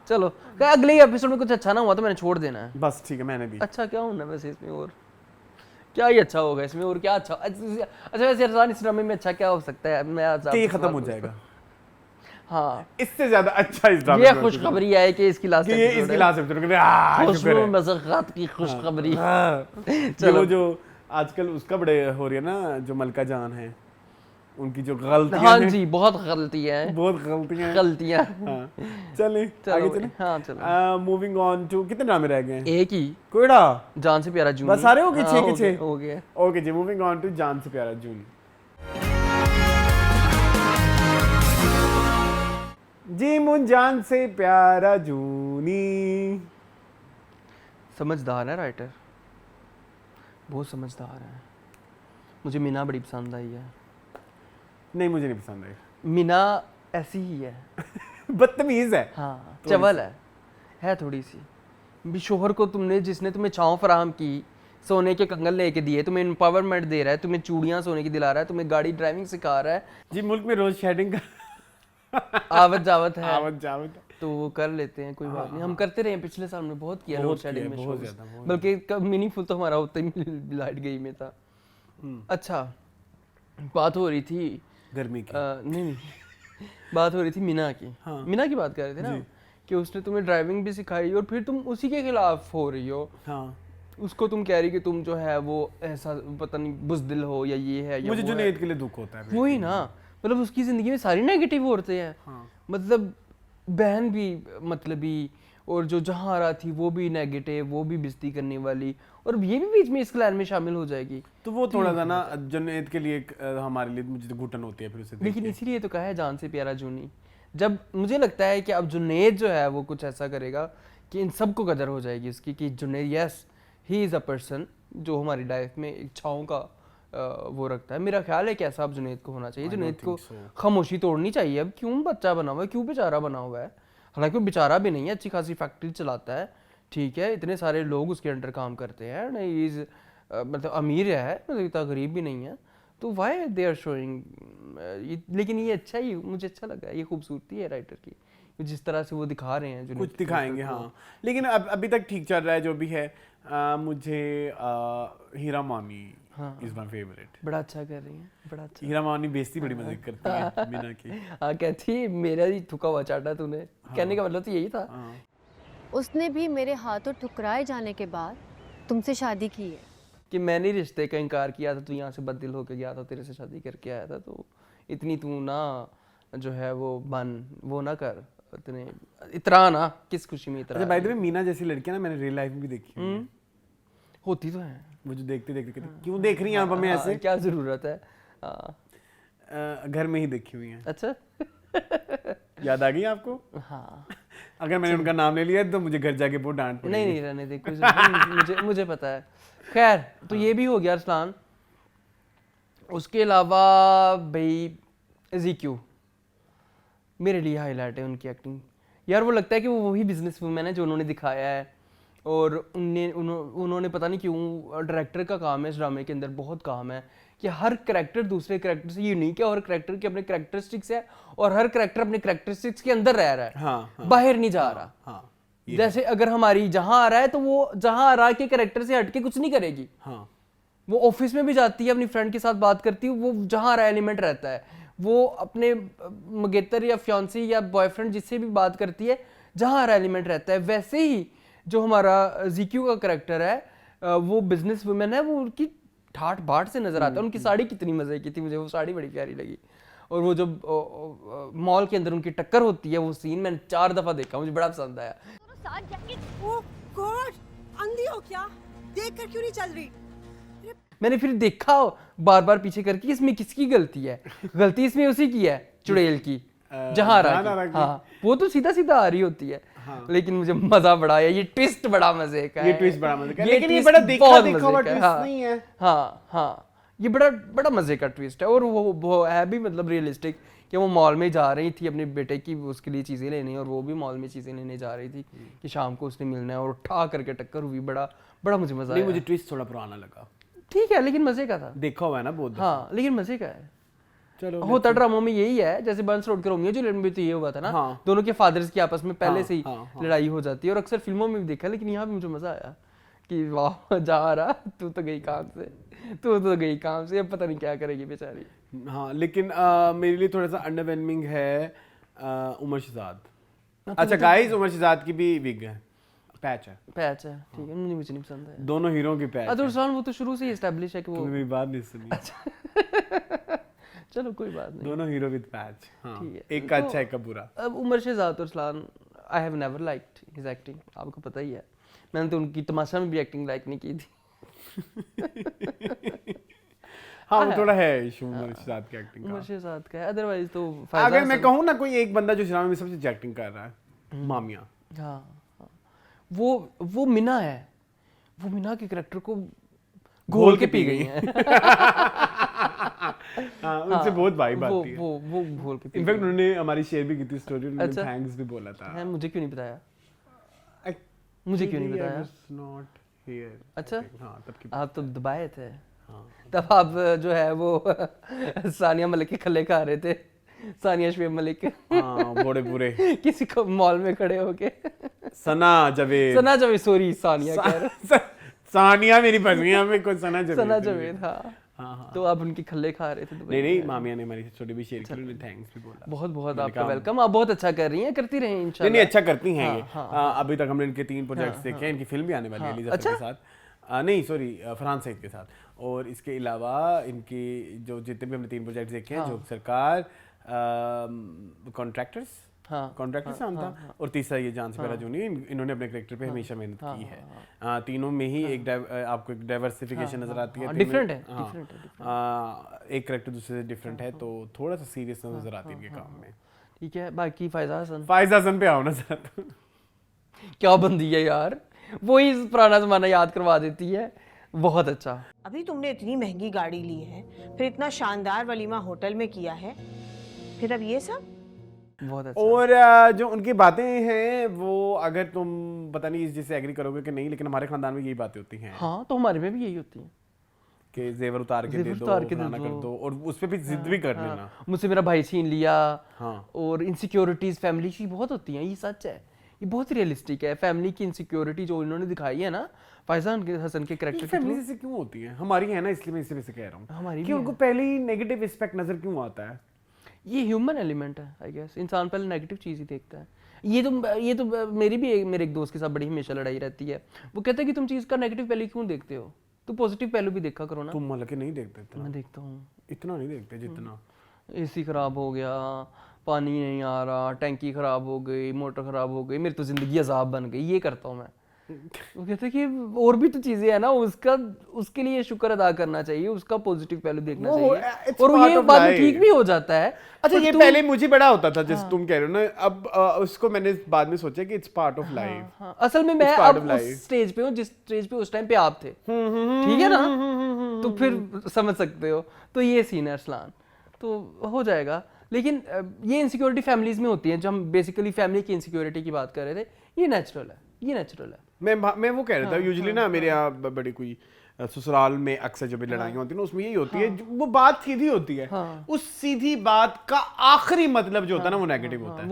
चलो, अगले एपिसोड में कुछ अच्छा ना हुआ तो मैंने छोड़ देना है। बस ठीक है, मैंने भी। अच्छा क्या होना वैसे इसमें, और क्या ही अच्छा होगा इसमें, और क्या अच्छा? अच्छा वैसे अरसान इस ड्रामे में अच्छा क्या हो सकता है? मैं खत्म हो जाएगा। हाँ, इससे ज्यादा अच्छा इस ड्रामे ये खुशखबरी है कि इसकी लास्ट की खुशखबरी। चलो, जो आजकल उसका बड़े हो रही है ना, जो मलका जान है, उनकी जो गलतियां, हाँ जी, बहुत गलतियां हाँ। चले आगे चले। हाँ चलो, मूविंग ऑन टू, कितने ड्रामे रह गए हैं? एक ही, कोयडा, जान से प्यारा जूनी, बस सारे हो गए? 6 के 6 हो गए। ओके जी, moving on to Jaan Se प्यारा जूनी। जी मुझ जान से प्यारा जूनी। समझदार है राइटर, बहुत समझदार है। मुझे मीना बड़ी पसंद आई है। नहीं, मुझे नहीं पसंद आई। मीना ऐसी ही है बदतमीज है। हाँ, चवल है थोड़ी सी भी। शोहर को जिसने तुम्हें छांव फराहम की, सोने के कंगन लेके दिए, तुम्हें एम्पावरमेंट दे रहा है, तुम्हें चूड़ियां सोने की दिला रहा है, तुम्हें गाड़ी ड्राइविंग सिखा रहा है जी। मुल्क में रोज शेडिंग का आवत जावत है, तो वो कर लेते हैं, कोई बात नहीं। हम करते रहे पिछले साल में, बहुत किया रोड शेडिंग में, बल्कि मीनिंगफुल तो हमारा होता ही लाइट गई में था। अच्छा, बात हो रही थी गर्मी की, नहीं बात हो रही थी मीना की। हाँ। मीना की बात कर रहे थे ना, कि उसने तुम्हें ड्राइविंग भी सिखाई और फिर तुम उसी के खिलाफ हो रही हो। हाँ। उसको तुम कह रही कि तुम जो है वो ऐसा पता नहीं बुज़दिल हो या ये है या मुझे जुनैद के लिए दुख होता है। वही ना, मतलब उसकी जिंदगी में सारी नेगेटिव होते हैं। हाँ। मतलब बहन भी मतलबी, और जो जहाँ आ रहा थी वो भी नेगेटिव, वो भी बेइज्जती करने वाली, और ये भी बीच में इस क्लैन में शामिल हो जाएगी। तो वो थोड़ा सा ना जुनैद के लिए हमारे लिए मुझे तो घुटन होती है फिर उसे। लेकिन इसीलिए तो कहा है जान से प्यारा जूनी। जब मुझे लगता है कि अब जुनैद जो है वो कुछ ऐसा करेगा कि इन सबको कदर हो जाएगी उसकी, कि Junaid yes he is a person जो हमारी लाइफ में एक छाँव का वो रखता है। मेरा ख्याल है कि ऐसा अब जुनैद को होना चाहिए। जुनैद को खामोशी तोड़नी चाहिए। अब क्यों बच्चा बना हुआ है, क्यों बेचारा बना हुआ है? हालांकि वो बेचारा भी नहीं है, अच्छी खासी फैक्ट्री चलाता है, ठीक है, इतने सारे लोग उसके अंडर काम करते हैं, नहीं इज मतलब अमीर है, मतलब इतना गरीब भी नहीं है, तो वाई दे आर शोइंग। लेकिन ये अच्छा ही, मुझे अच्छा लगा, ये खूबसूरती है राइटर की, जिस तरह से वो दिखा रहे हैं। कुछ दिखाएंगे हाँ, लेकिन अभी तक ठीक चल रहा है जो भी है। मुझे हीरा मामी इज माय फेवरेट। बड़ा अच्छा कर रही हैं, बड़ा अच्छा। हीरा मामी बेइज्जती बड़ी मजे करती है मीना की। हाँ, कहती मेरा ही थुका हुआ चाटा तूने। हाँ। कहने का मतलब तो यही था। हाँ। उसने भी मेरे हाथों ठुकराए जाने के बाद तुमसे शादी की है। कि मैंने रिश्ते का इनकार किया था, तू यहाँ से बददिल होकर गया था, तेरे से शादी करके आया था, तो इतनी तू ना जो है वो ना कर, इतना ना, किस खुशी में इतना। अच्छा, बाय द वे मीना जैसी लड़कियां ना मैंने रियल लाइफ में भी देखी है। होती तो है। मुझे देखते देखते क्यों देख रही हैं आप हमें ऐसे? क्या जरूरत है? घर में ही देखी हुई हैं। अच्छा याद आ गई आपको? हाँ। अगर मैंने उनका नाम ले लिया तो मुझे घर जाके बहुत डांट पड़ेगी। नहीं रहने दे, कुछ मुझे पता है। खैर, तो ये भी हो गया अरसलान। उसके अलावा भाई एज़ीक्यू मेरे लिए हाईलाइट है उनकी एक्टिंग यार। वो लगता है कि वो वही बिजनेस वूमेन है जो उन्होंने दिखाया है, और उन्होंने पता नहीं क्यों, डायरेक्टर का काम है इस ड्रामे के अंदर, बहुत काम है कि हर करैक्टर दूसरे करैक्टर से यूनिक है, और हर करैक्टर के अपने करैक्टरिस्टिक्स है, और हर करैक्टर अपने करैक्टरिस्टिक्स के अंदर रह रहा है, बाहर नहीं जा रहा। जैसे अगर हमारी जहां आ रहा है तो वो जहां आ रहा के करैक्टर से हटके कुछ नहीं करेगी। वो ऑफिस में भी जाती है, अपनी फ्रेंड के साथ बात करती है, वो जहां रहा एलिमेंट रहता है। वो अपने मगेतर या फियांसी या बॉयफ्रेंड जिससे भी बात करती है, जहां रहा एलिमेंट रहता है। वैसे ही जो हमारा जीक्यू का करैक्टर है वो बिजनेस वुमेन है, वो उनकी ठाट बाट से नजर आता है। उनकी साड़ी कितनी मजे की थी, मुझे वो साड़ी बड़ी प्यारी लगी। और वो जब मॉल के अंदर उनकी टक्कर होती है, वो सीन मैंने 4 दफा देखा, मुझे बड़ा पसंद आया। ओह गॉड, अंधी हो क्या? देख कर क्यों नहीं चल रही? मैंने फिर देखा बार बार पीछे करके इसमें किसकी गलती है। गलती इसमें उसी की है, चुड़ैल की, जहां हाँ, वो तो सीधा सीधा आ रही होती है। लेकिन मुझे मजा बड़ा आया, ये ट्विस्ट बड़ा मजे का है। ये ट्विस्ट बड़ा मजे का है, लेकिन ये बड़ा देखा हुआ ट्विस्ट नहीं है। हाँ, ये बड़ा मजे का ट्विस्ट है। और वो है भी मतलब रियलिस्टिक कि वो मॉल में जा रही थी अपने बेटे की उसके लिए चीज़ें लेने, और वो भी मॉल में चीज़ें लेने जा रही थी कि शाम को उसने मिलना है, और उठा करके टक्कर हुई। बड़ा मुझे मजा आया। मुझे ट्विस्ट थोड़ा पुराना लगा। ठीक है, लेकिन मजे का था। देखा हुआ है ना बहुत। हाँ, लेकिन मजे का है। चलो, होता ड्रामों में यही है, जैसे बंस रोड के रोमियो जूलियट में तो ये हुआ था ना। दोनों के फादर्स की आपस में पहले से ही लड़ाई हो जाती है, और अक्सर फिल्मों में भी देखा। लेकिन यहाँ भी मुझे मजा आया कि वाह, जा रहा तू तो गई काम से, अब पता नहीं क्या करेगी बेचारी। हाँ, लेकिन मेरे लिए थोड़ा सा अंडरवेलमिंग है उमर शहजाद। अच्छा गाइस, उमर शहजाद की भी विग है, पैच है, ठीक है। मुझे नहीं पसंद है दोनों हीरो की पैच। अतुल सलमान वो तो शुरू से ही एस्टैब्लिश है कि वो। मेरी बात नहीं सुनी। चलो कोई बात नहीं, दोनों हीरो विद पैच। ठीक है, एक का अच्छा एक का बुरा। अब उमर शहजाद और सलान, I have never liked his acting, आपको पता ही है। मैंने तो उनकी तमाशा में भी एक्टिंग लाइक नहीं की थी। हाँ, वो थोड़ा है इशू उमर शहजाद की एक्टिंग का। उमर शहजाद का है, अदरवाइज तो अगर मैं कहूँ ना, कोई एक बंदा जो ड्रामे में सबसे अच्छी एक्टिंग कर रहा है, मामिया। हाँ, वो मीना है, वो मीना के कैरेक्टर को घोल के पी गई है। हाँ, उनसे बहुत वाइब आती है। वो घोल के पी। इनफैक्ट उन्होंने हमारी शेयर भी की थी स्टोरी, उन्होंने थैंक्स भी बोला था। है, मुझे क्यों नहीं बताया? Not here. अच्छा, हाँ, तब आप तो दुबई थे। तब आप जो है वो सानिया मलिक के खल्ले खा रहे थे, सानिया शुएब मलिक। हाँ, बड़े बुरे किसी को मॉल में खड़े होके। सना जावेद, सॉरी, सानिया कह रहे। सानिया मेरी बनिया में कोई सना जावेद। हाँ, तो आप उनकी खल्ले खा रहे थे। नहीं, मामिया ने हमारी स्टोरी भी शेयर की, उन्होंने थैंक्स भी बोला। बहुत आपका वेलकम। आप बहुत अच्छा कर रही हैं, करती रहें इंशाल्लाह। नहीं, अच्छा करती हैं ये। अभी तक हमने इनके 3 प्रोजेक्ट्स देखे हैं, इनकी फिल्म भी आने वाली है एलिजा के साथ, नहीं सॉरी, फरहान सईद के साथ। और इसके अलावा इनकी जो जितने भी हमने 3 प्रोजेक्ट्स देखे हैं, जो सरकार, कॉन्ट्रैक्टर्स नाम था, और तीसरा ये जान से प्यारा जूनियर, इन्होंने अपने कैरेक्टर पे हमेशा मेहनत की है। तीनों में ही एक आपको एक डाइवर्सिफिकेशन नजर आती है, डिफरेंट है। एक कैरेक्टर दूसरे से डिफरेंट है, तो थोड़ा सा सीरियस नजर आती है इनके काम में। ठीक है, बाकी फायजा हसन पे आओ ना सर। क्या बंदी है यार, वही पुराना जमाना याद करवा देती है। बहुत अच्छा। अभी तुमने इतनी महंगी गाड़ी ली है, फिर इतना शानदार वलीमा होटल में किया है, फिर अब ये सब। बहुत अच्छा। और जो उनकी बातें हैं वो, अगर तुम पता नहीं इस जिससे एग्री करोगे कि नहीं, लेकिन हमारे खानदान में यही बातें होती हैं। हाँ, तो हमारे में भी यही होती है कि जेवर उतार के दे दो, फलाना कर दो, और उस पे भी जिद भी कर लेना। मुझसे मेरा भाई छीन लिया। और इनसिक्योरिटीज फैमिली की बहुत होती हैं, ये सच है, ये बहुत रियलिस्टिक है। फैमिली की इनसिक्योरिटी जो इन्होंने दिखाई है ना फैजा हसन के कैरेक्टर की, फैमिली से क्यों होती है? हमारी है ना, इसलिए मैं इसी से कह रहा हूँ हमारी कि उनको पहले ही नेगेटिव एस्पेक्ट नजर क्यों आता है? ये ह्यूमन एलिमेंट है आई गेस। इंसान पहले नेगेटिव चीज़ ही देखता है। ये तो मेरे एक दोस्त के साथ बड़ी हमेशा लड़ाई रहती है। वो कहता है कि तुम चीज़ का नेगेटिव पहलू क्यों देखते हो, तो पॉजिटिव पहलू भी देखा करो ना। तुम मतलब कि नहीं देखते? मैं देखता हूँ, इतना नहीं देखते जितना। एसी खराब हो गया, पानी नहीं आ रहा, टैंकी खराब हो गई, मोटर खराब हो गई, मेरी तो जिंदगी अजाब बन गई, ये करता हूँ मैं। वो कहते हैं कि और भी तो चीजें हैं ना, उसके लिए शुक्र अदा करना चाहिए, उसका पॉजिटिव पहलू देखना चाहिए, और ये बाद में ठीक भी हो जाता है। अच्छा, ये पहले मुझे बड़ा होता था जैसे तुम कह रहे हो ना, अब उसको मैंने बाद में सोचा कि इट्स पार्ट ऑफ लाइफ। असल में मैं अब उस स्टेज पे हूँ जिस स्टेज पे उस टाइम पे आप थे, ठीक है ना, तो फिर समझ सकते हो। तो ये सीन है अरसलान, तो हो जाएगा। लेकिन ये इनसिक्योरिटी फैमिलीज में होती है, जो हम बेसिकली फैमिली की इनसिक्योरिटी की बात कर रहे थे, ये नेचुरल है। मैं वो कह रहा था, यूजुअली ना मेरे यहाँ बड़ी कोई ससुराल में अक्सर जब लड़ाइयाँ होती है ना, उसमें यही होती है, वो बात सीधी होती है, उस सीधी बात का आखिरी मतलब जो होता है ना वो नेगेटिव होता है।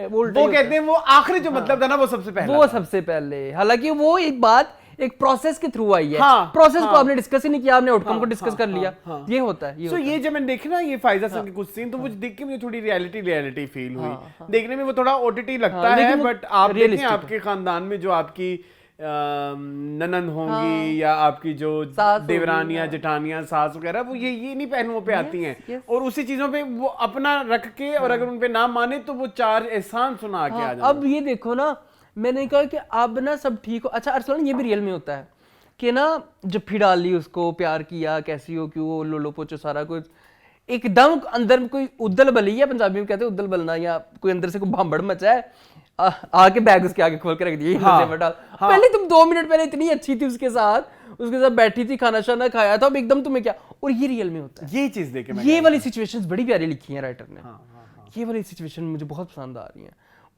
वो कहते हैं वो आखिरी जो मतलब था ना वो सबसे पहले, हालांकि वो एक बात एक प्रोसेस के थ्रू आई है, प्रोसेस को आपने डिस्कस ही नहीं किया, आपने आउटकम को डिस्कस कर लिया, ये होता है। ये जब मैंने देखे ना ये फायदा सर के कुछ सीन, तो मुझे देख के मुझे थोड़ी रियलिटी फील हुई। देखने में वो थोड़ा ओटीटी लगता है, बट आप देखें आपके खानदान में जो आपकी ननन होंगी या आपकी जो देवरानियां जेठानियां सास वगैरह, वो ये नहीं पहलुओं पे आती हैं, और उसी चीजों पे वो अपना रख के, और अगर उन पे ना माने तो वो 4 एहसान सुना के आ जाए। अब ये देखो ना, मैंने कहा कि अब ना सब ठीक हो। अच्छा अरसलान, ये भी रियल में होता है कि ना जब डाली उसको, प्यार किया, कैसी हो, क्यों, लोलो पोचो, सारा कुछ, एकदम अंदर कोई उद्दल बली है, पंजाबी में कहते हैं उद्दल बलना, या कोई अंदर से कोई भांबड़ मचा है, आके बैग उसके आगे खोल के रख दिया। पहले तुम 2 मिनट पहले इतनी अच्छी थी उसके साथ बैठी थी, खाना शाना खाया था, अब एकदम तुम्हें क्या। और ये रियल में होता है, ये चीज देखे ये वाली सिचुएशंस बड़ी प्यारी लिखी है राइटर ने। ये वाली सिचुएशन मुझे बहुत पसंद आ रही है।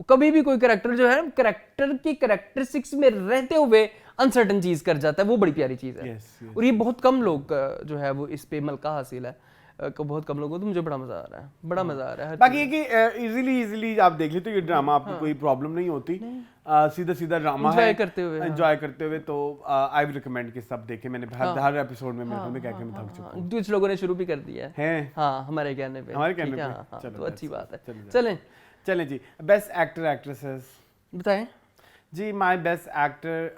कभी भी कोई कैरेक्टर जो है कैरेक्टर की कैरेक्टरिस्टिक्स में रहते हुए अनसर्टन चीज कर जाता है, वो बड़ी प्यारी चीज है। और ये बहुत कम लोग जो है वो इस पे मलका हासिल है, बहुत कम लोगों को। तो मुझे बड़ा मजा आ रहा है, बड़ा मजा आ रहा है। बाकी ये कि इजीली आप देख लेते हो, ये ड्रामा आपको कोई प्रॉब्लम नहीं होती, सीधा ड्रामा है, एंजॉय करते हुए। तो आई विल रिकमेंड कि सब देखें। मैंने हर एपिसोड में मैं क्या मैं थक चुका हूं। कुछ लोगों ने शुरू भी कर दिया है, हाँ, हमारे कहने पे। तो अच्छी बात है। चलें जी। बेस्ट एक्टर एक्ट्रेसेस बताएं जी। My best actor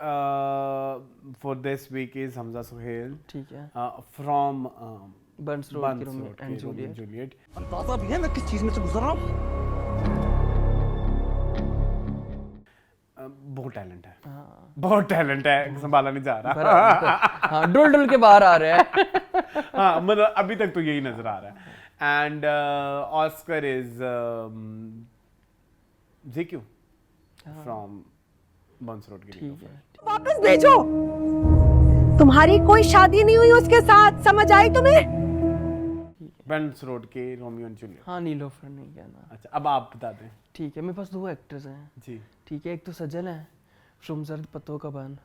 for this week is Hamza Sohail, ठीक है, फ्रॉम बर्न्स रोड की रोमियो एंड जूलियट। अंदाजा भी है मैं किस चीज में से गुजर रहा हूं। बहुत टैलेंट है, बहुत टैलेंट है, संभाला नहीं जा रहा। डुल के बाहर आ रहा है। हाँ, मतलब अभी तक तो यही नजर आ रहा है। एंड ऑस्कर इज ज़ेक्यू फ्रॉम बर्न्स रोड की। वापस भेजो, तुम्हारी कोई शादी नहीं हुई उसके साथ, समझ आई तुम्हें? बर्न्स रोड के रोमियो एंड जूलियट। हाँ, नीलोफर नहीं कहना। अच्छा, अब आप बता दें। ठीक है, मेरे पास 2 एक्टर्स हैं जी, ठीक है। एक तो सजल है, शुमजर्द पत्तों का बन,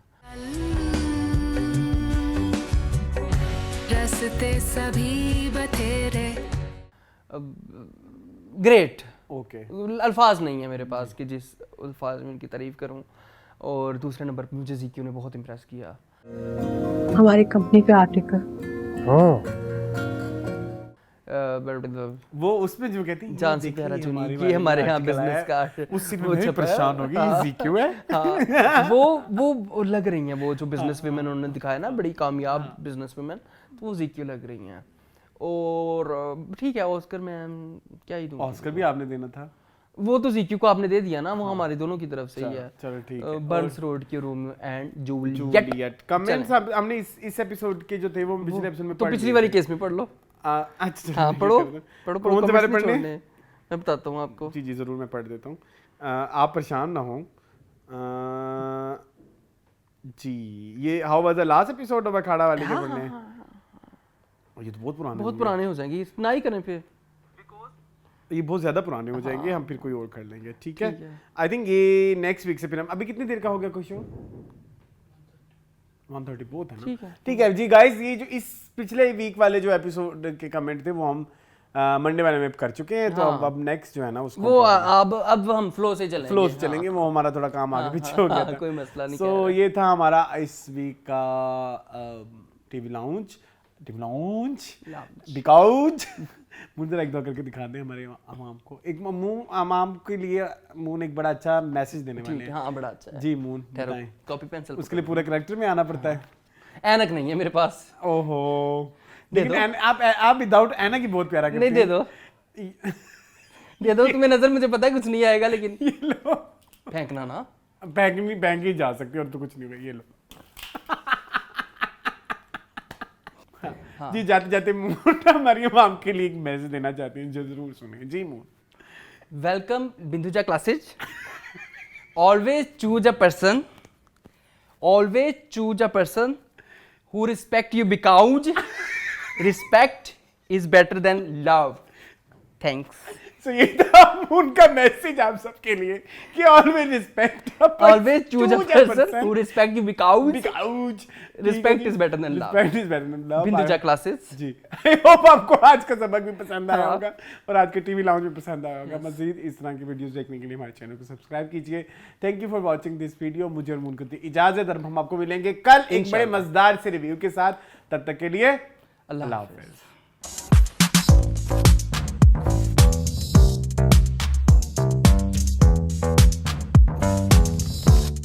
रस्ते सभी बतेरे, ग्रेट। ओके, अल्फाज नहीं है मेरे पास कि जिस अल्फाज में उनकी तारीफ करूं। और दूसरे नंबर पे मुझे ज़ेक्यू ने बहुत इम्प्रेस किया। हमारी कंपनी पे आर्टिकल, वो उसमें जो कहती है जान से प्यारा चुनी कि हमारे यहाँ बिजनेस का, उससे मैं परेशान हो गई। ज़ेक्यू है। हाँ, वो लग रही हैं, वो जो बिजनेस वुमेन उन्होंने दिखाया ना, बड़ी कामयाब बिजनेस वुमेन, तो वो ज़ेक्यू लग रही हैं। और ठीक है, ऑस्कर में क्या ही दूंगा। ऑस्कर भी आपने देना था, वो तो ज़ेक्यू को आपने दे दिया ना, वो हमारे दोनों की तरफ से ही है। चलो ठीक है। बर्न्स रोड के रोमियो एंड जूलियट। कमेंट्स हमने इस एपिसोड के जो थे वो पिछले एपिसोड में तो पिछली वाली केस में पढ़ लो। अच्छा, हाँ, पढ़ो। कौन से बारे पढ़ने? मैं बताता हूँ आपको। जी जरूर, मैं पढ़ देता हूँ, आप परेशान ना हो। जी, ये how was the last episode of Akhara वाले के पढ़ने। ये तो बहुत पुराने हो जाएंगे, ना ही करें फिर, ये बहुत ज्यादा पुराने हो जाएंगे, हम फिर कोई और कर लेंगे। ठीक है, आई थिंक ये नेक्स्ट वीक से फिर हम, अभी कितनी देर का हो गया कोई शो? 1:30 बहुत है ना। ठीक है जी गाइस, ये जो इस पिछले वीक वाले जो एपिसोड के कमेंट थे वो हम मंडे वाले में कर चुके हैं। तो अब नेक्स्ट जो है ना उसको वो अब हम फ्लो से चलेंगे। वो हमारा थोड़ा काम आगे पीछे हो गया था, कोई मसला नहीं। तो ये था हमारा इस वीक का टीवी लाउंज बिकाउज मुझे एक दो करके दिखा दें हमारे अमाम को। एक मून अमाम के लिए मून एक बड़ा अच्छा मैसेज देने वाले हैं। हाँ, बड़ा अच्छा है जी मून, बताएं। कॉपी पेंसिल उसके लिए पूरे कैरेक्टर में आना पड़ता है। ऐनक नहीं है मेरे पास। ओहो, लेकिन आप विदाउट ऐनक ही बहुत प्यारा करते हैं। नहीं, दे दो तुम्हें नजर, मुझे पता है कुछ नहीं आएगा, लेकिन ये लो, फेंकना ना, फेंक ही जा सकती और तो कुछ नहीं होगा। ये लो। हाँ। जी जाते जाते मून मरियम आपके लिए एक मैसेज देना चाहती हैं जो जरूर सुने। जी मून, welcome Binduja classes. Always choose a person who respect you because respect is better than love. Thanks. So ये था उनका मैसेज आप सबके लिए कि always respect, always choose a person who respect you because respect is better than love. Respect is better than love. Binduja classes ji. I hope आपको आज का सबक भी पसंद आया होगा और आज के टीवी लाउंज भी पसंद आया होगा। मज़ीद इस तरह की वीडियोस देखने के लिए हमारे चैनल को सब्सक्राइब कीजिए। Thank you for watching this video. मुझे और मून को दी इजाजत और हम आपको मिलेंगे कल एक बड़े मजेदार से रिव्यू के साथ। तब तक के लिए अल्लाह हाफ़िज़।